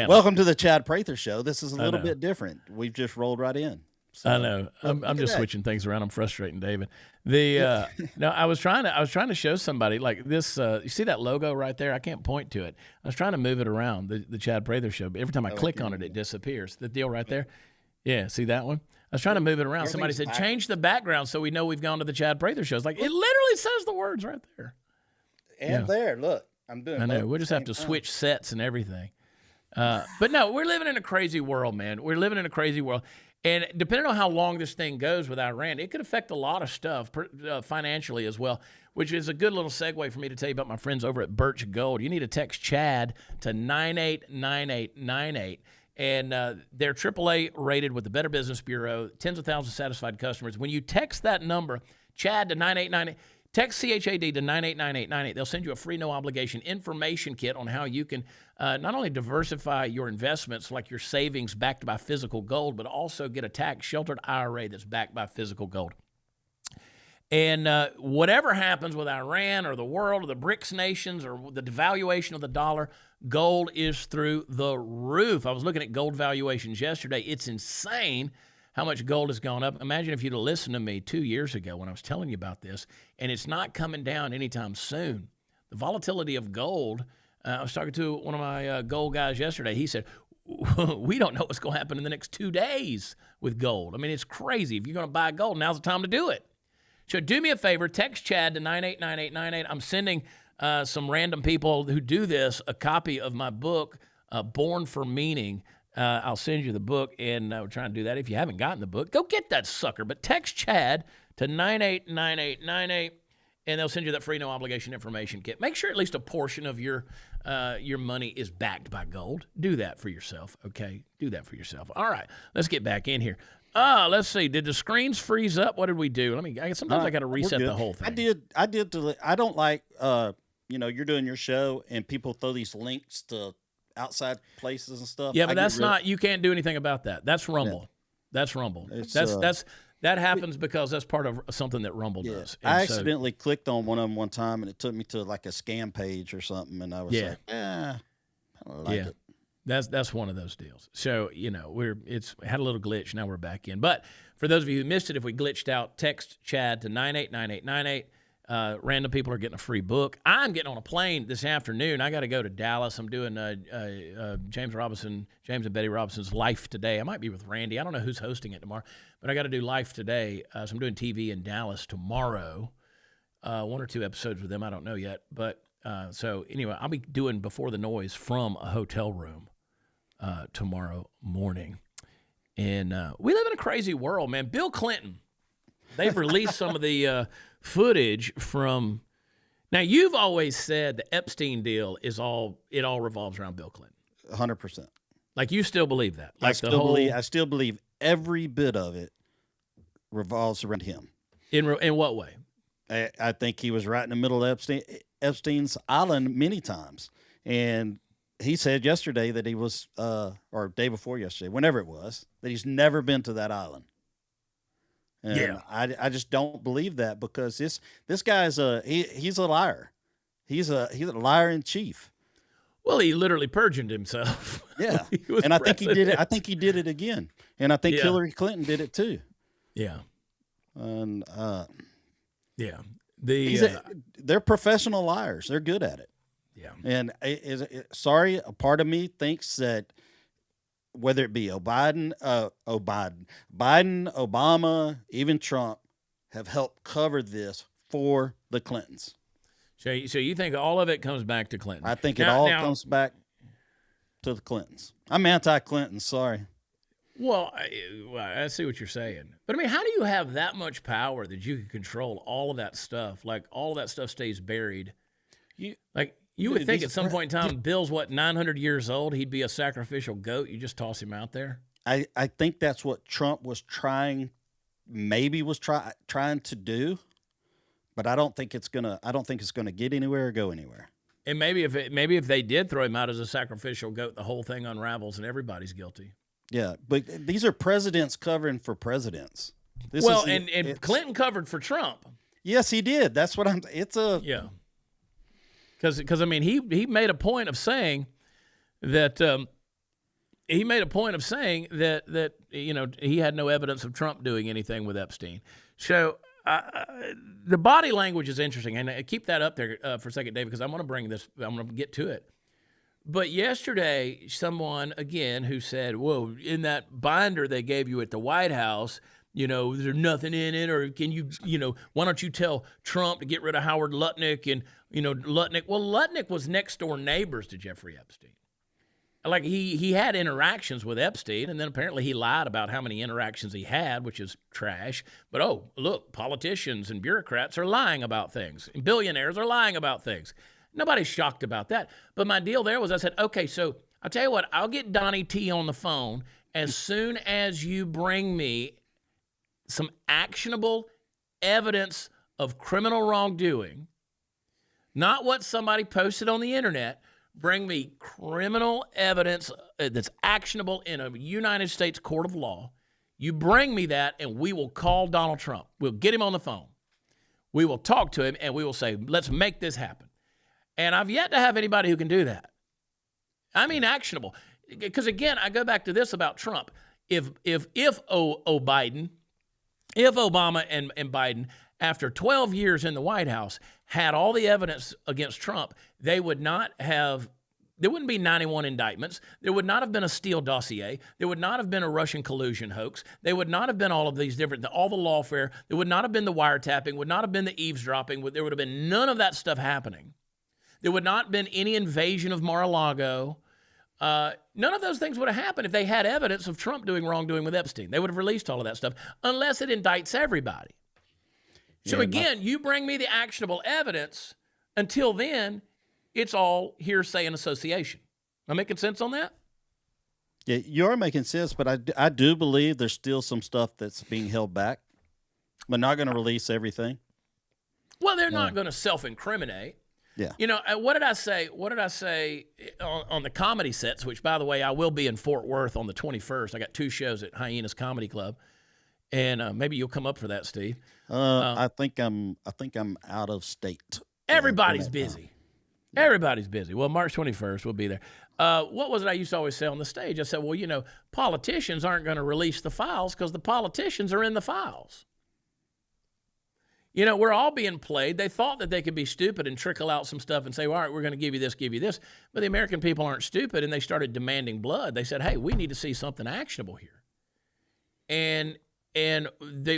welcome to the Chad Prather Show. This is a little bit different. We've just rolled right in. So, I know. I'm just switching things around. I'm frustrating David. No, I was trying to show somebody like this. You see that logo right there? I can't point to it. I was trying to move it around, the Chad Prather Show. But every time I click on it, it disappears. The deal right there. Yeah, see that one? I was trying to move it around. Somebody said, change the background so we know we've gone to the Chad Prather Show. It's like, it literally says the words right there. And there, look, I'm doing. I know. We'll just have to switch sets and everything. But no, we're living in a crazy world, man. We're living in a crazy world. And depending on how long this thing goes with Iran, it could affect a lot of stuff financially as well, which is a good little segue for me to tell you about my friends over at Birch Gold. You need to text Chad to 989898. And they're AAA rated with the Better Business Bureau, tens of thousands of satisfied customers. When you text that number, Chad to 9898, text CHAD to 989898. They'll send you a free, no-obligation information kit on how you can not only diversify your investments, like your savings backed by physical gold, but also get a tax-sheltered IRA that's backed by physical gold. And whatever happens with Iran or the world or the BRICS nations or the devaluation of the dollar, gold is through the roof. I was looking at gold valuations yesterday. It's insane how much gold has gone up. Imagine if you'd have listened to me 2 years ago when I was telling you about this, and it's not coming down anytime soon. The volatility of gold, I was talking to one of my gold guys yesterday. He said, we don't know what's going to happen in the next 2 days with gold. I mean, it's crazy. If you're going to buy gold, now's the time to do it. So do me a favor, text Chad to 989898. I'm sending some random people who do this a copy of my book, Born for Meaning. I'll send you the book, and we're trying to do that. If you haven't gotten the book, go get that sucker. But text Chad to 989898, and they'll send you that free no-obligation information kit. Make sure at least a portion of your money is backed by gold. Do that for yourself, okay? Do that for yourself. All right, let's get back in here. Let's see. Did the screens freeze up? What did we do? Sometimes I got to reset the whole thing. I did. I don't like, you're doing your show and people throw these links to outside places and stuff. Yeah, but you can't do anything about that. That's Rumble. Yeah. That's Rumble. That happens because that's part of something that Rumble does. And I accidentally clicked on one of them one time, and it took me to like a scam page or something, and I was like, I don't like it. That's one of those deals. So, it's had a little glitch. Now we're back in. But for those of you who missed it, if we glitched out, text Chad to 989898. Random people are getting a free book. I'm getting on a plane this afternoon. I got to go to Dallas. I'm doing James and Betty Robinson's Life Today. I might be with Randy. I don't know who's hosting it tomorrow, but I got to do Life Today. So I'm doing TV in Dallas tomorrow. 1 or 2 episodes with them. I don't know yet. But so anyway, I'll be doing Before the Noise from a hotel room tomorrow morning. And we live in a crazy world, man. Bill Clinton, they've released some of the footage from. Now, you've always said the Epstein deal it all revolves around Bill Clinton. 100%. Like, you still believe that? Like I still believe every bit of it revolves around him. In what way? I think he was right in the middle of Epstein's island many times. And he said yesterday that he was, or day before yesterday, whenever it was, that he's never been to that island. And yeah, I just don't believe that, because this guy's he's a liar. He's a liar in chief. Well, he literally perjured himself. Yeah, and I think he did it. I think he did it again, and I think Hillary Clinton did it too. Yeah, and yeah, they're professional liars. They're good at it. Yeah, and sorry, a part of me thinks that whether it be Biden, Obama, even Trump, have helped cover this for the Clintons. So you think all of it comes back to Clinton? I think it all comes back to the Clintons. I'm anti-Clinton, sorry. Well, I see what you're saying. But, I mean, how do you have that much power that you can control all of that stuff? Like, all of that stuff stays buried. You would think at some point in time, Bill's, 900 years old, he'd be a sacrificial goat. You just toss him out there? I think that's what Trump was trying to do, but I don't think it's gonna get anywhere or go anywhere. And maybe if they did throw him out as a sacrificial goat, the whole thing unravels and everybody's guilty. Yeah, but these are presidents covering for presidents. And Clinton covered for Trump. Yes, he did. That's what yeah. Because I mean, he made a point of saying that he had no evidence of Trump doing anything with Epstein. So the body language is interesting, and keep that up there for a second, David, because I'm going to get to it. But yesterday, someone again who said, "Whoa, in that binder they gave you at the White House, is there nothing in it, or can you, why don't you tell Trump to get rid of Howard Lutnick and." Lutnick. Well, Lutnick was next door neighbors to Jeffrey Epstein. Like he had interactions with Epstein, and then apparently he lied about how many interactions he had, which is trash. But look, politicians and bureaucrats are lying about things, and billionaires are lying about things. Nobody's shocked about that. But my deal there was, I said, okay, so I'll tell you what, I'll get Donnie T on the phone as soon as you bring me some actionable evidence of criminal wrongdoing. Not what somebody posted on the internet. Bring me criminal evidence that's actionable in a United States court of law. You bring me that, and we will call Donald Trump. We'll get him on the phone. We will talk to him, and we will say, let's make this happen. And I've yet to have anybody who can do that. I mean, actionable. Because, again, I go back to this about Trump. If Obama and Biden, after 12 years in the White House, had all the evidence against Trump, there wouldn't be 91 indictments. There would not have been a Steele dossier. There would not have been a Russian collusion hoax. There would not have been all of these all the lawfare. There would not have been the wiretapping, would not have been the eavesdropping. There would have been none of that stuff happening. There would not have been any invasion of Mar-a-Lago. None of those things would have happened if they had evidence of Trump doing wrongdoing with Epstein. They would have released all of that stuff, unless it indicts everybody. So again, you bring me the actionable evidence. Until then, it's all hearsay and association. Am I making sense on that? Yeah, you are making sense, but I do believe there's still some stuff that's being held back. We're not going to release everything. Well, they're not going to self-incriminate. Yeah. What did I say? What did I say on the comedy sets? Which, by the way, I will be in Fort Worth on the 21st. I got 2 shows at Hyenas Comedy Club. And maybe you'll come up for that, Steve. I think I'm out of state. Everybody's busy. Yeah. Everybody's busy. Well, March 21st, we'll be there. What was it I used to always say on the stage? I said, well, politicians aren't going to release the files because the politicians are in the files. We're all being played. They thought that they could be stupid and trickle out some stuff and say, well, all right, we're going to give you this. But the American people aren't stupid, and they started demanding blood. They said, hey, we need to see something actionable here. And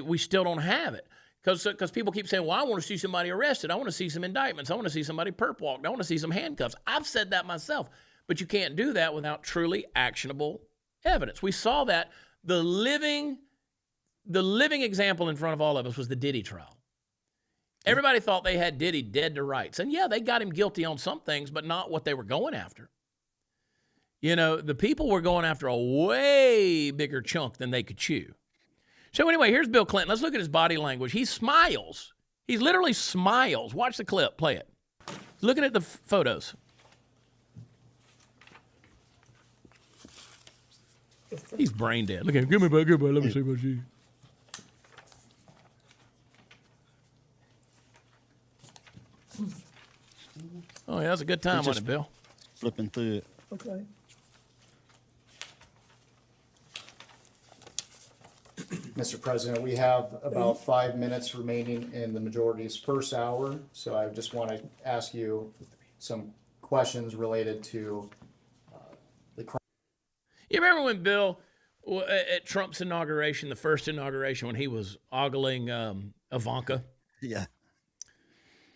we still don't have it. Because people keep saying, well, I want to see somebody arrested. I want to see some indictments. I want to see somebody perp walked. I want to see some handcuffs. I've said that myself. But you can't do that without truly actionable evidence. We saw that. The living example in front of all of us was the Diddy trial. Everybody thought they had Diddy dead to rights. And yeah, they got him guilty on some things, but not what they were going after. You know, the people were going after a way bigger chunk than they could chew. So anyway, here's Bill Clinton. Let's look at his body language. He smiles. He literally smiles. Watch the clip. Play it. Looking at the photos. He's brain dead. Look at him. Give me back. Let me see my G. Oh, yeah, that's a good time, wasn't it, Bill? Flipping through it. Okay. Mr. President, we have about 5 minutes remaining in the majority's first hour, so I just want to ask you some questions related to the crime. You remember when Bill, at Trump's inauguration, the first inauguration, when he was ogling Ivanka? Yeah.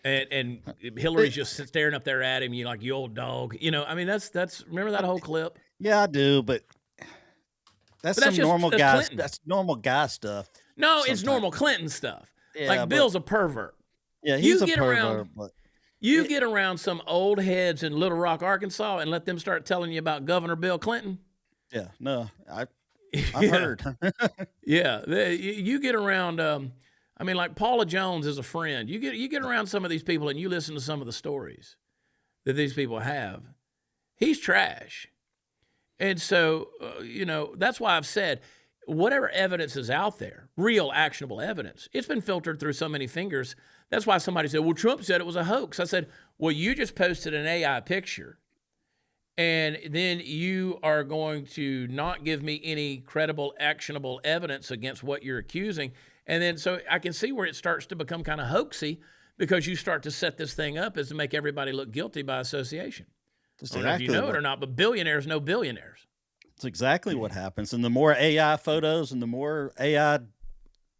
And Hillary's just staring up there at him, you like, you old dog. You know, I mean, that's remember that whole clip? Yeah, I do, but that's some normal guys. Clinton. That's normal guy stuff. No, sometimes. It's normal Clinton stuff. Yeah, like Bill's a pervert. Yeah, he's a pervert. You get around some old heads in Little Rock, Arkansas, and let them start telling you about Governor Bill Clinton. Yeah, no, I've heard. Yeah, you get around. I mean, like Paula Jones is a friend. You get around some of these people, and you listen to some of the stories that these people have. He's trash. And so, that's why I've said, whatever evidence is out there, real actionable evidence, it's been filtered through so many fingers. That's why somebody said, well, Trump said it was a hoax. I said, well, you just posted an AI picture, and then you are going to not give me any credible, actionable evidence against what you're accusing. And then so I can see where it starts to become kind of hoaxy, because you start to set this thing up as to make everybody look guilty by association. I don't know if you know it or not, but billionaires know billionaires. It's exactly what happens. And the more AI photos and the more AI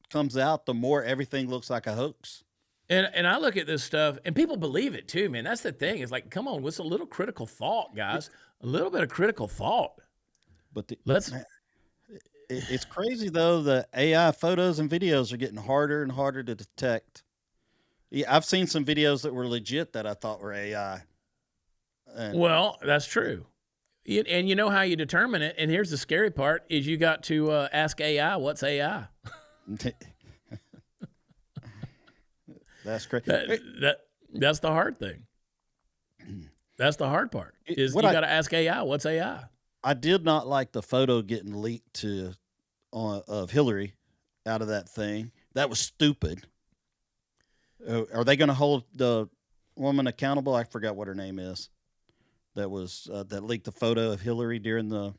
comes out, the more everything looks like a hoax. And I look at this stuff, and people believe it too, man. That's the thing. It's like, come on, what's a little critical thought, guys? A little bit of critical thought. But it's crazy, though. The AI photos and videos are getting harder and harder to detect. Yeah, I've seen some videos that were legit that I thought were AI. Well, that's true. And you know how you determine it. And here's the scary part is you got to ask AI, what's AI? That's crazy. That's the hard thing. That's the hard part is you got to ask AI, what's AI? I did not like the photo getting leaked of Hillary out of that thing. That was stupid. Are they going to hold the woman accountable? I forgot what her name is. That was that leaked the photo of Hillary during the.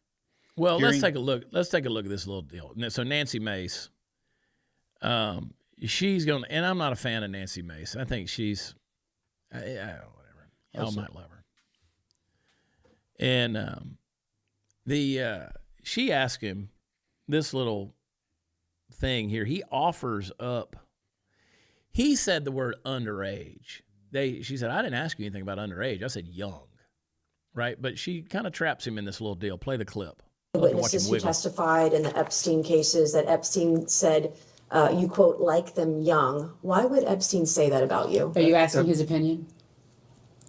Well, hearing. let's take a look. Let's take a look at this little deal. So Nancy Mace, she's going, and I'm not a fan of Nancy Mace. I think she's, whatever. Y'all might love her. And she asked him this little thing here. He offers up. He said the word underage. She said, I didn't ask you anything about underage. I said young. Right, but she kind of traps him in this little deal. Play the clip. Witnesses who testified in the Epstein cases that Epstein said, you quote, like them young. Why would Epstein say that about you? Are you asking his opinion?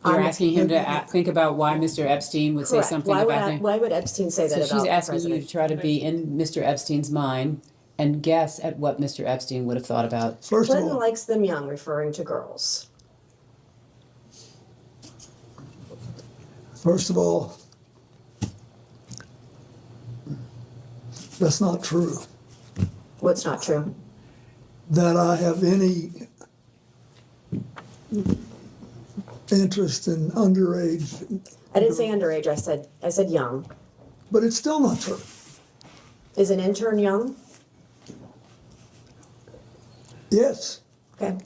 You're asking him to think about why Mr. Epstein would say something about him? Why would Epstein say that about the president? So she's asking you to try to be Mm-hmm. in Mr. Epstein's mind and guess at what Mr. Epstein would have thought about. Clinton likes them young, referring to girls. First of all, that's not true. What's not true? That I have any interest in underage. I didn't say underage, I said young. But it's still not true. Is an intern young? Yes. Okay.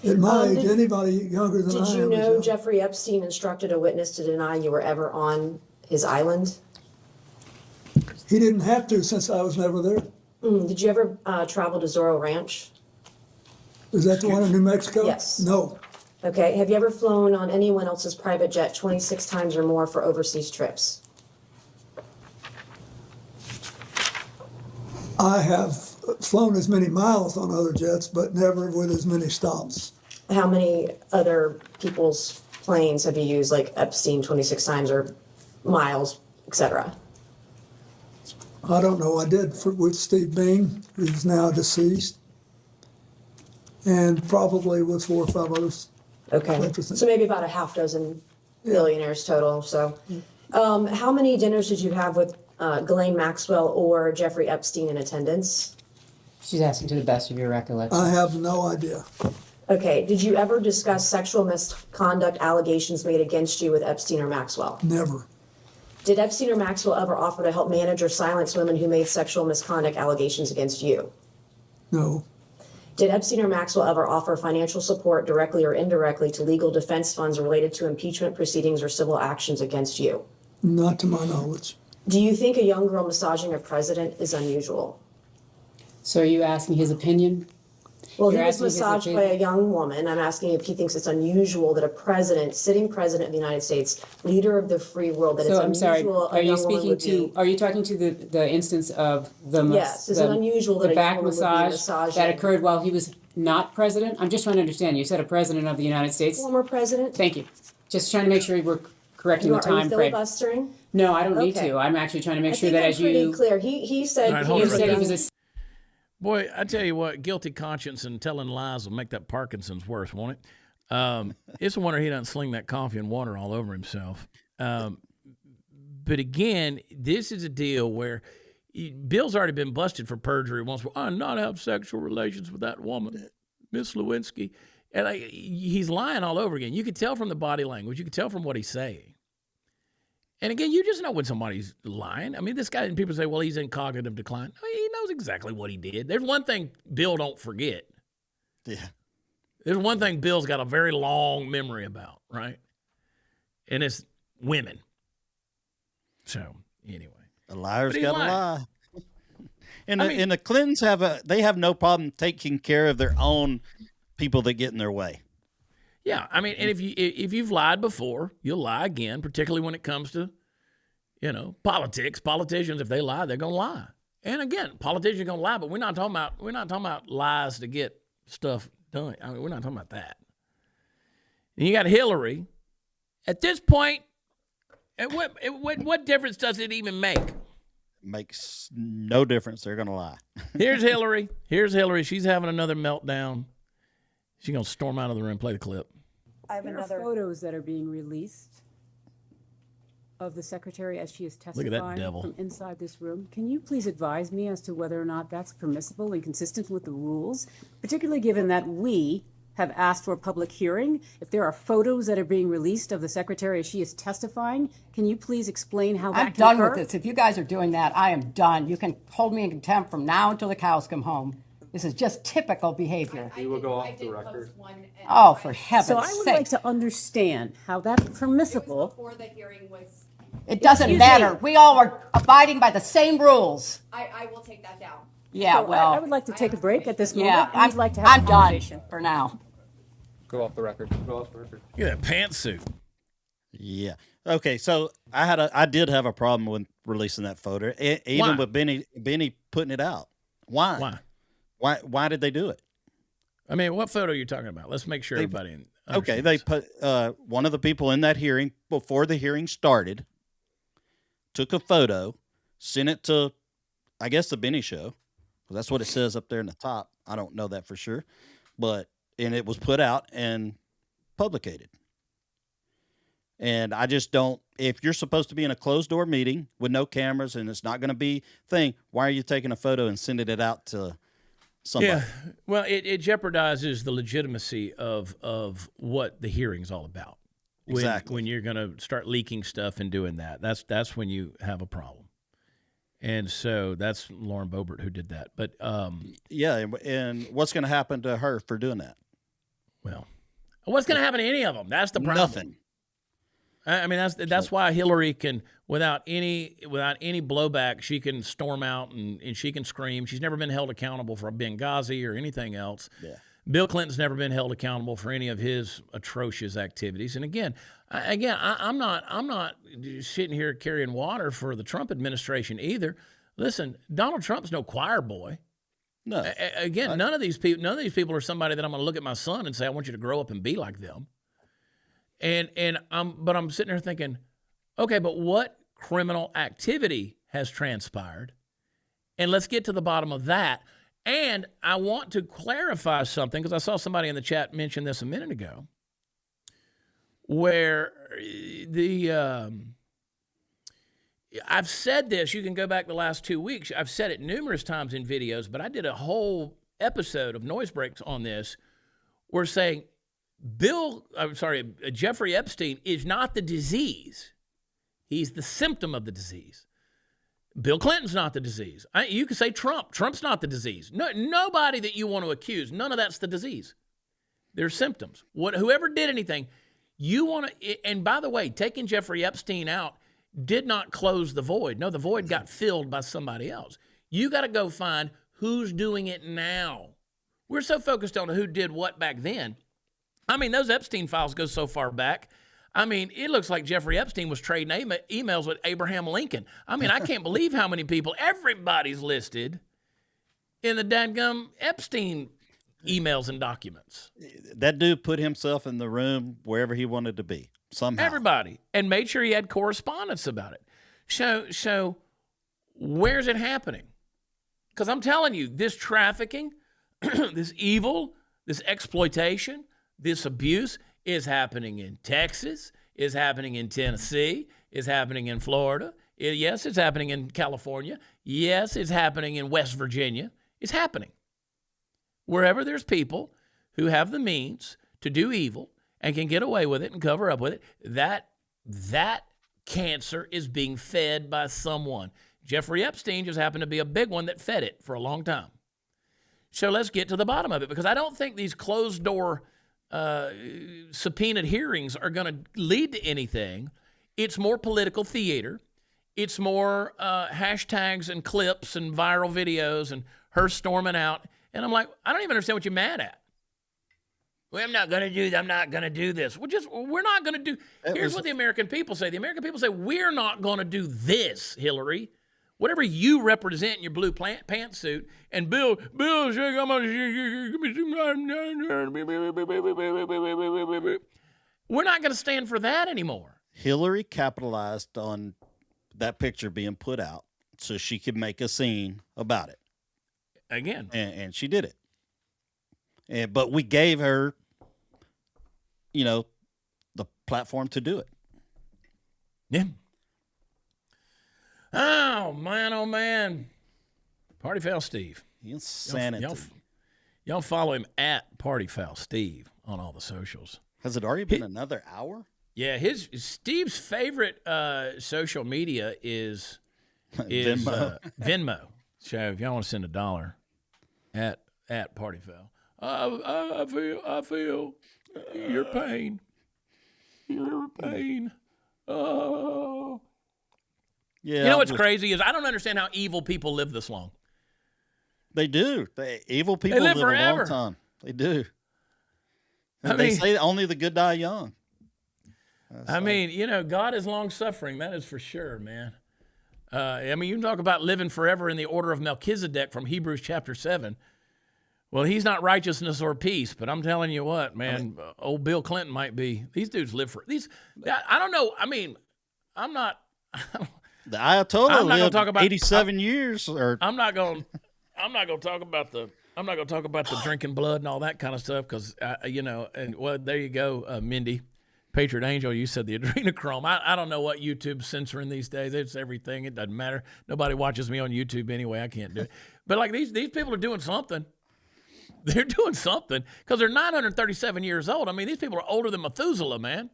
At my age, anybody younger than I am. Did you is know young. Jeffrey Epstein instructed a witness to deny you were ever on his island? He didn't have to since I was never there. Did you ever travel to Zorro Ranch? Is that the one in New Mexico? Yes. No. Okay, have you ever flown on anyone else's private jet 26 times or more for overseas trips? I have flown as many miles on other jets, but never with as many stops. How many other people's planes have you used, like Epstein 26 times or miles, etc.? I don't know. I did with Steve Bing, who's now deceased, and probably with 4 or 5 others. Okay, Interesting. so maybe about a half dozen billionaires total. So, how many dinners did you have with Ghislaine Maxwell or Jeffrey Epstein in attendance? She's asking to the best of your recollection. I have no idea. Okay, did you ever discuss sexual misconduct allegations made against you with Epstein or Maxwell? Never. Did Epstein or Maxwell ever offer to help manage or silence women who made sexual misconduct allegations against you? No. Did Epstein or Maxwell ever offer financial support directly or indirectly to legal defense funds related to impeachment proceedings or civil actions against you? Not to my knowledge. Do you think a young girl massaging a president is unusual? So are you asking his opinion? Well, You're he was asking his massaged by opinion? a young woman. I'm asking if he thinks it's unusual that a president, sitting president of the United States, leader of the free world, that So I'm it's sorry, unusual are a you young woman speaking would to, be. are you talking to the instance of the Yes, is it unusual that the a young back woman would be massage massaging? that occurred while he was not president? I'm just trying to understand. You said a president of the United States. Former president? Thank you. Just trying to make sure we're correcting the Are you time frame. filibustering? No, I don't need Okay. to. I'm actually trying to make I sure think that I'm as pretty you clear. He said All right, he hold on was for a a said he young. was a Boy, I tell you what, guilty conscience and telling lies will make that Parkinson's worse, won't it? It's a wonder he doesn't sling that coffee and water all over himself. But again, this is a deal where Bill's already been busted for perjury once. I did not have sexual relations with that woman, Miss Lewinsky. And he's lying all over again. You could tell from the body language. You could tell from what he's saying. And again, you just know when somebody's lying. I mean, this guy, and people say, well, he's in cognitive decline. I mean, he knows exactly what he did. There's one thing Bill don't forget. Yeah. There's one thing Bill's got a very long memory about, right? And it's women. So, anyway. A liar's But he's got to lying. lie. And the Clintons have no problem taking care of their own people that get in their way. Yeah, I mean, and if you've lied before, you'll lie again, particularly when it comes to, politics. Politicians, if they lie, they're gonna lie. And again, politicians are gonna lie, but we're not talking about lies to get stuff done. I mean, we're not talking about that. And you got Hillary. At this point, what difference does it even make? Makes no difference. They're going to lie. Here's Hillary. She's having another meltdown. She's gonna storm out of the room. Play the clip. I have There another. are photos that are being released of the secretary as she is Look at that testifying devil. from inside this room. Can you please advise me as to whether or not that's permissible and consistent with the rules, particularly given that we have asked for a public hearing? If there are photos that are being released of the secretary as she is testifying, can you please explain how that I'm can done occur? with this. If you guys are doing that, I am done. You can hold me in contempt from now until the cows come home. This is just typical behavior. We will go off the record. Oh, for heaven's So I sake. would like to understand how that's permissible. Before the hearing was, It doesn't Excuse matter. me. We all are abiding by the same rules. I will take that down. Yeah, So well, I would like to take a break at this moment. yeah, and we'd like to have I'm a done conversation. for now. Go off the record. Go off the record. Look at that pantsuit. Yeah. Okay. So I did have a problem with releasing that photo, even Why? with Benny putting it out. Why? Why did they do it? I mean, what photo are you talking about? Let's make sure everybody. Okay, they put one of the people in that hearing before the hearing started, took a photo, sent it to, I guess, the Benny Show, 'cause that's what it says up there in the top. I don't know that for sure, and it was put out and publicated. And I just don't. If you're supposed to be in a closed door meeting with no cameras and it's not going to be thing, why are you taking a photo and sending it out to somebody? Yeah, well, it jeopardizes the legitimacy of what the hearing's all about. Exactly. When you're going to start leaking stuff and doing that, that's when you have a problem. And so that's Lauren Boebert who did that. But Yeah, and what's going to happen to her for doing that? well, what's going to happen to any of them? That's the problem. Nothing. I mean, that's why Hillary can, without any blowback, she can storm out and she can scream. She's never been held accountable for a Benghazi or anything else. Yeah. Bill Clinton's never been held accountable for any of his atrocious activities. And again, I'm not sitting here carrying water for the Trump administration either. Listen, Donald Trump's no choir boy. No. Again, none of these people are somebody that I'm going to look at my son and say, I want you to grow up and be like them. But I'm sitting there thinking, okay, but what criminal activity has transpired? And let's get to the bottom of that. And I want to clarify something, because I saw somebody in the chat mention this a minute ago, where I've said this. You can go back the last 2 weeks. I've said it numerous times in videos, but I did a whole episode of Noise Breaks on this. We're saying Jeffrey Epstein is not the disease. He's the symptom of the disease. Bill Clinton's not the disease. You could say Trump. Trump's not the disease. No, nobody that you want to accuse, none of that's the disease. They're symptoms. Whoever did anything, you want to, and by the way, taking Jeffrey Epstein out did not close the void. No, the void got filled by somebody else. You got to go find who's doing it now. We're so focused on who did what back then. I mean, those Epstein files go so far back. I mean, it looks like Jeffrey Epstein was trading emails with Abraham Lincoln. I mean, I can't believe how many people, everybody's listed in the dadgum Epstein emails and documents. That dude put himself in the room wherever he wanted to be, somehow. Everybody. And made sure he had correspondence about it. So where's it happening? Because I'm telling you, this trafficking, this evil, this exploitation, this abuse is happening in Texas, is happening in Tennessee, is happening in Florida. Yes, it's happening in California. Yes, it's happening in West Virginia. It's happening. Wherever there's people who have the means to do evil and can get away with it and cover up with it, that cancer is being fed by someone. Jeffrey Epstein just happened to be a big one that fed it for a long time. So let's get to the bottom of it, because I don't think these closed-door subpoenaed hearings are going to lead to anything. It's more political theater. It's more hashtags and clips and viral videos and her storming out. And I'm like, I don't even understand what you're mad at. Well, I'm not going to do this. We're not going to do. Here's what the American people say. The American people say, we're not going to do this, Hillary. Whatever you represent in your blue pantsuit, and Bill, I'm gonna give me some. We're not going to stand for that anymore. Hillary capitalized on that picture being put out so she could make a scene about it. Again, and she did it. But we gave her, the platform to do it. Yeah. Oh man. Party Foul Steve. Insanity. Y'all follow him at Party Foul Steve on all the socials. Has it already been another hour? Yeah, Steve's favorite social media is Venmo. So if y'all want to send $1 at Party Foul, I feel your pain. Your pain. Oh. Yeah, you know what's crazy is I don't understand how evil people live this long. They do. Evil people live forever. A long time. They do. They say only the good die young. God is long-suffering. That is for sure, man. You can talk about living forever in the order of Melchizedek from Hebrews chapter 7. Well, he's not righteousness or peace, but I'm telling you what, man, old Bill Clinton might be. These dudes live for these. I don't know. I mean, I'm not. The Ayatollah lived 87 years. I'm not going to talk about the drinking blood and all that kind of stuff because there you go, Mindy, Patriot Angel. You said the adrenochrome. I don't know what YouTube's censoring these days. It's everything. It doesn't matter. Nobody watches me on YouTube anyway. I can't do it. But like these people are doing something. They're doing something because they're 937 years old. I mean, these people are older than Methuselah, man.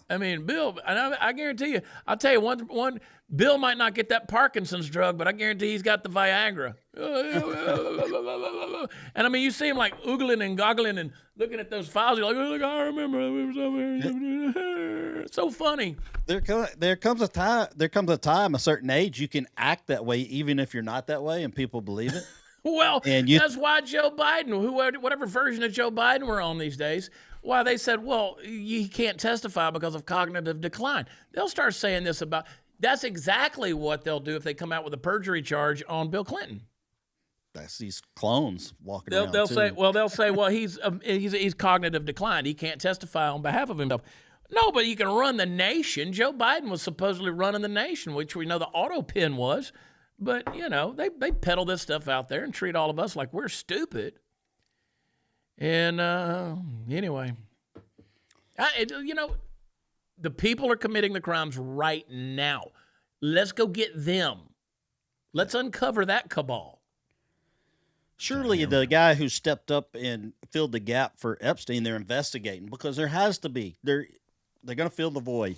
I mean, Bill, and I guarantee you, I'll tell you one, Bill might not get that Parkinson's drug, but I guarantee he's got the Viagra. And I mean, you see him like oogling and goggling and looking at those files. You're like, oh, look, I remember. It's so funny. There comes a time, a certain age, you can act that way even if you're not that way and people believe it. Well, that's why Joe Biden, whatever version of Joe Biden we're on these days, why they said, well, you can't testify because of cognitive decline. They'll start saying this about, that's exactly what they'll do if they come out with a perjury charge on Bill Clinton. That's these clones walking around. They'll say, well, he's cognitive decline. He can't testify on behalf of himself. No, but you can run the nation. Joe Biden was supposedly running the nation, which we know the auto pen was. But, they peddle this stuff out there and treat all of us like we're stupid. And anyway, the people are committing the crimes right now. Let's go get them. Let's uncover that cabal. Surely the guy who stepped up and filled the gap for Epstein, they're investigating because there has to be. They're going to fill the void.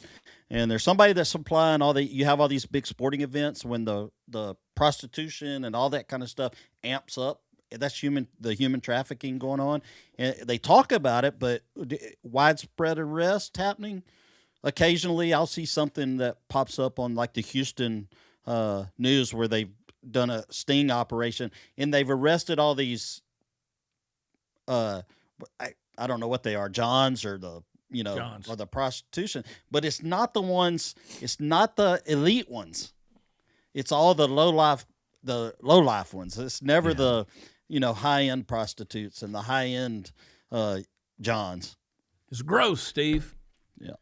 And there's somebody that's supplying you have all these big sporting events when the prostitution and all that kind of stuff amps up. That's the human trafficking going on. And they talk about it, but widespread arrest happening. Occasionally I'll see something that pops up on like the Houston news where they've done a sting operation and they've arrested all these, I don't know what they are, Johns or or the prostitution, but it's not the elite ones. It's all the low life ones. It's never the, high end prostitutes and the high end Johns. It's gross, Steve. Yeah.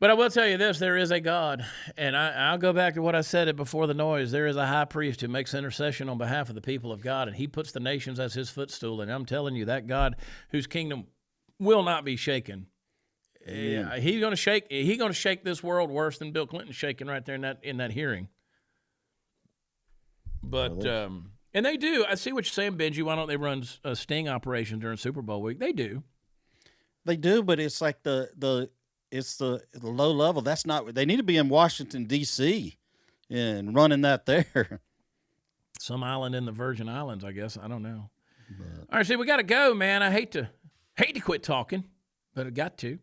But I will tell you this, there is a God, and I'll go back to what I said before the noise. There is a high priest who makes intercession on behalf of the people of God, and he puts the nations as his footstool. And I'm telling you, that God whose kingdom will not be shaken. He's going to shake. He's going to shake this world worse than Bill Clinton shaking right there in that hearing. But and they do. I see what you're saying, Benji. Why don't they run a sting operation during Super Bowl week? They do. They do, but it's like it's the low level. That's not. They need to be in Washington D.C. and running that there. Some island in the Virgin Islands, I guess. I don't know. All right, see, we got to go, man. I hate to quit talking, but I got to.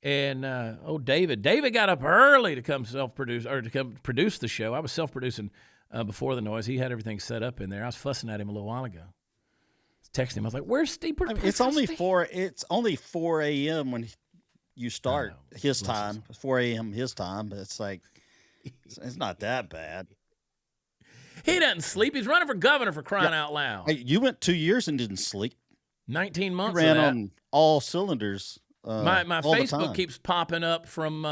And David got up early to come produce the show. I was self-producing before the noise. He had everything set up in there. I was fussing at him a little while ago. I was texting him. I was like, "Where's Steve?" It's only 4 a.m. when you start his time. 4 a.m. his time. But it's like it's not that bad. He doesn't sleep. He's running for governor, for crying out loud. Hey, you went 2 years and didn't sleep. 19 months. You ran on all cylinders. My Facebook keeps popping up from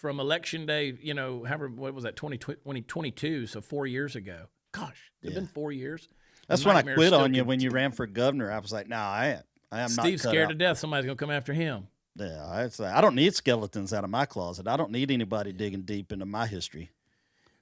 election day. What was that? 2022. So 4 years ago. Gosh, it's been 4 years. That's when I quit on you when you ran for governor. I was like, no, I am not. Steve's scared to death. Somebody's gonna come after him. Yeah, I don't need skeletons out of my closet. I don't need anybody digging deep into my history.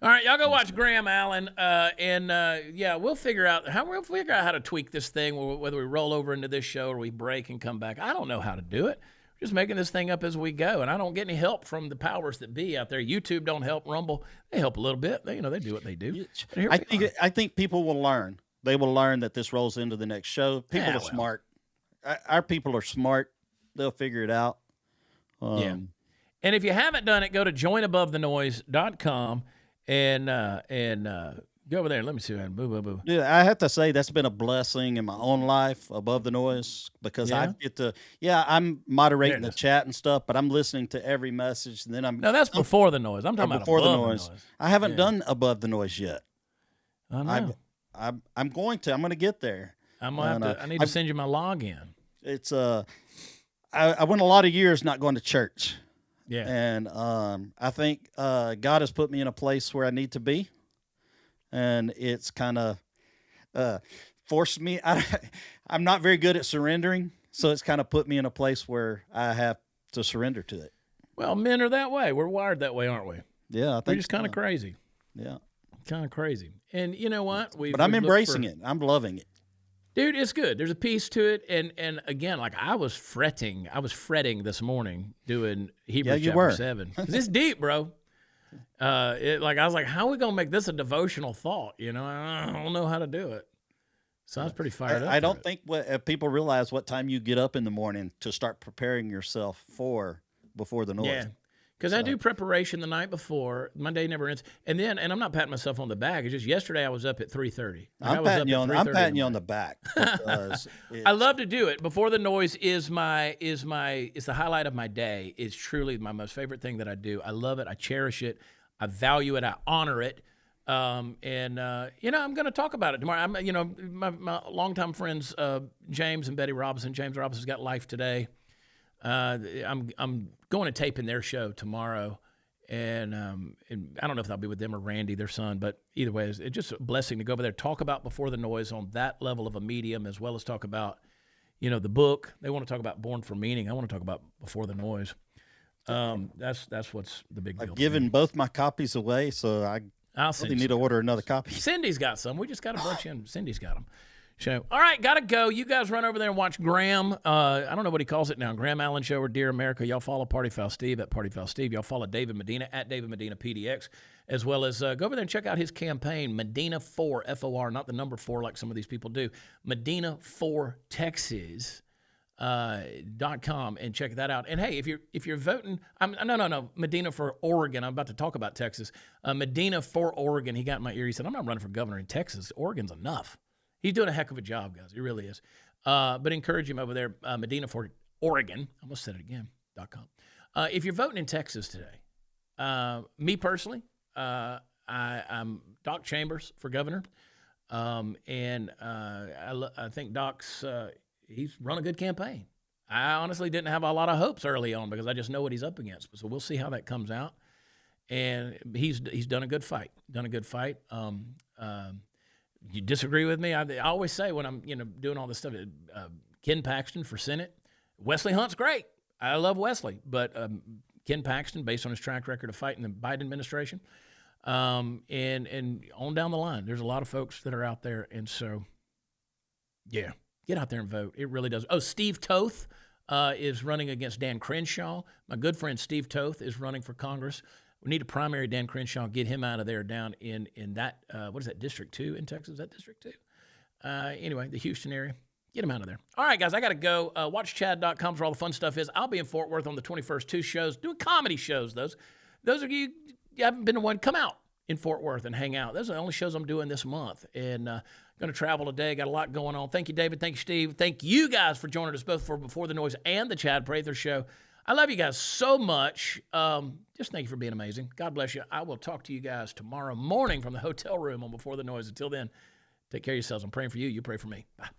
All right, y'all go watch Graham Allen, we'll figure out how to tweak this thing, whether we roll over into this show or we break and come back. I don't know how to do it. We're just making this thing up as we go, and I don't get any help from the powers that be out there. YouTube don't help. Rumble, they help a little bit. They do what they do. I think people will learn. They will learn that this rolls into the next show. People are smart. Our people are smart. They'll figure it out. And if you haven't done it, go to joinabovethenoise.com. And go over there and let me see. Boo. Yeah, I have to say that's been a blessing in my own life, Above the Noise, because I get to. I'm moderating the chat and stuff, but I'm listening to every message, and then that's before the noise. I'm talking about before the noise. I haven't done Above the Noise yet. I know. I'm going to. I'm going to get there. I'm gonna have to. I need to send you my login. It's I went a lot of years not going to church. Yeah. And I think God has put me in a place where I need to be. And it's kind of forced me. I'm not very good at surrendering. So it's kind of put me in a place where I have to surrender to it. Well, men are that way. We're wired that way, aren't we? Yeah, I think we're just kind of crazy. Yeah. Kind of crazy. And you know what? But I'm embracing it. I'm loving it. Dude, it's good. There's a piece to it, and again, like I was fretting this morning doing Hebrews chapter 7. It's deep, bro. I was like, how are we gonna make this a devotional thought? I don't know how to do it. So I was pretty fired up. I don't think people realize what time you get up in the morning to start preparing yourself before the noise. Yeah, Because I do preparation the night before. My day never ends. And I'm not patting myself on the back. It's just yesterday I was up at 3:30. I'm patting you on the back. I love to do it. Before the Noise is the highlight of my day. It's truly my most favorite thing that I do. I love it. I cherish it. I value it. I honor it. I'm going to talk about it tomorrow. My longtime friends, James and Betty Robinson. James Robinson's got Life Today. I'm going to tape in their show tomorrow, and I don't know if I'll be with them or Randy, their son, but either way, it's just a blessing to go over there, talk about Before the Noise on that level of a medium, as well as talk about, the book. They want to talk about Born for Meaning. I want to talk about Before the Noise. That's what's the big deal. I've given both my copies away, so I'll really need to order another copy. Cindy's got some. We just got a bunch in. Cindy's got them. Show. All right, gotta go. You guys run over there and watch Graham. I don't know what he calls it now. Graham Allen Show or Dear America. Y'all follow Party Foul Steve at Party Foul Steve. Y'all follow David Medina at David Medina PDX, as well as go over there and check out his campaign, Medina 4 FOR, not the number 4 like some of these people do. Medina 4 Texas. .com and check that out. And hey, if you're voting, no, Medina for Oregon. I'm about to talk about Texas. Medina for Oregon. He got in my ear. He said, I'm not running for governor in Texas. Oregon's enough. He's doing a heck of a job, guys. He really is. But encourage him over there, Medina for Oregon. I almost said it again, .com. If you're voting in Texas today, me personally, I'm Doc Chambers for governor. I think Doc's, he's run a good campaign. I honestly didn't have a lot of hopes early on because I just know what he's up against. So we'll see how that comes out. And he's done a good fight. You disagree with me? I always say when I'm doing all this stuff, Ken Paxton for Senate. Wesley Hunt's great. I love Wesley, but Ken Paxton, based on his track record of fighting the Biden administration, and on down the line, there's a lot of folks that are out there, and so yeah, get out there and vote. It really does. Oh, Steve Toth is running against Dan Crenshaw. My good friend Steve Toth is running for Congress. We need to primary Dan Crenshaw, get him out of there down in that, what is that, District 2 in Texas? Is that District 2? Anyway, the Houston area. Get him out of there. All right, guys, I got to go. WatchChad.com is where all the fun stuff is. I'll be in Fort Worth on the 21st, 2 shows, doing comedy shows. Those of you haven't been to one, come out in Fort Worth and hang out. Those are the only shows I'm doing this month. And going to travel today. Got a lot going on. Thank you, David. Thank you, Steve. Thank you guys for joining us both for Before the Noise and the Chad Prather Show. I love you guys so much. Just thank you for being amazing. God bless you. I will talk to you guys tomorrow morning from the hotel room on Before the Noise. Until then, take care of yourselves. I'm praying for you. You pray for me. Bye.